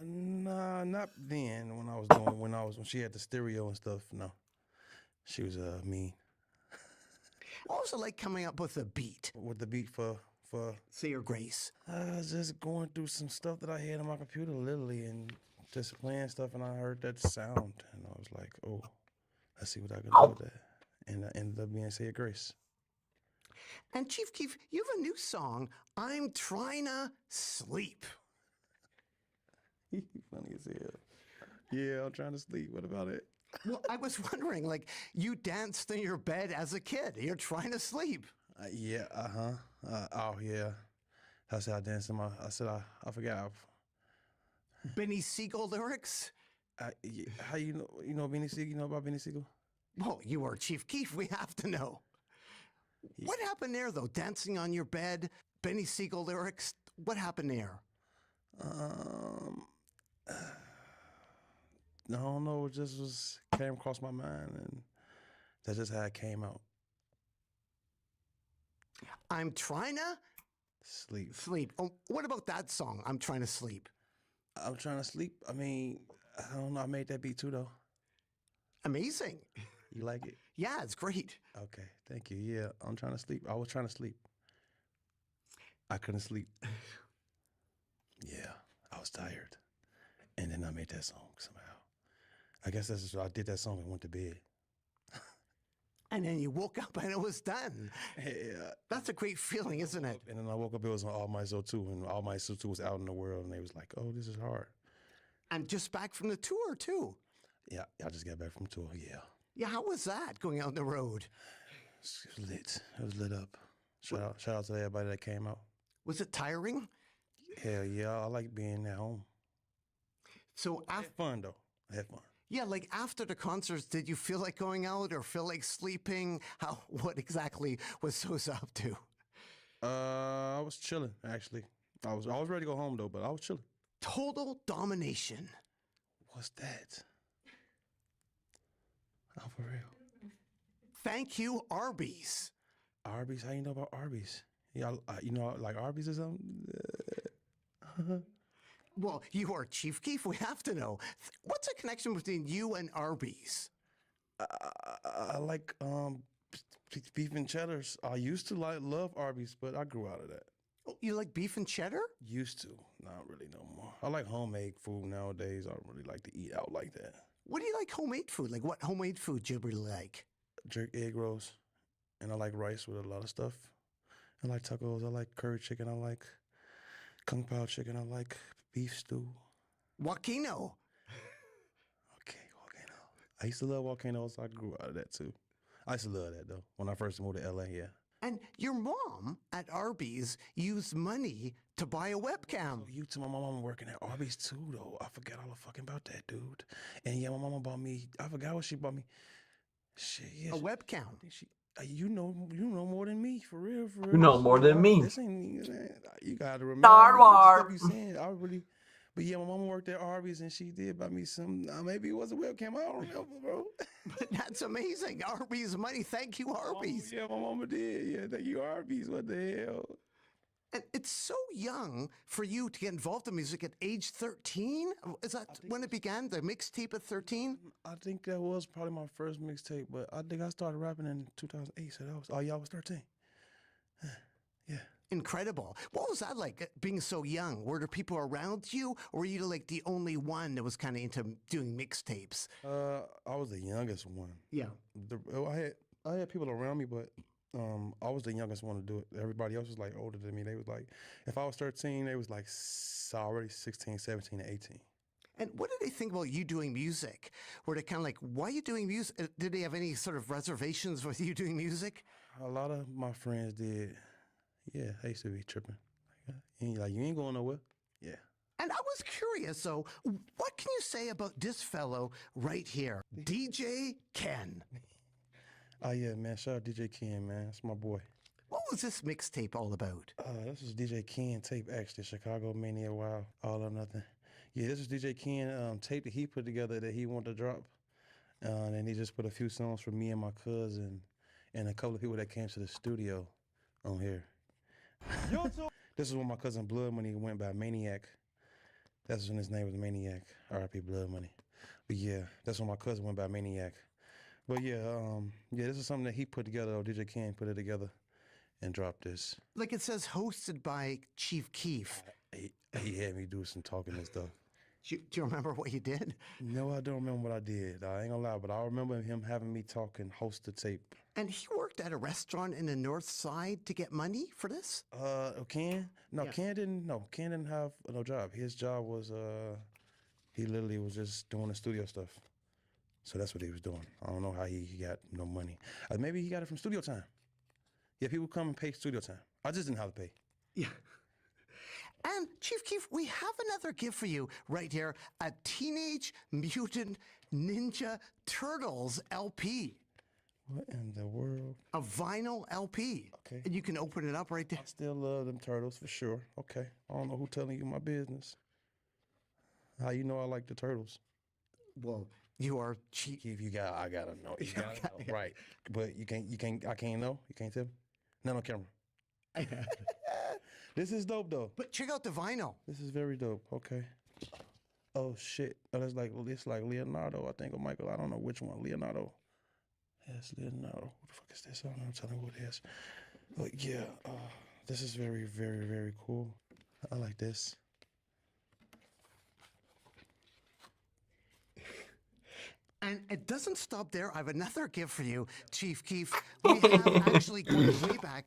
Nah, not then. When she had the stereo and stuff. No, she was mean. What was it like coming up with a beat? With the beat for Say Your Grace. I was just going through some stuff that I had on my computer, literally, and just playing stuff, and I heard that sound, and I was like, oh, let's see what I can do with that. And I ended up being Say Your Grace. And Chief Keef, you have a new song, I'm Tryna Sleep. Funny as hell. Yeah, I'm trying to sleep. What about it? Well, I was wondering, like, you danced in your bed as a kid. You're trying to sleep. Yeah, oh, yeah. I said I danced in I forgot. Benny Siegel lyrics? How you know Benny Siegel? You know about Benny Siegel? Well, you are Chief Keef. We have to know. Yeah. What happened there, though? Dancing on your bed, Benny Siegel lyrics. What happened there? I don't know. It just came across my mind, and that's just how it came out. I'm trying to sleep. Oh, what about that song? I'm trying to sleep. I'm trying to sleep. I mean, I don't know. I made that beat too, though. Amazing. You like it? Yeah, it's great. Okay, thank you. Yeah, I'm trying to sleep. I was trying to sleep. I couldn't sleep. Yeah, I was tired. And then I made that song somehow. I guess that's just, I did that song and went to bed. And then you woke up and it was done. Yeah. That's a great feeling, isn't it? And then I woke up, it was on All My Soul 2, and All My Soul 2 was out in the world, and they was like, oh, this is hard. And just back from the tour, too. Yeah, I just got back from tour, yeah. Yeah, how was that, going out on the road? It was lit. It was lit up. Shout out to everybody that came out. Was it tiring? Hell yeah, I like being at home. So I had fun, though. I had fun. Yeah, like after the concerts, did you feel like going out or feel like sleeping? What exactly was Sosa up to? I was chilling, actually. I was ready to go home, though, but I was chilling. Total domination. What's that? Oh, for real. Thank you, Arby's. Arby's? How you know about Arby's? Yeah, you know, like Arby's or something? Well, you are Chief Keef. We have to know. What's the connection between you and Arby's? I like beef and cheddars. I used to love Arby's, but I grew out of that. Oh, you like beef and cheddar? Used to. Not really no more. I like homemade food nowadays. I don't really like to eat out like that. What do you like homemade food? Like what homemade food do you really like? Jerk egg rolls. And I like rice with a lot of stuff. I like tacos. I like curry chicken. I like kung pao chicken. I like beef stew. Wakino. Okay, Wakino. I used to love Volcanoes. I grew out of that too. I used to love that though. When I first moved to LA, yeah. And your mom at Arby's used money to buy a webcam. So you to my mom working at Arby's too though. I forgot all fucking about that, dude. And yeah, my mama bought me, I forgot what she bought me. Shit, yeah. A webcam. You know more than me, for real, for real. You know more than me. This ain't, you gotta remember Narwhal. stuff you saying. I really, but yeah, my mom worked at Arby's and she did buy me some. Maybe it was a webcam. I don't remember, bro. But that's amazing. Arby's money. Thank you, Arby's. Yeah, my mama did. Yeah, thank you, Arby's. What the hell? And it's so young for you to get involved in music at age 13. Is that when it began? The mixtape at 13? I think that was probably my first mixtape, but I think I started rapping in 2008. So that was, y'all was 13. Yeah. Incredible. What was that like, being so young? Were there people around you, or were you like the only one that was kind of into doing mixtapes? I was the youngest one. Yeah. I had people around me, but I was the youngest one to do it. Everybody else was like older than me. They was like, if I was 13, they was like already 16, 17, and 18. And what did they think about you doing music? Were they kind of like, why are you doing music? Did they have any sort of reservations with you doing music? A lot of my friends did. Yeah, they used to be tripping. Like, you ain't going nowhere. Yeah. And I was curious, though, what can you say about this fellow right here, DJ Ken? Oh, yeah, man. Shout out DJ Ken, man. That's my boy. What was this mixtape all about? This was DJ Ken tape, actually. Chicago Mania Wild, All or Nothing. Yeah, this was DJ Ken tape that he put together that he wanted to drop. And he just put a few songs for me and my cousin and a couple of people that came to the studio on here. This is when my cousin Blood Money went by Maniac. That's when his name was Maniac. R.I.P. Blood Money. But yeah, that's when my cousin went by Maniac. But yeah, this is something that he put together, or DJ Ken put it together and dropped this. Like it says hosted by Chief Keef. He had me do some talking and stuff. Do you remember what you did? No, I don't remember what I did. I ain't gonna lie, but I remember him having me talk and host the tape. And he worked at a restaurant in the North Side to get money for this? Ken? No, Yeah. Ken didn't have no job. His job was, he literally was just doing the studio stuff. So that's what he was doing. I don't know how he got no money. Maybe he got it from studio time. Yeah, people come and pay studio time. I just didn't have to pay. Yeah. And Chief Keef, we have another gift for you right here, a Teenage Mutant Ninja Turtles LP. What in the world? A vinyl LP. Okay. And you can open it up right there. I still love them turtles for sure. Okay. I don't know who telling you my business. How you know I like the turtles? Well, you are Chief. Keef, I gotta know. You gotta know. Right. But I can't know? You can't tell me? Not on camera. This is dope though. But check out the vinyl. This is very dope. Okay. Oh shit. Oh, it's like Leonardo, I think, or Michael. I don't know which one. Leonardo. Yes, Leonardo. What the fuck is this? I don't know. Tell me what it is. But yeah, this is very, very, very cool. I like this. And it doesn't stop there. I have another gift for you, Chief Keef. We have actually going way back.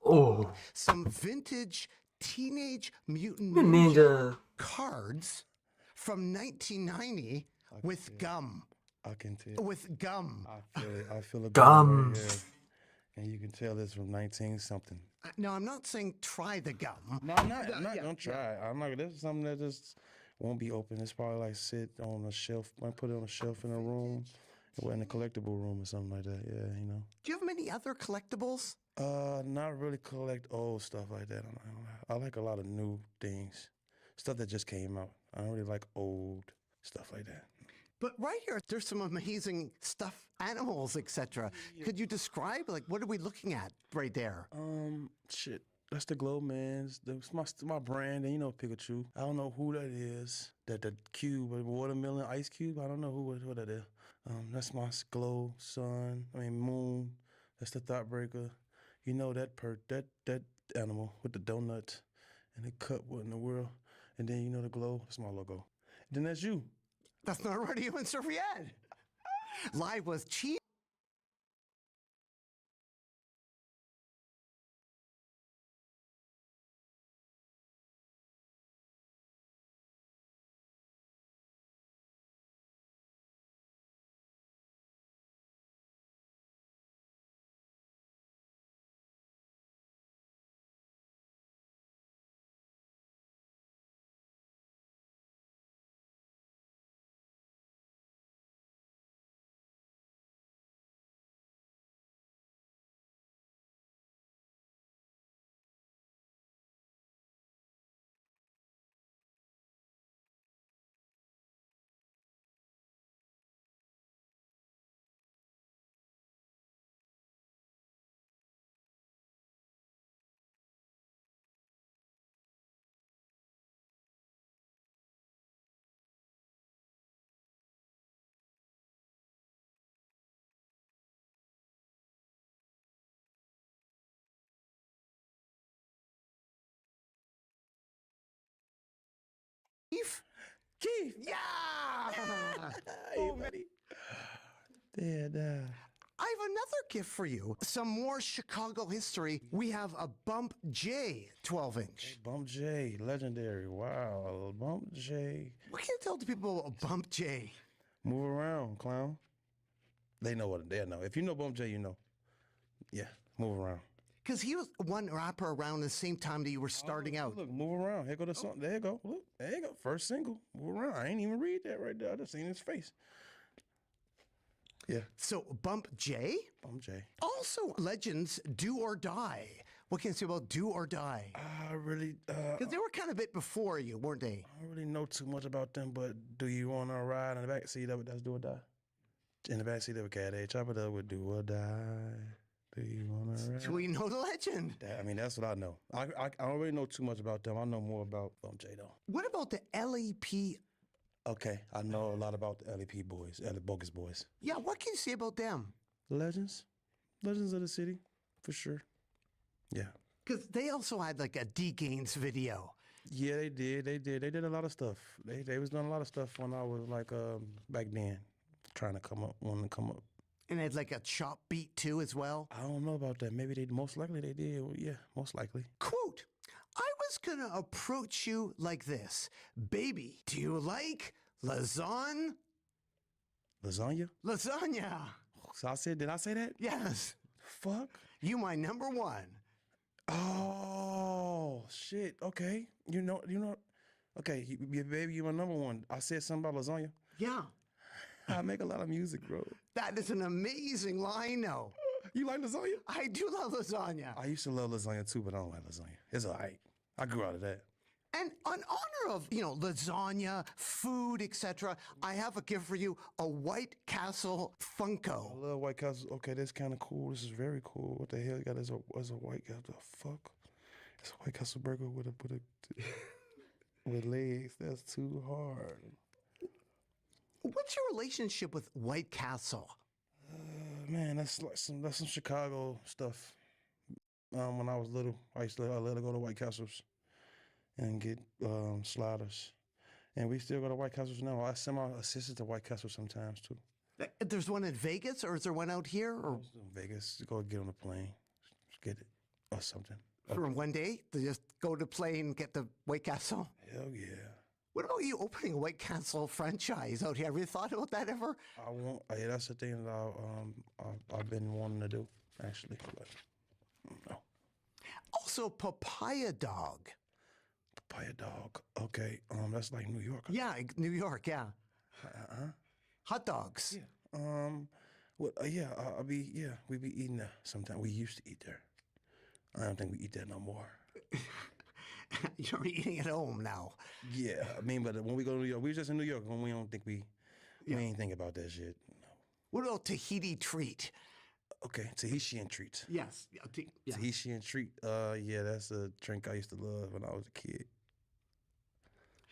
Oh. Some vintage Teenage Mutant Ninja cards from 1990 with gum. I can tell. With gum. I feel it. I feel a Gum. right here. And you can tell this from 19 something. No, I'm not saying try the gum. No, I'm not. I'm not gonna try. I'm not. This is something that just won't be open. It's probably like sit on a shelf. I put it on a shelf in a room, or in a collectible room or something like that. Yeah, you know. Do you have many other collectibles? Not really collect old stuff like that. I like a lot of new things, stuff that just came out. I don't really like old stuff like that. But right here, there's some amazing stuffed animals, etc. Could you describe, like, what are we looking at right there? Shit. That's the Glow Man's. That's my brand, and you know Pikachu. I don't know who that is. That the cube, a watermelon ice cube. I don't know who that is. That's my Glow Sun. Moon. That's the Thought Breaker. You know that that animal with the donut and the cup. What in the world? And then you know the Glow. That's my logo. And then that's you. That's not Radio and Serviette. Live with Chief. Keith. Yeah. Oh, man. Yeah, I have another gift for you. Some more Chicago history. We have a Bump J 12-inch. Bump J, legendary. Wow, Bump J. What can you tell the people about Bump J? Move around, clown. They know what they know. If you know Bump J, you know. Yeah, move around. Because he was one rapper around the same time that you were starting out. Look, move around. Here go the song. There you go. Look, there you go. First single. Move around. I ain't even read that right there. I just seen his face. Yeah. So Bump J? Bump J. Also, legends Do or Die. What can you say about Do or Die? I really... Because they were kind of a bit before you, weren't they? I don't really know too much about them, but do you want to ride in the back seat of it? That's Do or Die. In the back seat of a Cat A, chop it up with Do or Die. Do you want to ride? Do we know the legend? That's what I know. I don't really know too much about them. I know more about Bump J, though. What about the LEP? Okay, I know a lot about the LEP boys, Bogus Boys. Yeah, what can you say about them? Legends of the city, for sure. Yeah. Because they also had like a D Gaines video. Yeah, they did. They did a lot of stuff. They was doing a lot of stuff when I was like back then, wanting to come up. And it had like a chop beat too as well. I don't know about that. Maybe most likely they did. Yeah, most likely. Quote, I was gonna approach you like this. Baby, do you like lasagna? Lasagna? Lasagna. So did I say that? Yes. Fuck. You my number one. Oh, shit. Okay. You know. Okay, baby, you my number one. I said something about lasagna. Yeah. I make a lot of music, bro. That is an amazing line, though. You like lasagna? I do love lasagna. I used to love lasagna too, but I don't like lasagna. It's all right. I grew out of that. And in honor of, lasagna, food, etc., I have a gift for you, a White Castle Funko. I love White Castle. Okay, that's kind of cool. This is very cool. What the hell you got as a White Castle? The fuck? It's a White Castle burger with legs. That's too hard. What's your relationship with White Castle? Man, that's some Chicago stuff. When I was little, I used to let her go to White Castles and get sliders. And we still go to White Castles now. I send my assistant to White Castles sometimes too. There's one in Vegas, or is there one out here? Or Vegas, go get on the plane. Just get it. or something. For one day to just go to play and get the White Castle? Hell yeah. What about you opening a White Castle franchise out here? Have you thought about that ever? I won't. Yeah, that's the thing that I've been wanting to do, actually. But no. Also, Papaya Dog. Papaya Dog. Okay. That's like New York. Yeah, New York. Yeah. Uh-huh. Hot dogs. Yeah. We be eating there sometime. We used to eat there. I don't think we eat there no more. You're eating at home now. Yeah, I mean, but when we go to New York, we was just in New York when we don't think we ain't think about that shit. No. What about Tahiti Treat? Okay, Tahitian treat. Yes. Yeah. Tahitian treat. Yeah, that's a drink I used to love when I was a kid.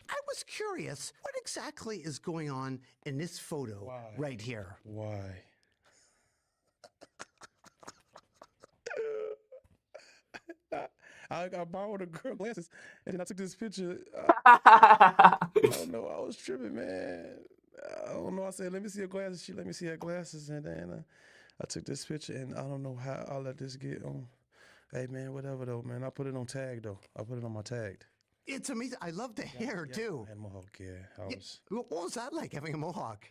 I was curious, what exactly is going on in this photo right here? Why? I borrowed a girl glasses, and then I took this picture. I don't know. I was tripping, man. I don't know. I said, let me see her glasses. She let me see her glasses, and then I took this picture, and I don't know how I let this get on. Hey, man, whatever, though, man. I put it on tag, though. I put it on my tagged. It's amazing. I love the hair, too. I had a mohawk, yeah. What was that like, having a mohawk?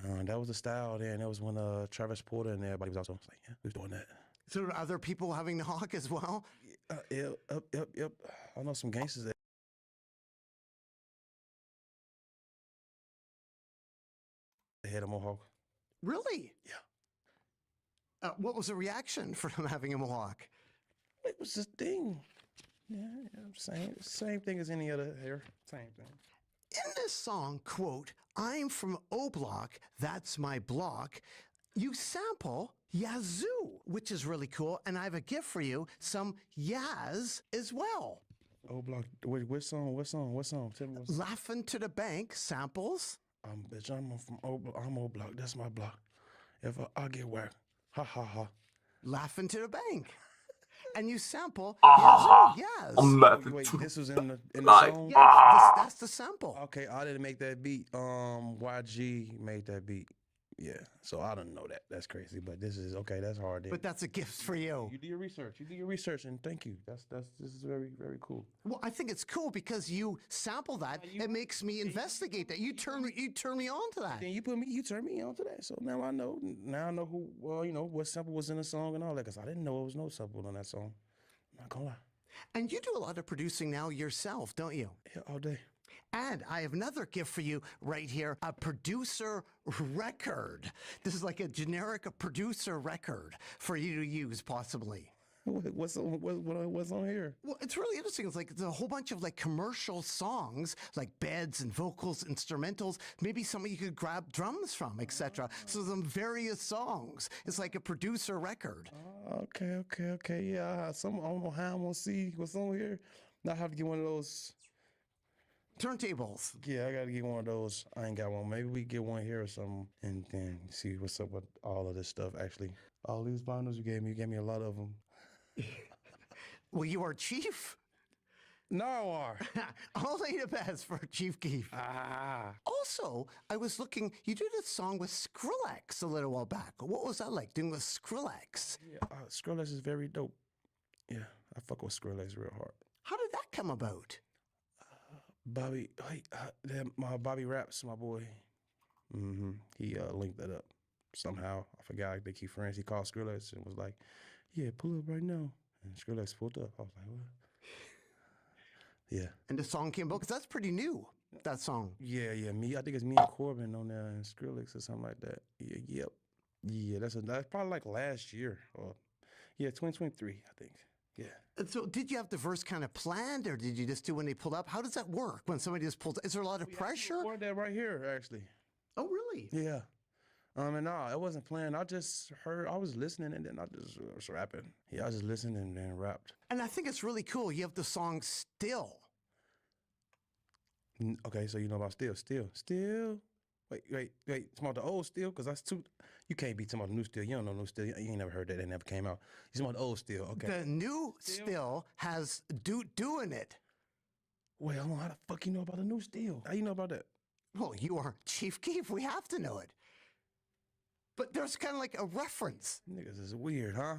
Man, that was the style then. That was when Travis Porter and everybody was also like, yeah, we was doing that. So are other people having the hawk as well? Yep. I know some gangsters that. They had a mohawk. Really? Yeah. What was the reaction for him having a mohawk? It was a thing. Yeah, same thing as any other hair. Same thing. In this song, quote, I'm from O Block, that's my block, you sample Yazoo, which is really cool, and I have a gift for you, some Yaz as well. O Block, what song? Tell me what's... Laughing to the Bank samples. Bitch, I'm from O Block, that's my block. If I get whacked, ha ha ha. Laughing to the Bank. And you sample Yazoo, yes. I'm laughing. Wait, too. this was in the Like, song? Yeah, that's the sample. Okay, I didn't make that beat. YG made that beat. Yeah, so I don't know that. That's crazy, but this is okay. That's hard. Then. But that's a gift for you. You do your research, and thank you. This is very, very cool. Well, I think it's cool because you sample that. It makes me investigate that. You turn me on to that. Then you turn me on to that. So now I know. Now I know who. Well, what sample was in the song and all that. Because I didn't know there was no sample on that song. I'm not gonna lie. And you do a lot of producing now yourself, don't you? Yeah, all day. And I have another gift for you right here, a producer record. This is like a generic producer record for you to use, possibly. What's on here? Well, it's really interesting. It's a whole bunch of like commercial songs, like beds and vocals, instrumentals, maybe some you could grab drums from, etc. So some various songs. It's like a producer record. Okay. Yeah, I don't know how I'm gonna see what's on here. I have to get one of those turntables. Yeah, I gotta get one of those. I ain't got one. Maybe we get one here or something, and then see what's up with all of this stuff. Actually, all these vinyls you gave me a lot of them. Well, you are Chief. No, Only the best for Chief Keef. Also, I was looking, you did a song with Skrillex a little while back. What was that like, doing with Skrillex? Yeah, Skrillex is very dope. Yeah, I fuck with Skrillex real hard. How did that come about? Bobby Raps, my boy. He linked that up somehow. I forgot. I think he friends. He called Skrillex and was like, "Yeah, pull up right now." And Skrillex pulled up. I was like, "What?" Yeah. And the song came about because that's pretty new. That song. Yeah. I think it's me and Corbin on there and Skrillex or something like that. Yeah. That's probably like last year or 2023, I think. Yeah. So did you have the verse kind of planned, or did you just do when they pulled up? How does that work when somebody just pulls? Is there a lot of pressure? I recorded that right here, actually. Oh, really? Yeah. And no, it wasn't planned. I just heard, I was listening, and then I just was rapping. Yeah, I just listened and then rapped. And I think it's really cool. You have the song Still. Okay, so you know about Still. Wait. It's about the old Still? Because that's too... You can't be talking about the new Still. You don't know new Still. You ain't never heard that. It never came out. You're talking about the old Still. Okay. The new Still has Do in it. Wait, hold on. How the fuck you know about the new Still? How you know about that? Well, you are Chief Keef. We have to know it. But there's kind of like a reference. Niggas is weird, huh?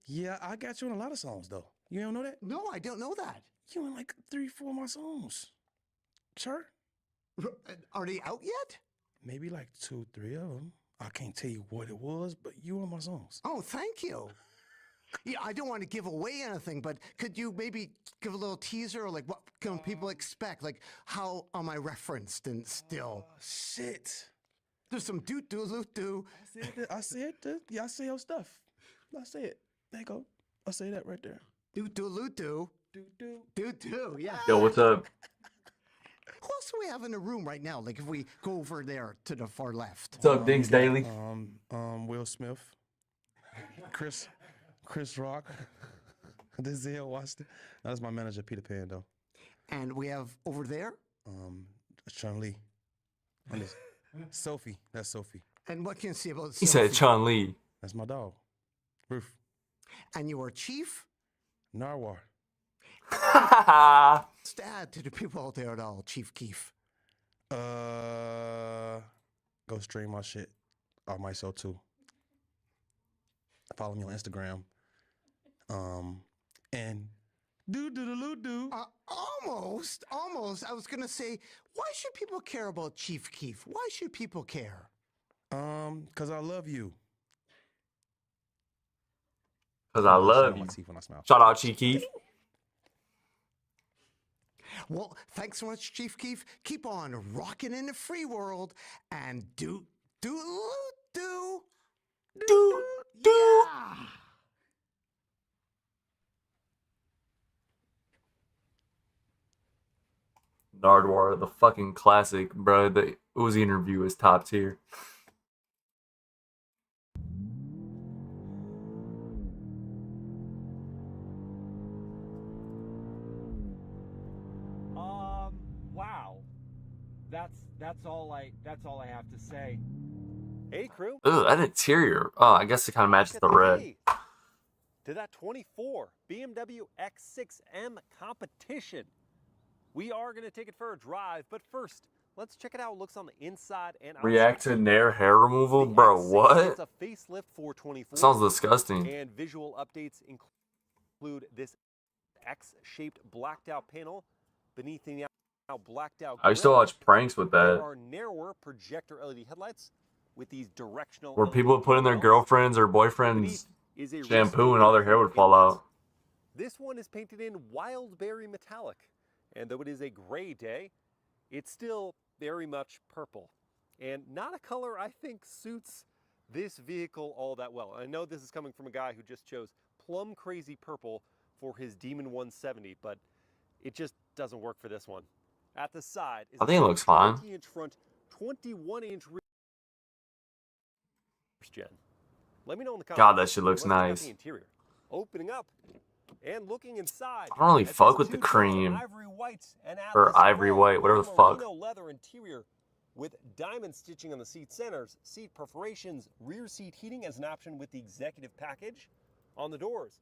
Yeah, I got you on a lot of songs though. You don't know that? No, I don't know that. You in like 3, 4 of my songs. Sure. Are they out yet? Maybe like 2, 3 of them. I can't tell you what it was, but you on my songs. Oh, thank you. Yeah, I don't want to give away anything, but could you maybe give a little teaser, or like what can people expect? Like how am I referenced and still? Shit. There's some doo-doo-loo-doo. I said it. Yeah, I say your stuff. I say it. There you go. I say that right there. Doo-doo-loo-doo. Doo-doo, yeah. Yo, what's up? Who else do we have in the room right now? Like if we go over there to the far left. What's up, Diggs Daily? Will Smith. Chris Rock. Denzel Washington. That's my manager, Peter Pan, though. And we have over there? Chun-Li. Sophie. That's Sophie. And what can you say about Sophie? He said Chun-Li. That's my dog. Ruth. And you are Chief? Narwhal. What's to add to the people out there at all, Chief Keef? Go stream my shit on myself too. Follow me on Instagram. And do. Almost. I was gonna say, why should people care about Chief Keef? Why should people care? 'Cause I love you. Because I love you. Shout out, Chief Keef. Well, thanks so much, Chief Keef. Keep on rocking in the free world and do. Yeah. Nardwar, the fucking classic, bro. The Uzi interview is top tier. Wow. That's all I have to say. Hey crew. Ugh, that interior. Oh, I guess it kind of matches the red. To that 24 BMW X6M competition. We are going to take it for a drive, but first, let's check it out. It looks on the inside and outside. React to Nair hair removal? Bro, what? It's a facelift for 24. Sounds disgusting. And visual updates include this X-shaped blacked out panel beneath the now blacked out. I used to watch pranks with that. There are narrower projector LED headlights with these directional. Where people would put in their girlfriends or boyfriends' shampoo and all their hair would fall out. This one is painted in wild berry metallic. And though it is a gray day, it's still very much purple. And not a color I think suits this vehicle all that well. I know this is coming from a guy who just chose plum crazy purple for his Demon 170, but it just doesn't work for this one. At the side is I think it looks fine. 20-inch front, 21-inch rear gen. Let me know in the comments. God, that shit looks Let's check out nice. the interior. Opening up and looking inside. I don't really fuck with the cream. Or ivory white, whatever the fuck. Merino leather interior with diamond stitching on the seat centers, seat perforations, rear seat heating as an option with the executive package. On the doors,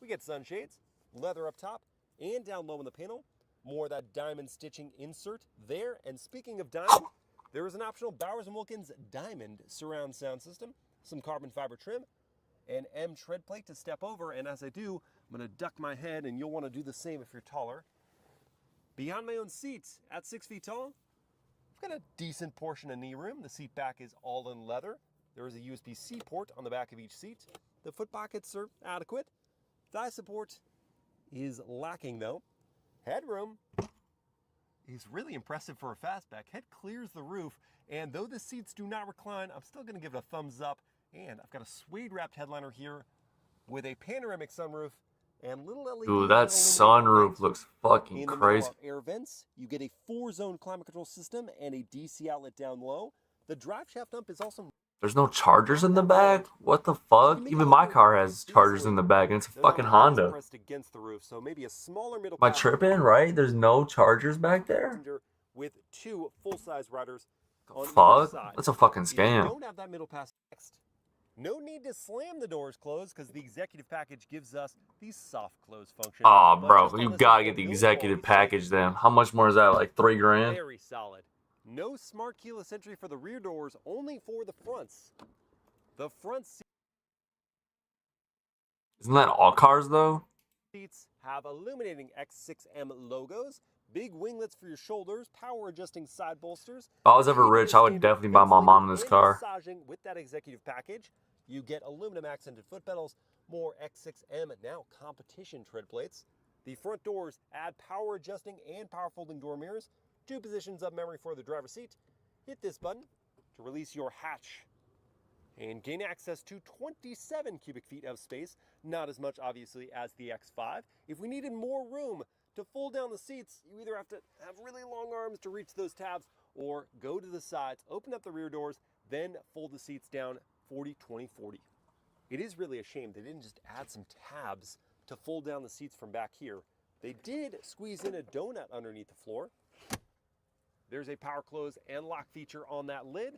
we get sunshades, leather up top and down low in the panel. More of that diamond stitching insert there. And speaking of diamond, there is an optional Bowers & Wilkins diamond surround sound system, some carbon fiber trim, an M tread plate to step over. And as I do, I'm going to duck my head, and you'll want to do the same if you're taller. Beyond my own seat, at 6 feet tall, I've got a decent portion of knee room. The seat back is all in leather. There is a USB-C port on the back of each seat. The foot pockets are adequate. Thigh support is lacking, though. Headroom is really impressive for a fastback. Head clears the roof, and though the seats do not recline, I'm still going to give it a thumbs up. And I've got a suede-wrapped headliner here with a panoramic sunroof and little LED. Ooh, that sunroof looks fucking crazy. Air vents. You get a 4-zone climate control system and a DC outlet down low. The drive shaft dump is also. There's no chargers in the back? What the fuck? Even my car has chargers in the back, and it's a fucking Honda. Pressed against the roof, so maybe a smaller middle. Am I tripping, right? There's no chargers back there? With 2 full-size riders on either Fuck? side. That's a fucking If you scam. don't have that middle pass next. No need to slam the doors closed because the executive package gives us the soft close function. Aw, But bro, just on you this gotta level, get the no executive quality package then. How much more is that? Like $3 grand? Very solid. No smart keyless entry for the rear doors, only for the fronts. The front seat Isn't that all cars though? Seats have illuminating X6M logos, big winglets for your shoulders, power adjusting side bolsters. If I was ever rich, I would definitely buy my mom this car. Massaging with that executive package, you get aluminum accented foot pedals, more X6M now competition tread plates. The front doors add power adjusting and power folding door mirrors, 2 positions of memory for the driver's seat. Hit this button to release your hatch and gain access to 27 cubic feet of space, not as much obviously as the X5. If we needed more room to fold down the seats, you either have to have really long arms to reach those tabs or go to the sides, open up the rear doors, then fold the seats down 40-20-40. It is really a shame they didn't just add some tabs to fold down the seats from back here. They did squeeze in a donut underneath the floor. There's a power close and lock feature on that lid.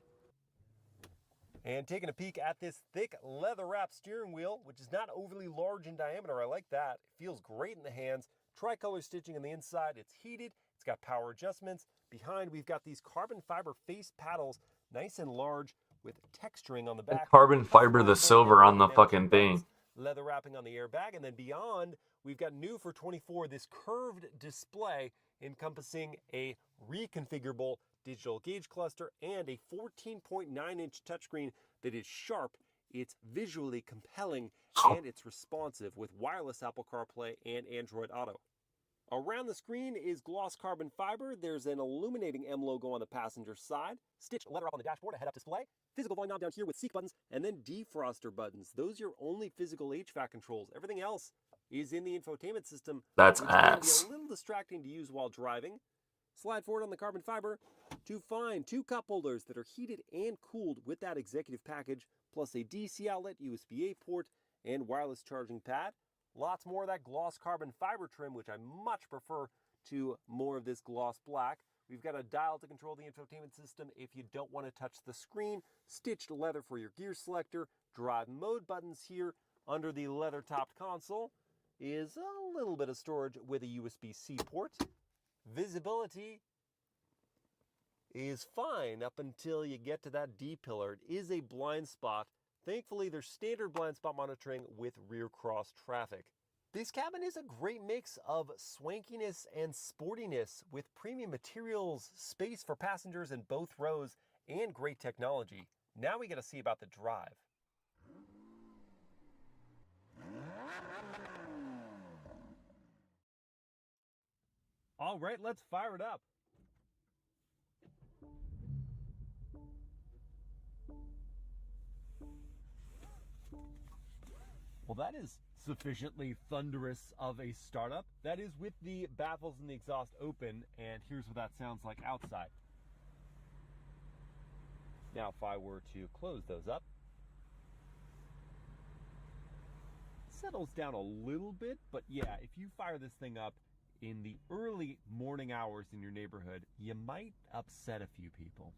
And taking a peek at this thick leather wrapped steering wheel, which is not overly large in diameter. I like that. It feels great in the hands. Tricolor stitching on the inside. It's heated. It's got power adjustments. Behind, we've got these carbon fiber face paddles, nice and large with texturing on the back. Carbon fiber, the silver on the fucking thing. Leather wrapping on the airbag. And then beyond, we've got new for 24, this curved display encompassing a reconfigurable digital gauge cluster and a 14.9-inch touchscreen that is sharp, it's visually compelling, and it's responsive with wireless Apple CarPlay and Android Auto. Around the screen is gloss carbon fiber. There's an illuminating M logo on the passenger side, stitched leather up on the dashboard, a head-up display, physical volume knob down here with seat buttons, and then defroster buttons. Those are your only physical HVAC controls. Everything else is in the infotainment system. That's which ass. can be a little distracting to use while driving. Slide forward on the carbon fiber to find 2 cup holders that are heated and cooled with that executive package, plus a DC outlet, USB-A port, and wireless charging pad. Lots more of that gloss carbon fiber trim, which I much prefer to more of this gloss black. We've got a dial to control the infotainment system if you don't want to touch the screen, stitched leather for your gear selector, drive mode buttons here. Under the leather-topped console is a little bit of storage with a USB-C port. Visibility is fine up until you get to that D pillar. It is a blind spot. Thankfully, there's standard blind spot monitoring with rear cross traffic. This cabin is a great mix of swankiness and sportiness with premium materials, space for passengers in both rows, and great technology. Now we got to see about the drive. All right, let's fire it up. Well, that is sufficiently thunderous of a startup. That is with the baffles and the exhaust open, and here's what that sounds like outside. Now, if I were to close those up, it settles down a little bit, but yeah, if you fire this thing up in the early morning hours in your neighborhood, you might upset a few people.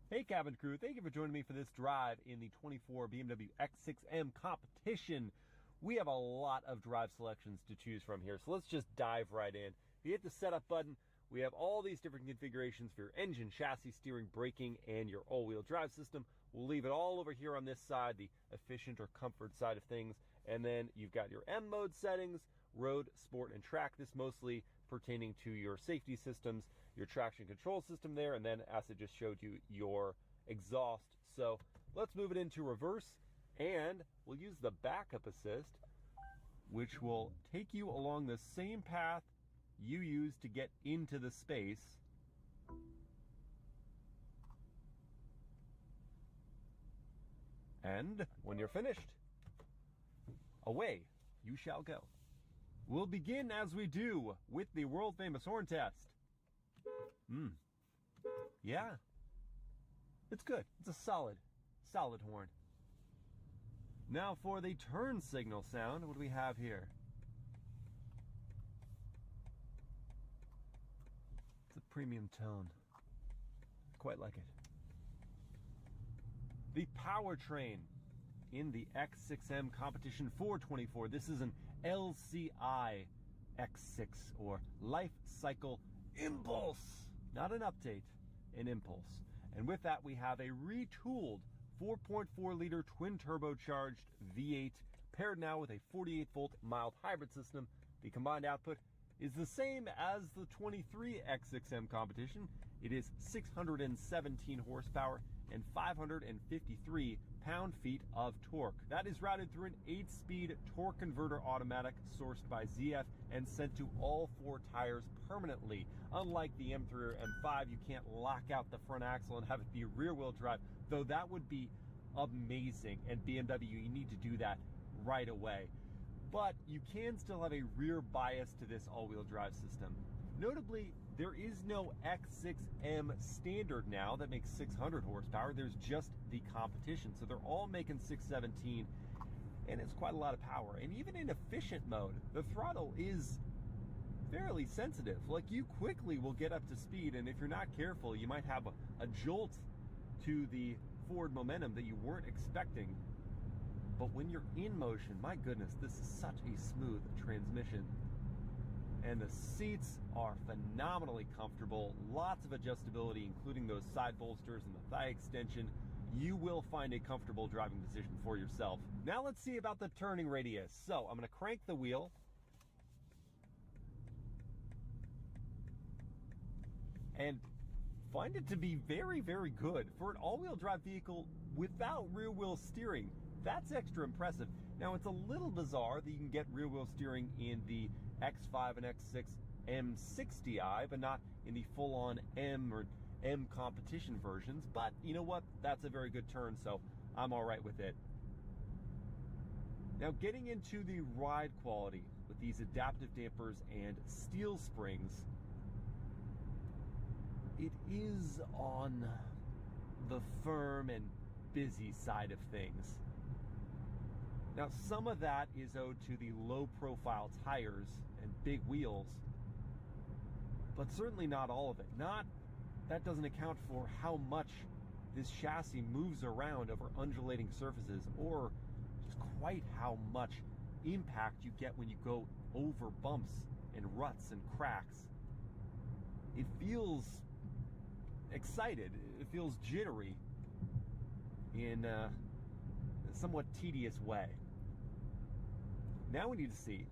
Hey cabin crew, thank you for joining me for this drive in the 24 BMW X6M competition. We have a lot of drive selections to choose from here, so let's just dive right in. If you hit the setup button, we have all these different configurations for your engine, chassis, steering, braking, and your all-wheel drive system. We'll leave it all over here on this side, the efficient or comfort side of things. And then you've got your M mode settings, road, sport, and track. This mostly pertaining to your safety systems, your traction control system there, and then as I just showed you, your exhaust. So let's move it into reverse, and we'll use the backup assist, which will take you along the same path you use to get into the space. And when you're finished, away you shall go. We'll begin as we do with the world famous horn test. Yeah, it's good. It's a solid horn. Now for the turn signal sound, what do we have here? It's a premium tone. Quite like it. The powertrain in the X6M Competition 424. This is an LCI X6, or Life Cycle Impulse. Not an update, an impulse. And with that, we have a retooled 4.4 liter twin turbocharged V8 Paired now with a 48-volt mild hybrid system, the combined output is the same as the 23 X6M competition. It is 617 horsepower and 553 pound-feet of torque. That is routed through an 8-speed torque converter automatic sourced by ZF and sent to all 4 tires permanently. Unlike the M3 or M5, you can't lock out the front axle and have it be rear-wheel drive, though that would be amazing, and BMW, you need to do that right away. But you can still have a rear bias to this all-wheel drive system. Notably, there is no X6M standard now that makes 600 horsepower. There's just the competition. So they're all making 617, and it's quite a lot of power. And even in efficient mode, the throttle is fairly sensitive. Like, you quickly will get up to speed, and if you're not careful, you might have a jolt to the forward momentum that you weren't expecting. But when you're in motion, my goodness, this is such a smooth transmission. And the seats are phenomenally comfortable, lots of adjustability, including those side bolsters and the thigh extension. You will find a comfortable driving position for yourself. Now let's see about the turning radius. So I'm going to crank the wheel. And find it to be very, very good. For an all-wheel drive vehicle without rear-wheel steering, that's extra impressive. Now, it's a little bizarre that you can get rear-wheel steering in the X5 and X6 M60i, but not in the full-on M or M competition versions. But you know what? That's a very good turn, so I'm all right with it. Now, getting into the ride quality with these adaptive dampers and steel springs, it is on the firm and busy side of things. Now, some of that is owed to the low-profile tires and big wheels, but certainly not all of it. That doesn't account for how much this chassis moves around over undulating surfaces, or just quite how much impact you get when you go over bumps and ruts and cracks. It feels excited. It feels jittery in a somewhat tedious way. Now we need to see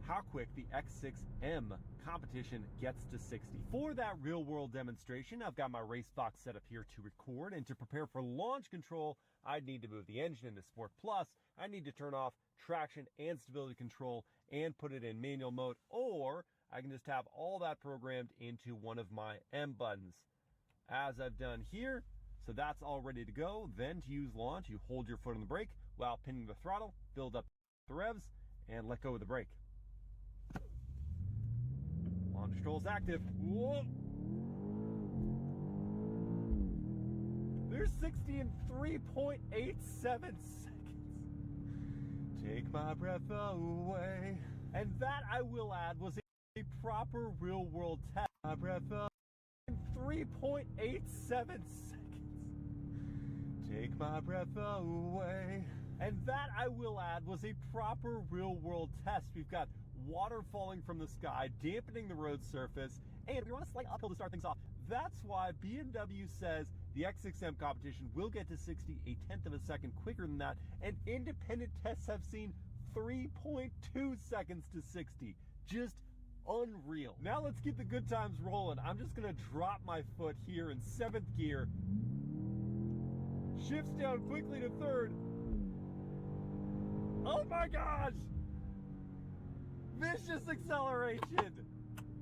how quick the X6M competition gets to 60. For that real-world demonstration, I've got my race box set up here to record, and to prepare for launch control, I'd need to move the engine into Sport Plus. I need to turn off traction and stability control and put it in manual mode, or I can just have all that programmed into one of my M buttons, as I've done here. So that's all ready to go. Then to use launch, you hold your foot on the brake while pinning the throttle, build up the revs, and let go of the brake. Launch control is active. Whoa. There's 60 in 3.87 seconds. Take my breath away. And that, I will add, was a proper real-world test. My breath away. 3.87 seconds. Take my breath away. And that, I will add, was a proper real-world test. We've got water falling from the sky, dampening the road surface, and we want a slight uphill to start things off. That's why BMW says the X6M competition will get to 60 1/10 of a second quicker than that, and independent tests have seen 3.2 seconds to 60. Just unreal. Now let's keep the good times rolling. I'm just gonna drop my foot here in 7th gear. Shifts down quickly to 3rd. Oh my gosh! Vicious acceleration!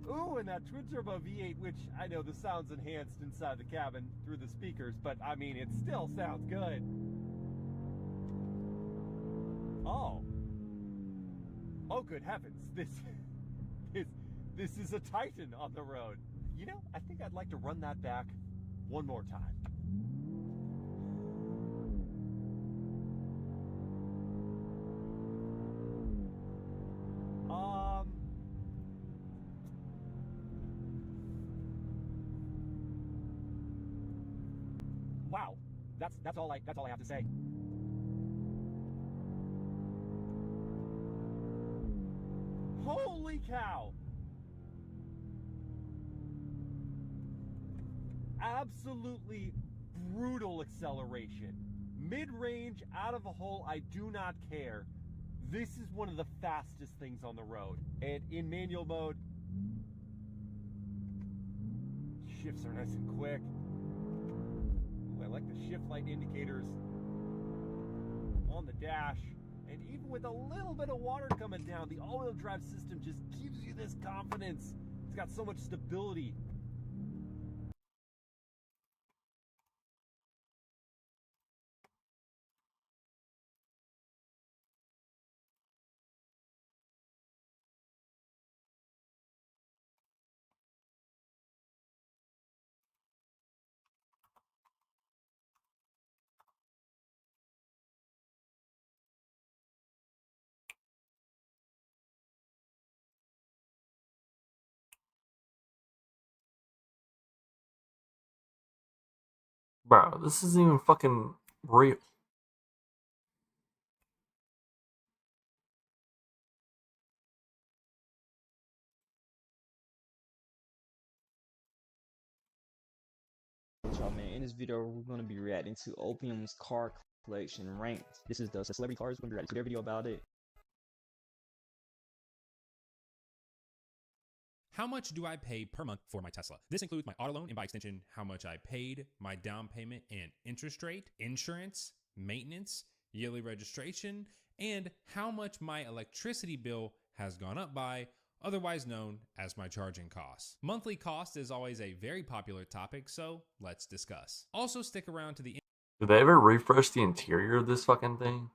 Ooh, and that twin turbo V8, which I know the sound's enhanced inside the cabin through the speakers, but I mean, it still sounds good. Oh. Oh, good heavens. This is a Titan on the road. You know, I think I'd like to run that back one more time. Wow. That's all I have to say. Holy cow! Absolutely brutal acceleration. Mid-range, out of the hole, I do not care. This is one of the fastest things on the road. And in manual mode, shifts are nice and quick. Ooh, I like the shift light indicators on the dash. And even with a little bit of water coming down, the all-wheel drive system just gives you this confidence. It's got so much stability. Bro, this isn't even fucking real. Y'all, man, in this video we're going to be reacting to Opium's car collection ranked. This is the celebrity cars. We're going to be reacting to their video about it. How much do I pay per month for my Tesla? This includes my auto loan and by extension, how much I paid, my down payment and interest rate, insurance, maintenance, yearly registration, and how much my electricity bill has gone up by, otherwise known as my charging costs. Monthly cost is always a very popular topic, so let's discuss. Also stick around to the Did they ever refresh the interior of this fucking thing?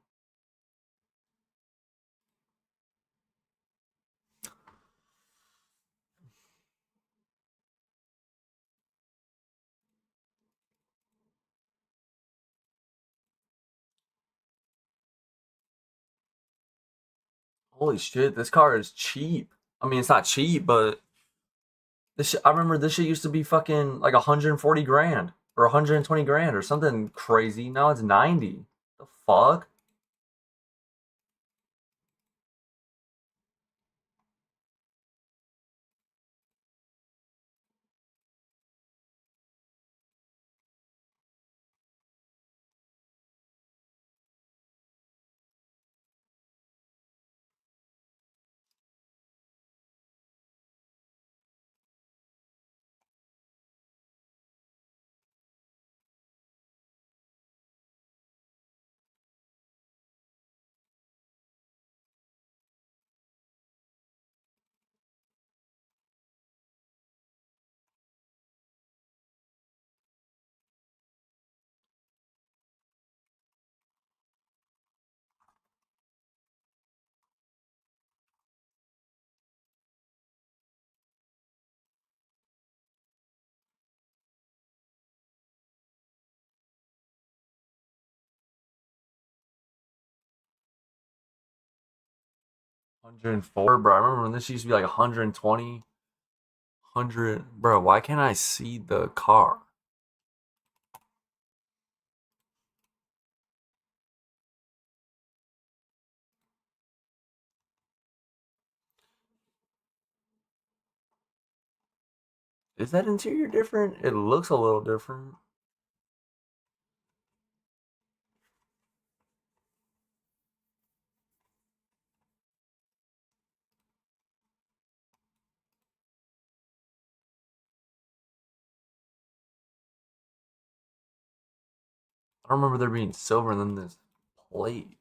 Holy shit, this car is cheap. I mean, it's not cheap, but this I remember this shit used to be fucking like 140 grand or 120 grand or something crazy. Now it's 90. The fuck? $104, bro. I remember when this used to be like 120, 100. Bro, why can't I see the car? Is that interior different? It looks a little different. I don't remember there being silver and then this plate.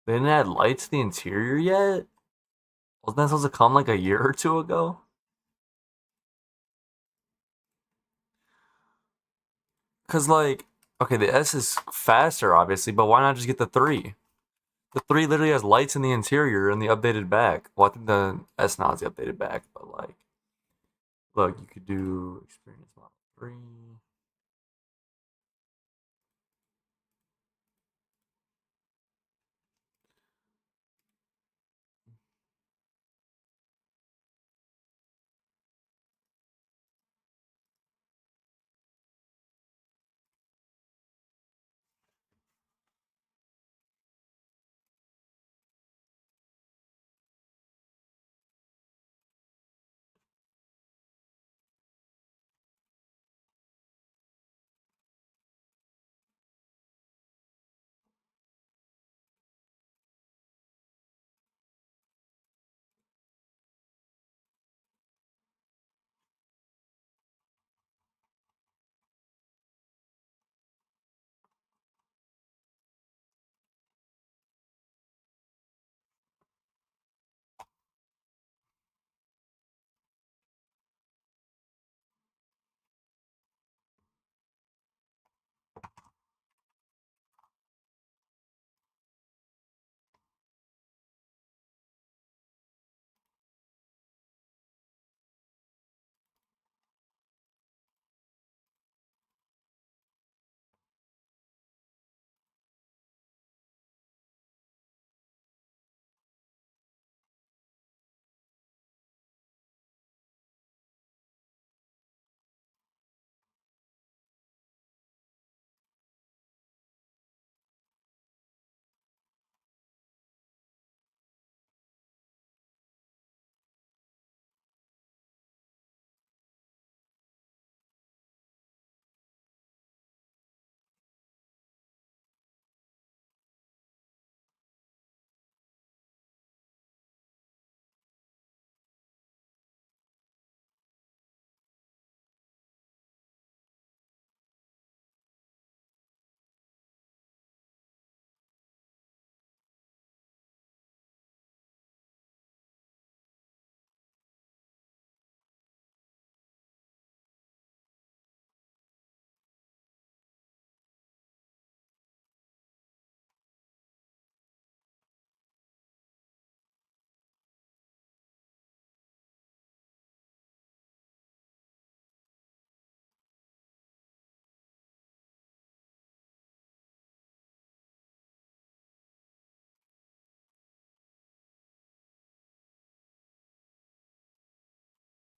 They didn't add lights to the interior yet? Wasn't that supposed to come like a year or two ago? Cause like, okay, the S is faster, obviously, but why not just get the 3? The 3 literally has lights in the interior and the updated back. Well, I think the S now has the updated back, but like, look, you could do experience model 3.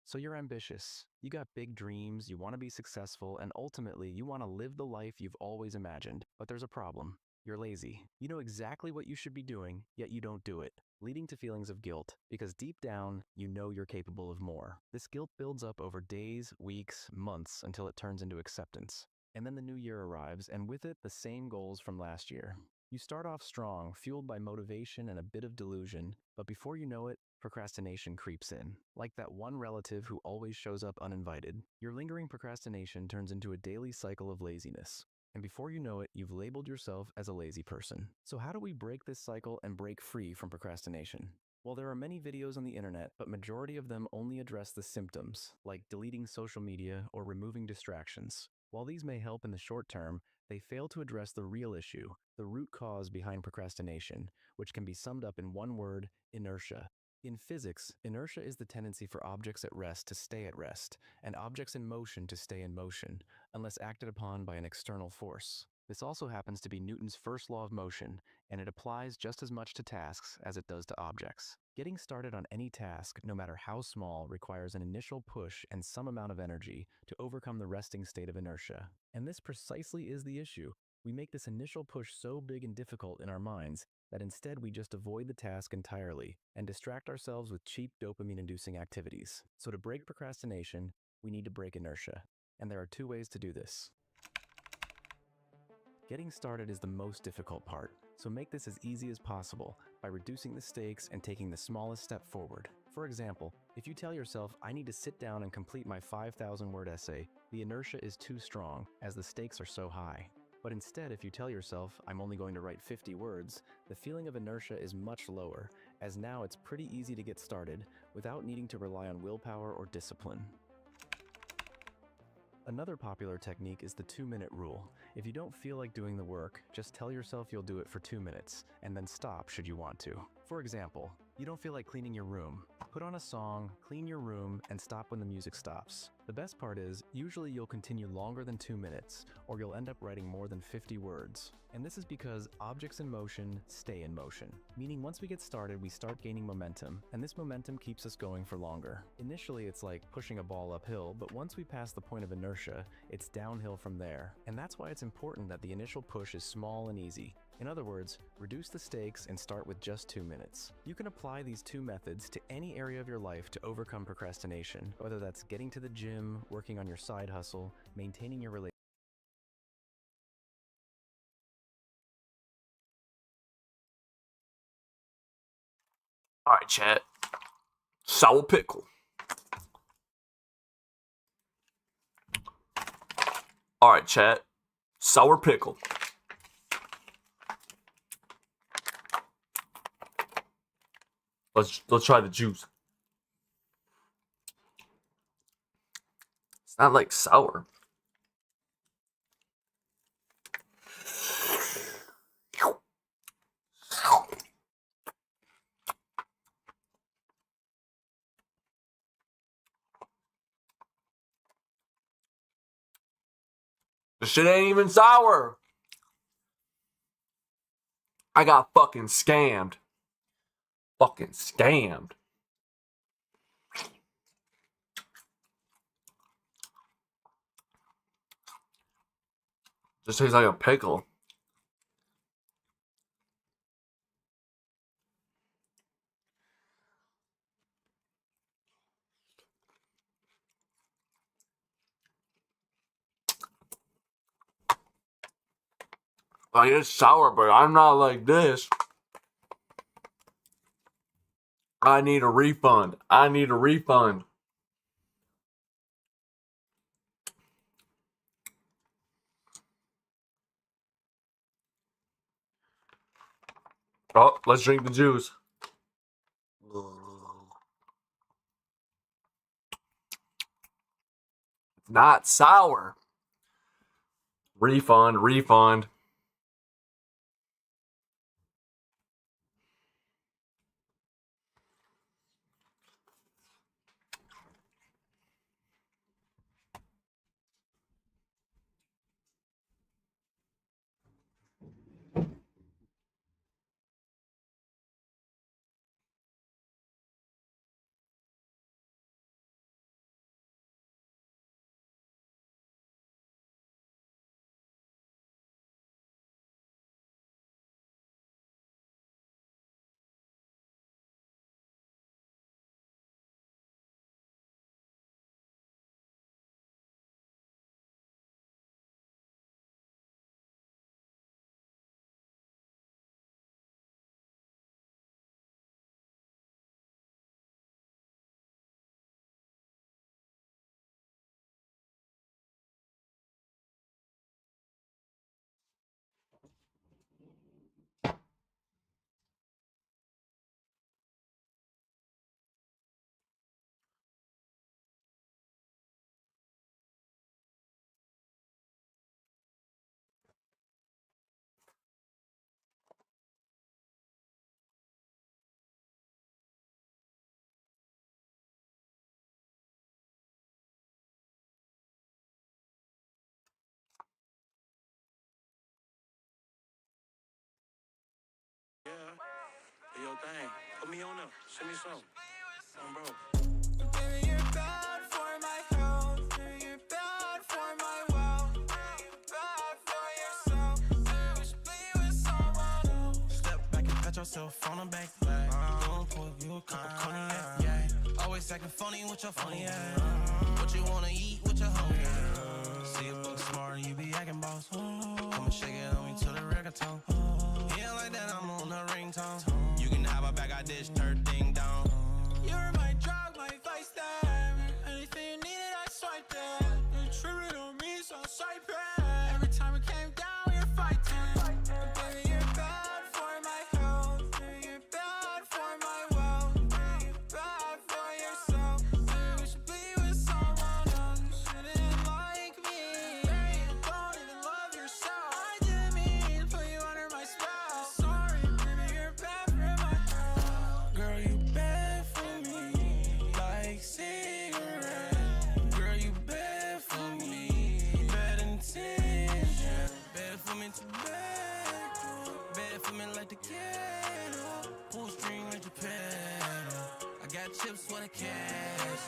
So you're ambitious, you got big dreams, you want to be successful, and ultimately you want to live the life you've always imagined. But there's a problem. You're lazy. You know exactly what you should be doing, yet you don't do it, leading to feelings of guilt, because deep down, you know you're capable of more. This guilt builds up over days, weeks, months, until it turns into acceptance. And then the new year arrives, and with it, the same goals from last year. You start off strong, fueled by motivation and a bit of delusion, but before you know it, procrastination creeps in. Like that one relative who always shows up uninvited, your lingering procrastination turns into a daily cycle of laziness. And before you know it, you've labeled yourself as a lazy person. So how do we break this cycle and break free from procrastination? Well, there are many videos on the internet, but majority of them only address the symptoms, like deleting social media or removing distractions. While these may help in the short term, they fail to address the real issue, the root cause behind procrastination, which can be summed up in one word: inertia. In physics, inertia is the tendency for objects at rest to stay at rest, and objects in motion to stay in motion, unless acted upon by an external force. This also happens to be Newton's first law of motion, and it applies just as much to tasks as it does to objects. Getting started on any task, no matter how small, requires an initial push and some amount of energy to overcome the resting state of inertia. And this precisely is the issue. We make this initial push so big and difficult in our minds that instead we just avoid the task entirely and distract ourselves with cheap dopamine-inducing activities. So to break procrastination, we need to break inertia. And there are 2 ways to do this. Getting started is the most difficult part, so make this as easy as possible by reducing the stakes and taking the smallest step forward. For example, if you tell yourself, I need to sit down and complete my 5,000-word essay, the inertia is too strong, as the stakes are so high. But instead, if you tell yourself, I'm only going to write 50 words, the feeling of inertia is much lower, as now it's pretty easy to get started without needing to rely on willpower or discipline. Another popular technique is the 2-minute rule. If you don't feel like doing the work, just tell yourself you'll do it for 2 minutes, and then stop should you want to. For example, you don't feel like cleaning your room. Put on a song, clean your room, and stop when the music stops. The best part is, usually you'll continue longer than 2 minutes, or you'll end up writing more than 50 words. And this is because objects in motion stay in motion. Meaning once we get started, we start gaining momentum, and this momentum keeps us going for longer. Initially, it's like pushing a ball uphill, but once we pass the point of inertia, it's downhill from there. And that's why it's important that the initial push is small and easy. In other words, reduce the stakes and start with just 2 minutes. You can apply these two methods to any area of your life to overcome procrastination, whether that's getting to the gym, working on your side hustle, maintaining your relationship. All right, chat. Sour pickle. All right, chat. Sour pickle. Let's try the juice. It's not like sour. This shit ain't even sour. I got fucking scammed. Fucking scammed. Just tastes like a pickle. Like, it's sour, but I'm not like this. I need a refund. I need a refund. Oh, let's drink the juice. It's not sour. Refund, refund. Yo, thing, put me on up. Send me some. Bro. Baby, you're bad for my health. Baby, you're bad for my wealth. Baby, you're bad for yourself. Baby, split with someone else. Step back and pat yourself on the back. Don't pour you a cup of cognac. Yeah. Always acting funny with your funny ass. What you wanna eat with your hungry ass. See you look smart, you be acting boss. Come and shake it on me to the reggaeton. Yeah, like that, I'm on the ringtone. You can have a bag, I dish, third thing down. You're my drug, my vice there. Anything you needed, I swipe there. You tripping on me, so I swipe it. Every time it came down, you're chips when I cash.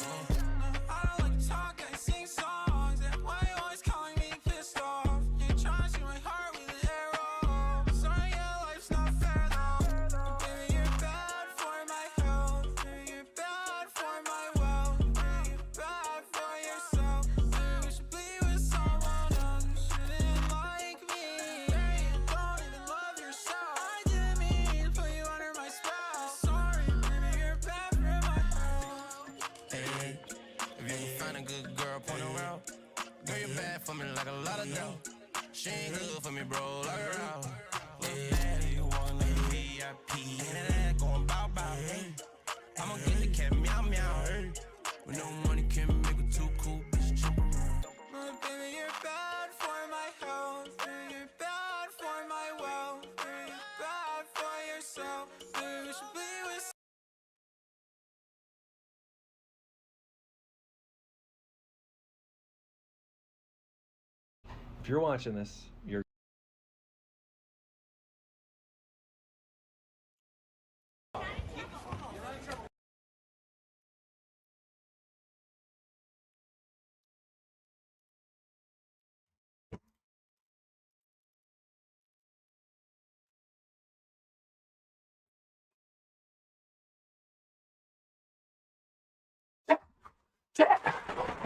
I don't like to talk, I sing songs. And why you always calling me pissed off? You try to shoot my heart with an arrow. Sorry, yeah, life's not fair though. Baby, you're bad for my health. Baby, you're bad for my wealth. Baby, you're bad for yourself. Baby, you should be with someone else. You shouldn't like me. Baby, you don't even love yourself. I didn't mean to put you under my spell. Sorry, baby, you're bad for my health. Hey, if you can find a good girl, point around. Girl, you're bad for me like a lot of dough. She ain't good for me, bro, like her out. Yeah, you want a VIP, and that going bow bow. I'ma get the cat meow meow. With no money can make it too cool, bitch, jump around. But baby, you're bad for my health. Baby, you're bad for my wealth. Baby, you're bad for yourself. Baby, we should be with. If you're watching this, you're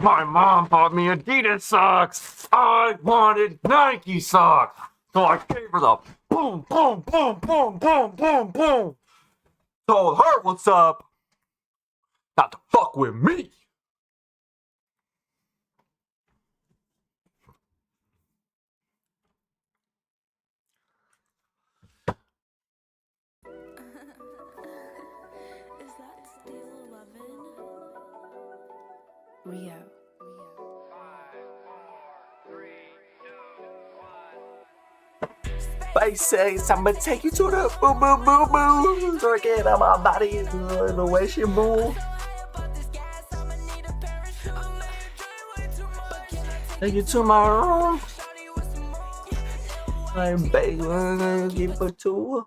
My mom bought me Adidas socks. I wanted Nike socks. So I gave her the boom, boom, boom, boom, boom, boom, boom. Told her what's up. Not to fuck with me. Is that still 11? Rio. Face says I'ma take you to the boom, boom, boom, boom. Working on my body the way she move. Take you to my room. I'm baby, give it to her.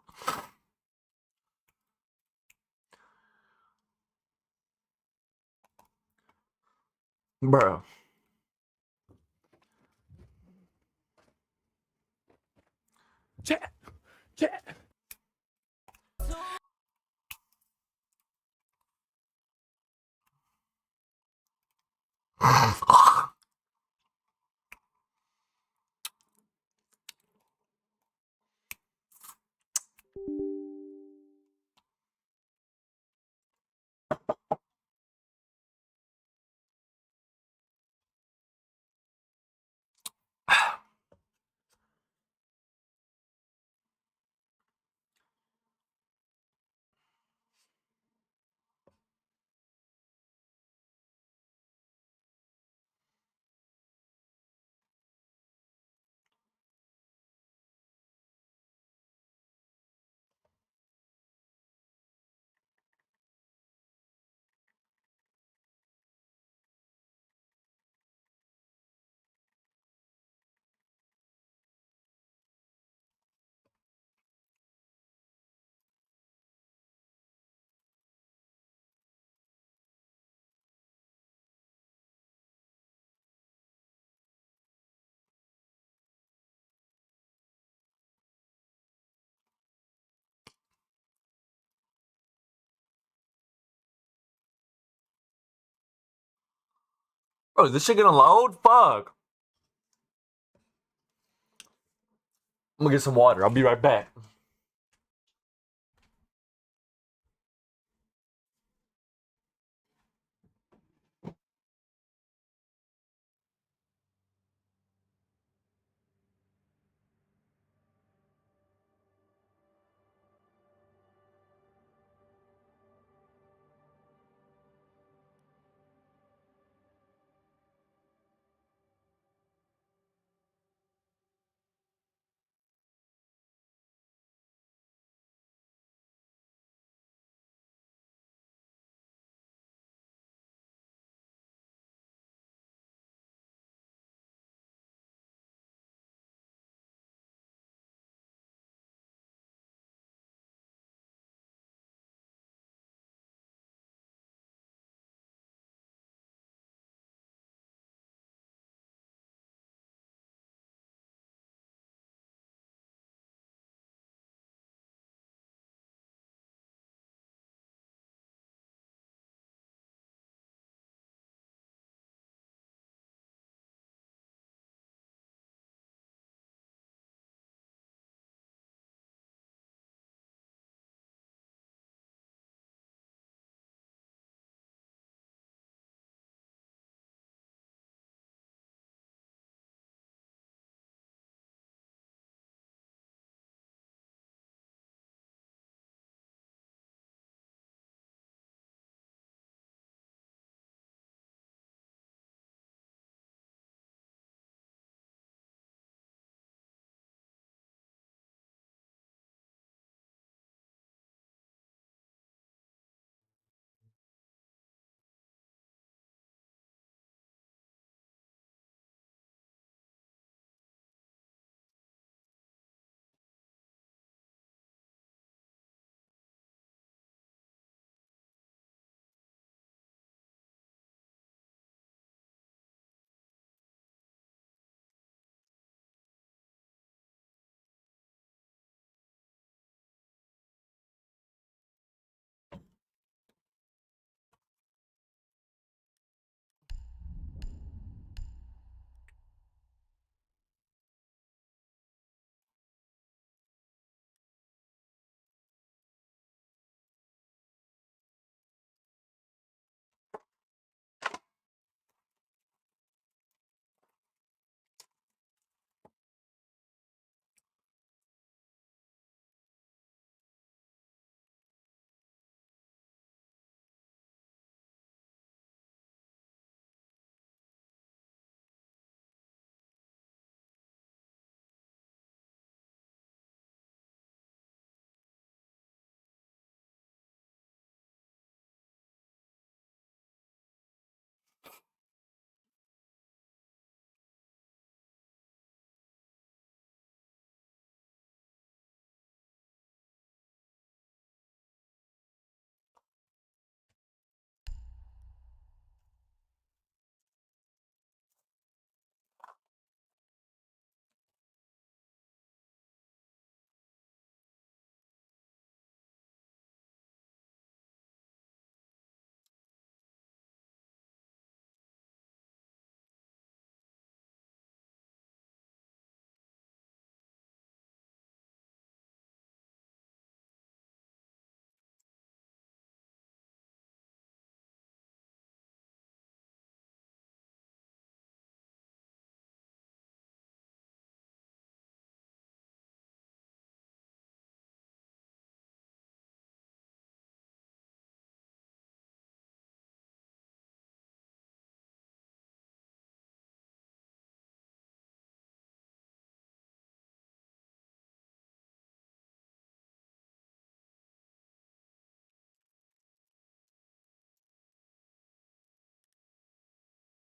Bro. Chat. Bro, is this shit gonna load? Fuck. I'm gonna get some water. I'll be right back.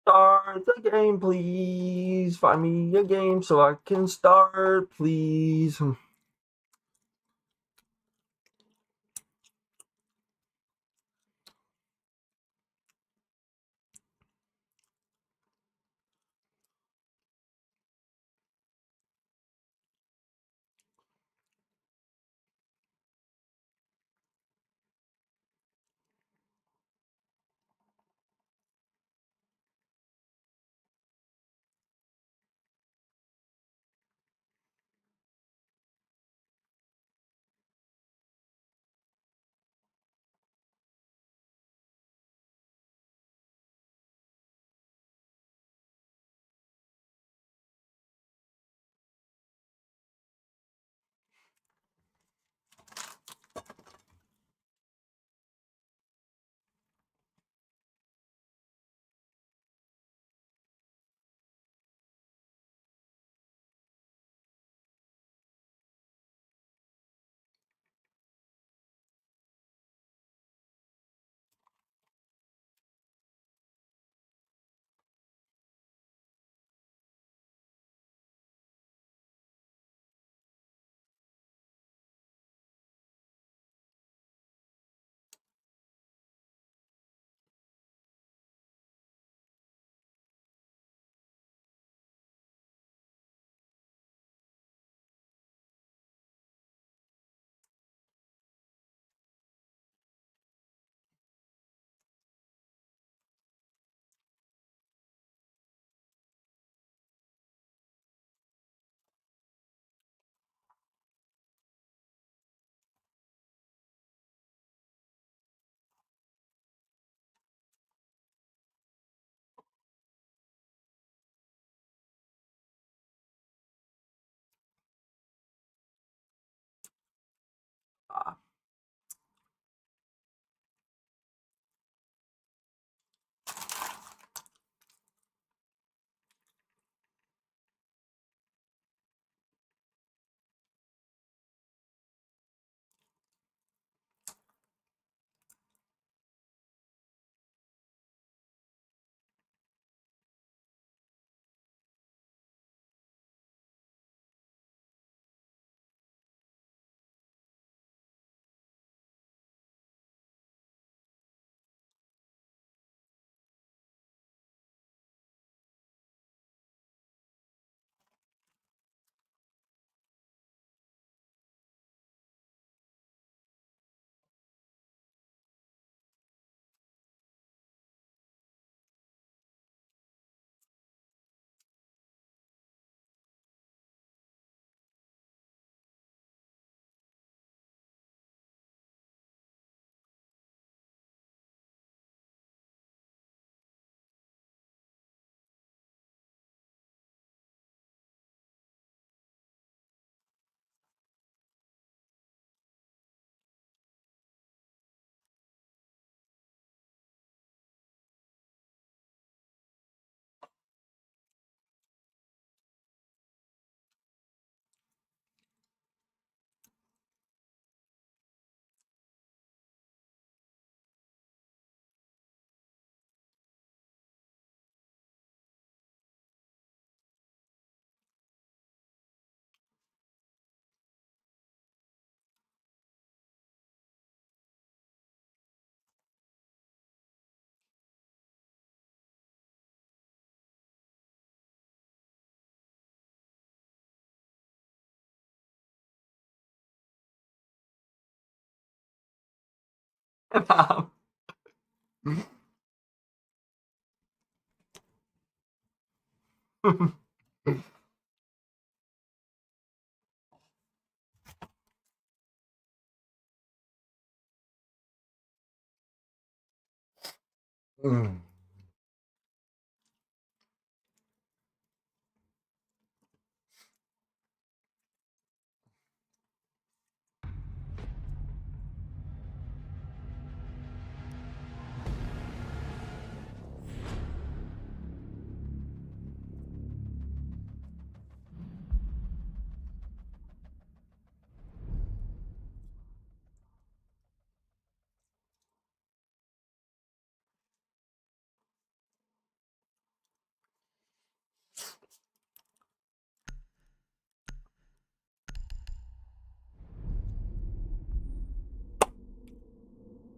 Start the game, please. Find me a game so I can start, please. Mm.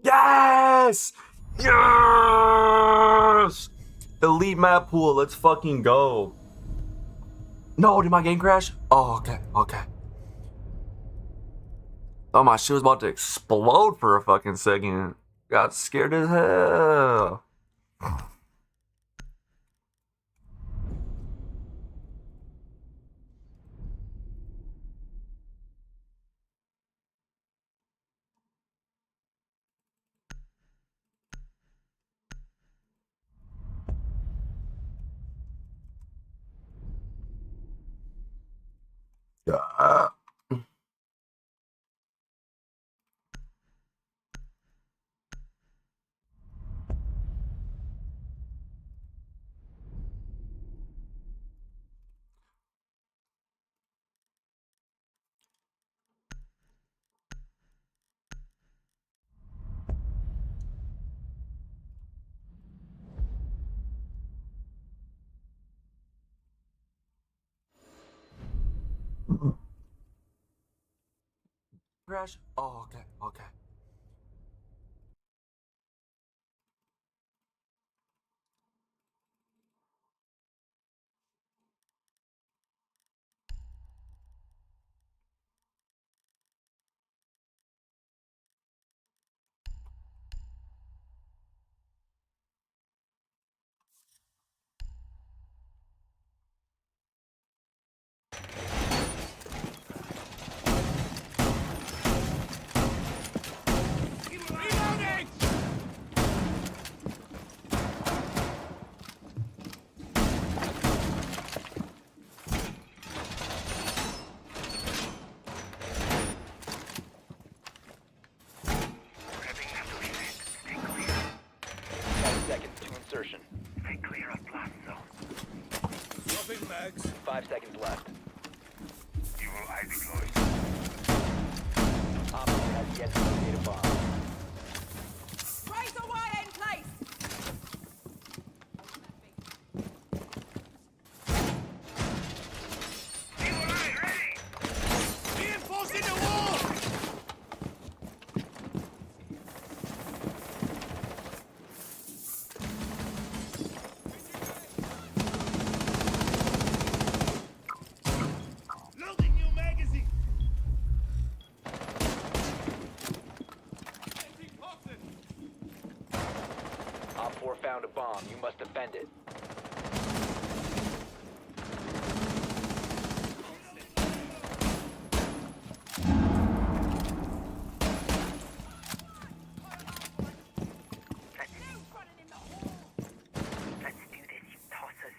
Yes! Yes! Elite map pool, let's fucking go. No, did my game crash? Oh, okay, okay. Oh, my shit was about to explode for a fucking second. Got scared as hell. Yeah. Crash? Oh, okay, okay. Insertion. Stay clear of blast zone. Dropping mags. 5 seconds left. Evil eye deployed. Op has yet to locate a bomb. Razor wire in place. Evil eye ready. Reinforcing the wall. Loading new magazine. Op 4 found a bomb. You must defend it. Let's do this, you tossers.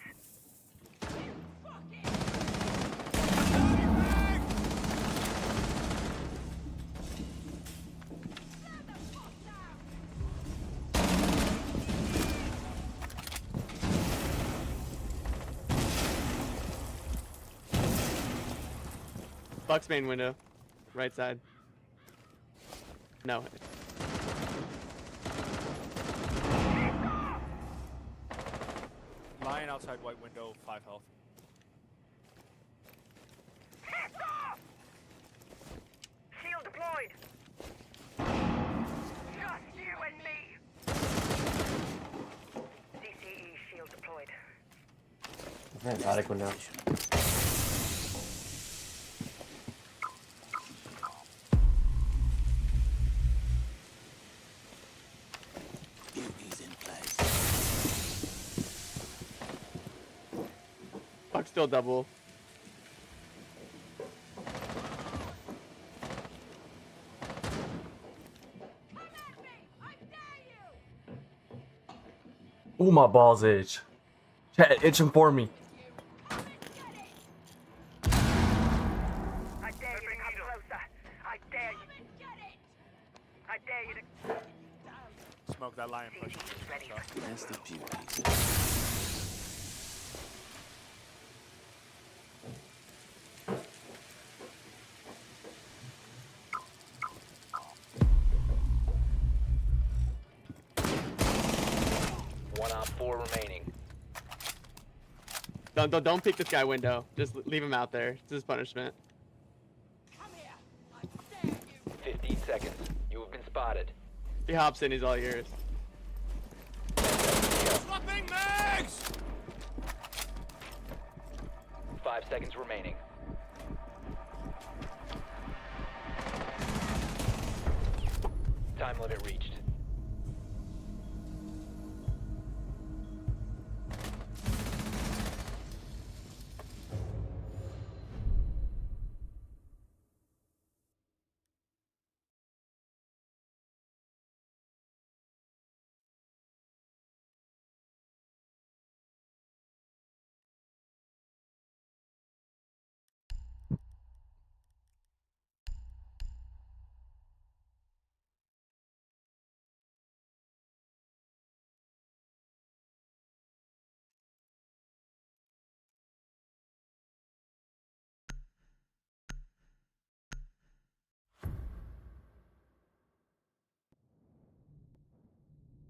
Buck's main window. Right side. No. Lion outside white window, 5 health. Shield deployed. Just you and me. DCE shield deployed. Attic window. Beauty's in place. Buck's still double. Ooh, my balls itch. Chat itching for me. I dare you to come closer. I dare you. I dare you to. Smoke that lion push. That's the beauty. One op 4 remaining. Don't pick this guy window. Just leave him out there. This is punishment. 15 seconds. You have been spotted. He hops in, he's all yours. Swapping mags! 5 seconds remaining. Time limit reached.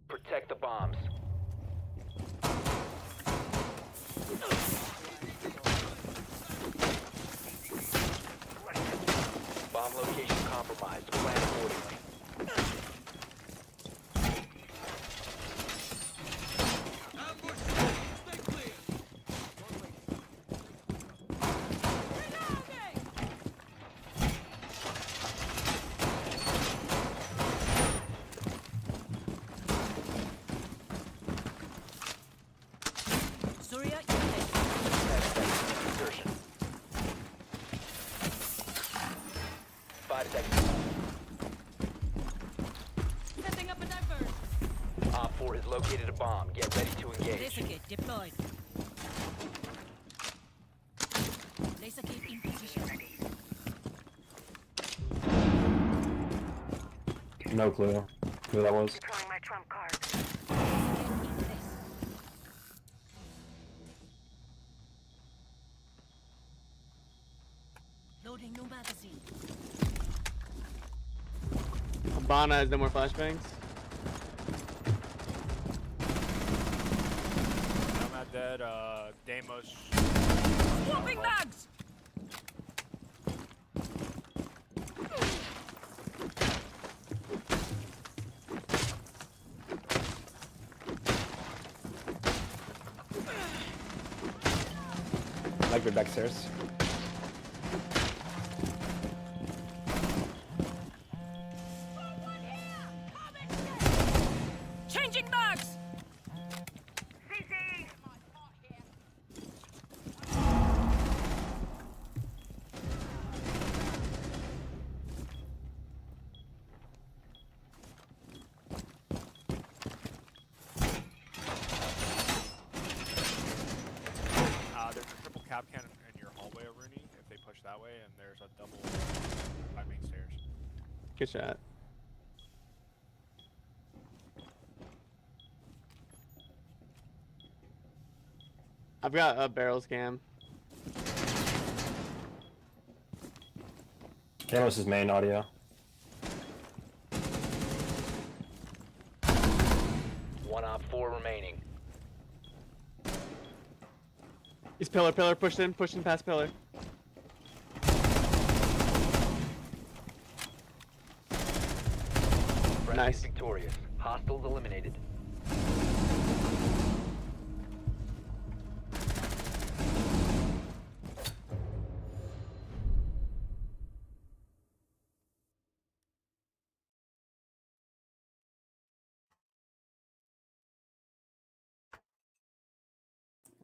Protect the bombs. Bomb location compromised. Plan accordingly. Surya, Insertion. 5 seconds. setting up a diverse. Op 4 has located a bomb. Get ready to engage. Laser gate deployed. Laser gate in position. No clue who that was. Deploying my trump card. Loading new magazine. Abana has no more flashbangs. I'm not dead. Damos. Swapping mags! Like the backstairs. Changing mags! There's a triple cap cannon in your hallway, Rooney, if they push that way, and there's a double by main stairs. Good shot. I've got a barrel scam. Damos is main audio. One op 4 remaining. He's pillar, pushing past pillar. Nice. Victorious. Hostiles eliminated.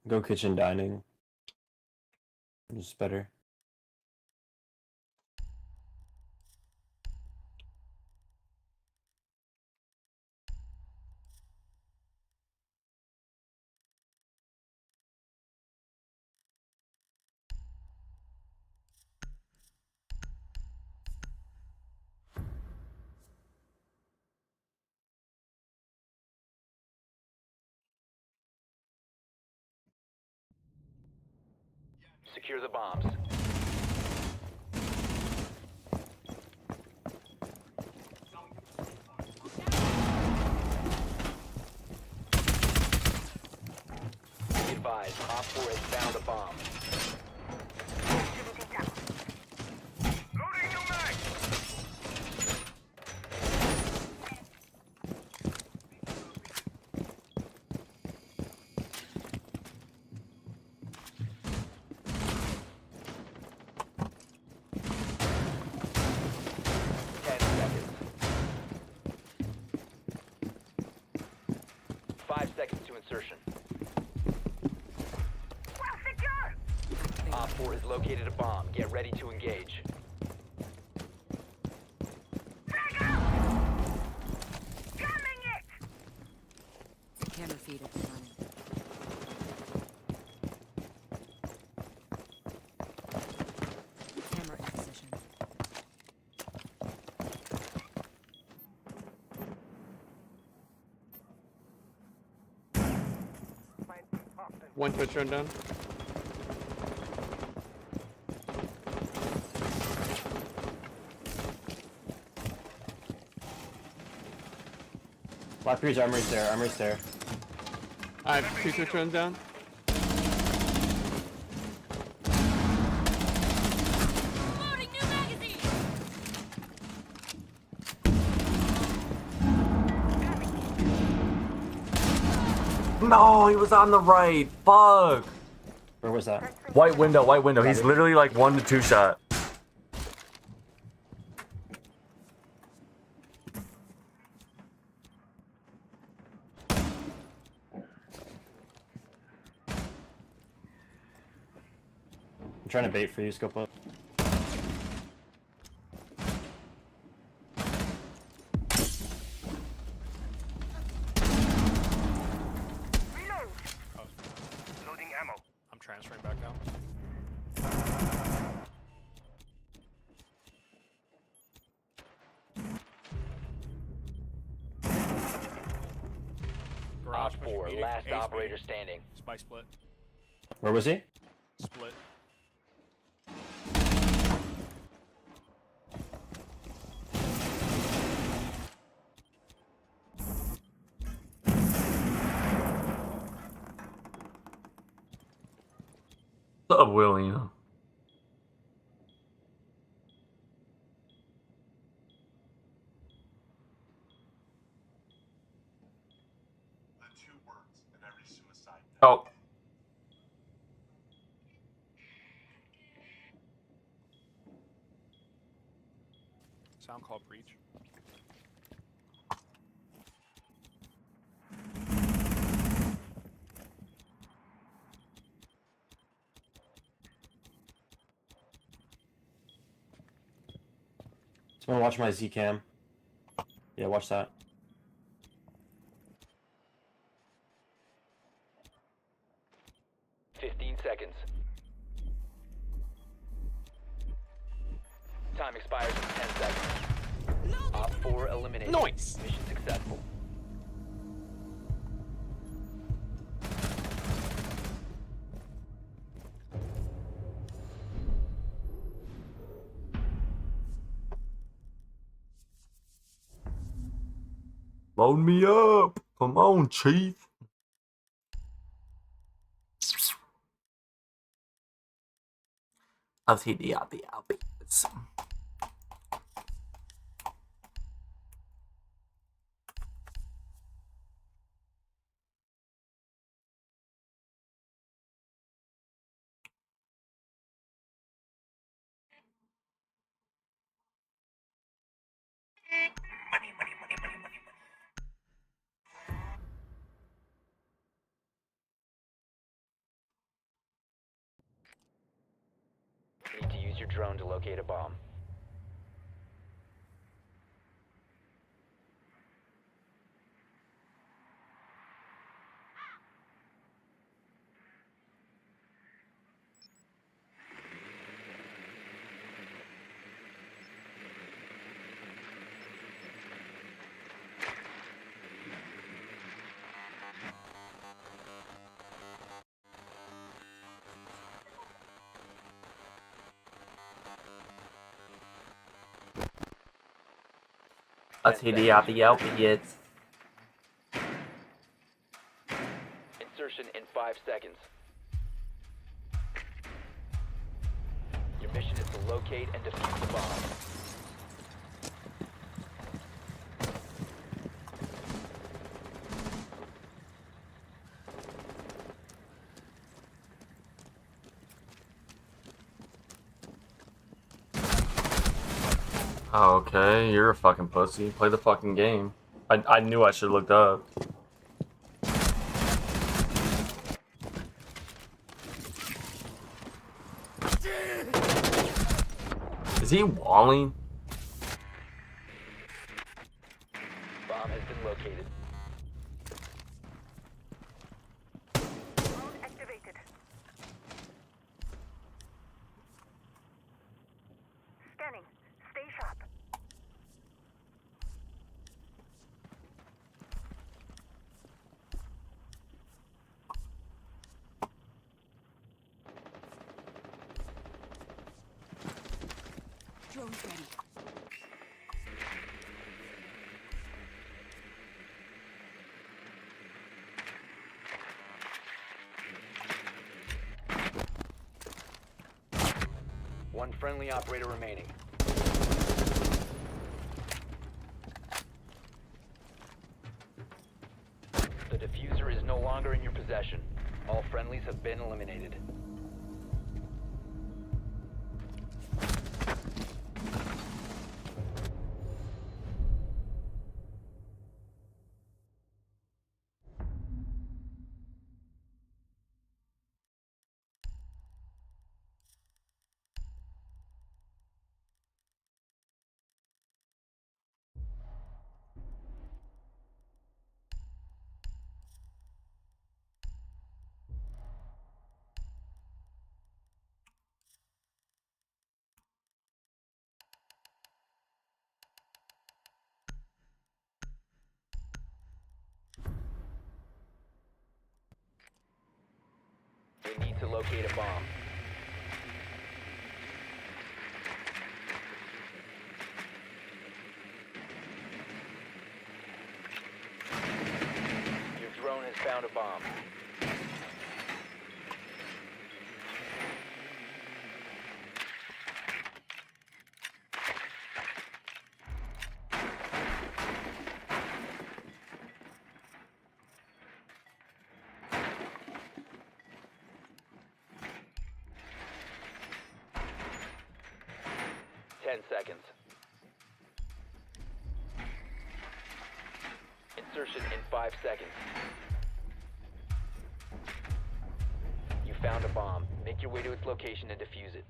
Go kitchen dining. It's better. Secure the bombs. Be advised, Op 4 has found a bomb. 5 seconds to insertion. Op 4 has located a bomb. Get ready to engage. Camera feed up and running. Camera in position. One Twitch run down. Black 3's armory's there, armory's there. I have 2 Twitch runs down. Loading new magazine. No, he was on the right. Fuck. Where was that? White window, white window. He's literally like 1 to 2 shot. I'm trying to bait for you, scope up. Loading ammo. I'm transferring back down. Op 4, last operator standing. Spike split. Where was he? Split. What's up, William? Oh. Sound called breach. Someone watch my Z cam. Yeah, watch that. Seconds. Time expires in 10 seconds. Op 4 eliminated. Nice. Mission successful. Load me up. Come on, Chief. I'll see the obvious. Need to use your drone to locate a bomb. I'll see the obvious. Insertion in 5 seconds. Your mission is to locate and defuse the bomb. Oh, okay, you're a fucking pussy. Play the fucking game. I knew I should have looked up. Is he walling? Bomb has been located. Activated. Scanning. Stay sharp. Drone's ready. One friendly operator remaining. The diffuser is no longer in your possession. All friendlies have been eliminated. We need to locate a bomb. Your drone has found a bomb. Ten seconds. Insertion in 5 seconds. You found a bomb. Make your way to its location and defuse it.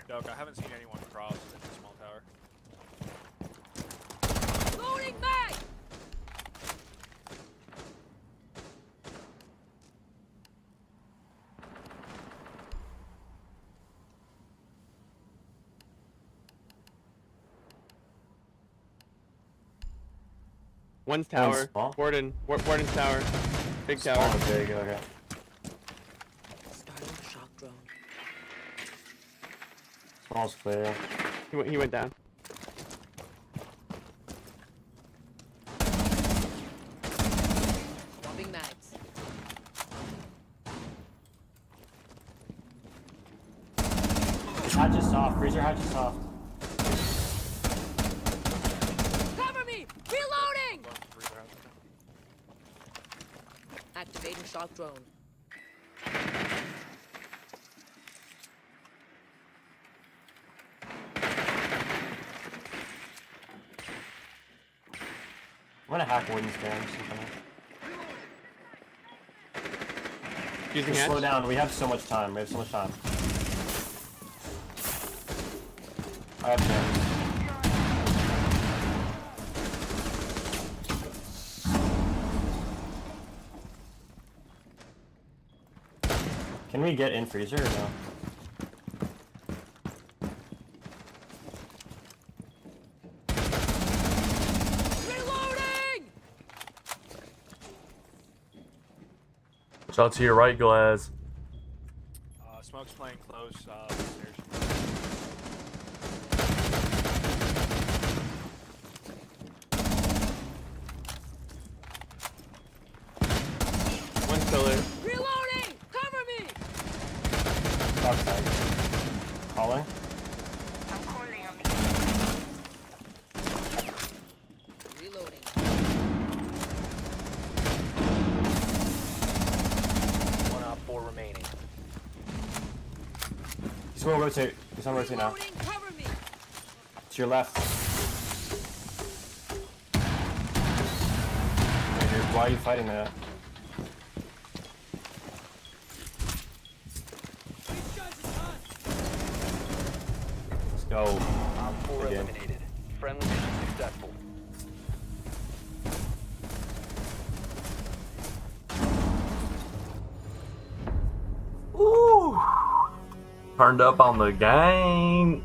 Doug, I haven't seen anyone cross in the small tower. Loading mag! One's tower. small? Warden's tower. Big tower. Small, big, okay. Starting shock drone. Small's clear. He went down. Dropping mags. Hatch is soft. Freezer hatch is soft. Cover me! Reloading! Activating shock drone. I'm gonna hack Warden's cams. Using Just hatch. slow down. We have so much time. We have so much time. I have cams. Can we get in freezer or no? Reloading! Shout to your right, Glaz. Smoke's playing close. Stairs. One's pillar. Reloading! Cover me! Outside. Calling. Reloading. One op 4 remaining. He's gonna rotate. He's gonna rotate now. Reloading! Cover me! To your left. Hey, dude, why are you fighting that? successful. Ooh. Turned up on the game.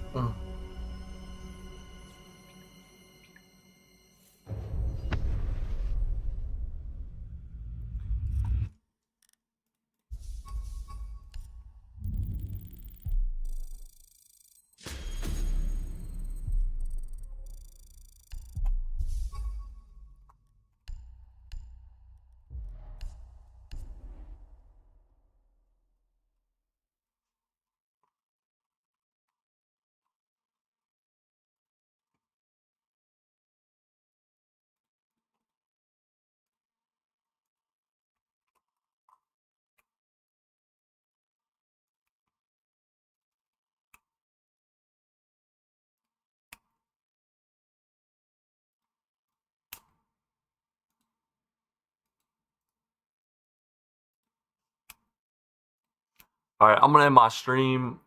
All right, I'm gonna end my stream.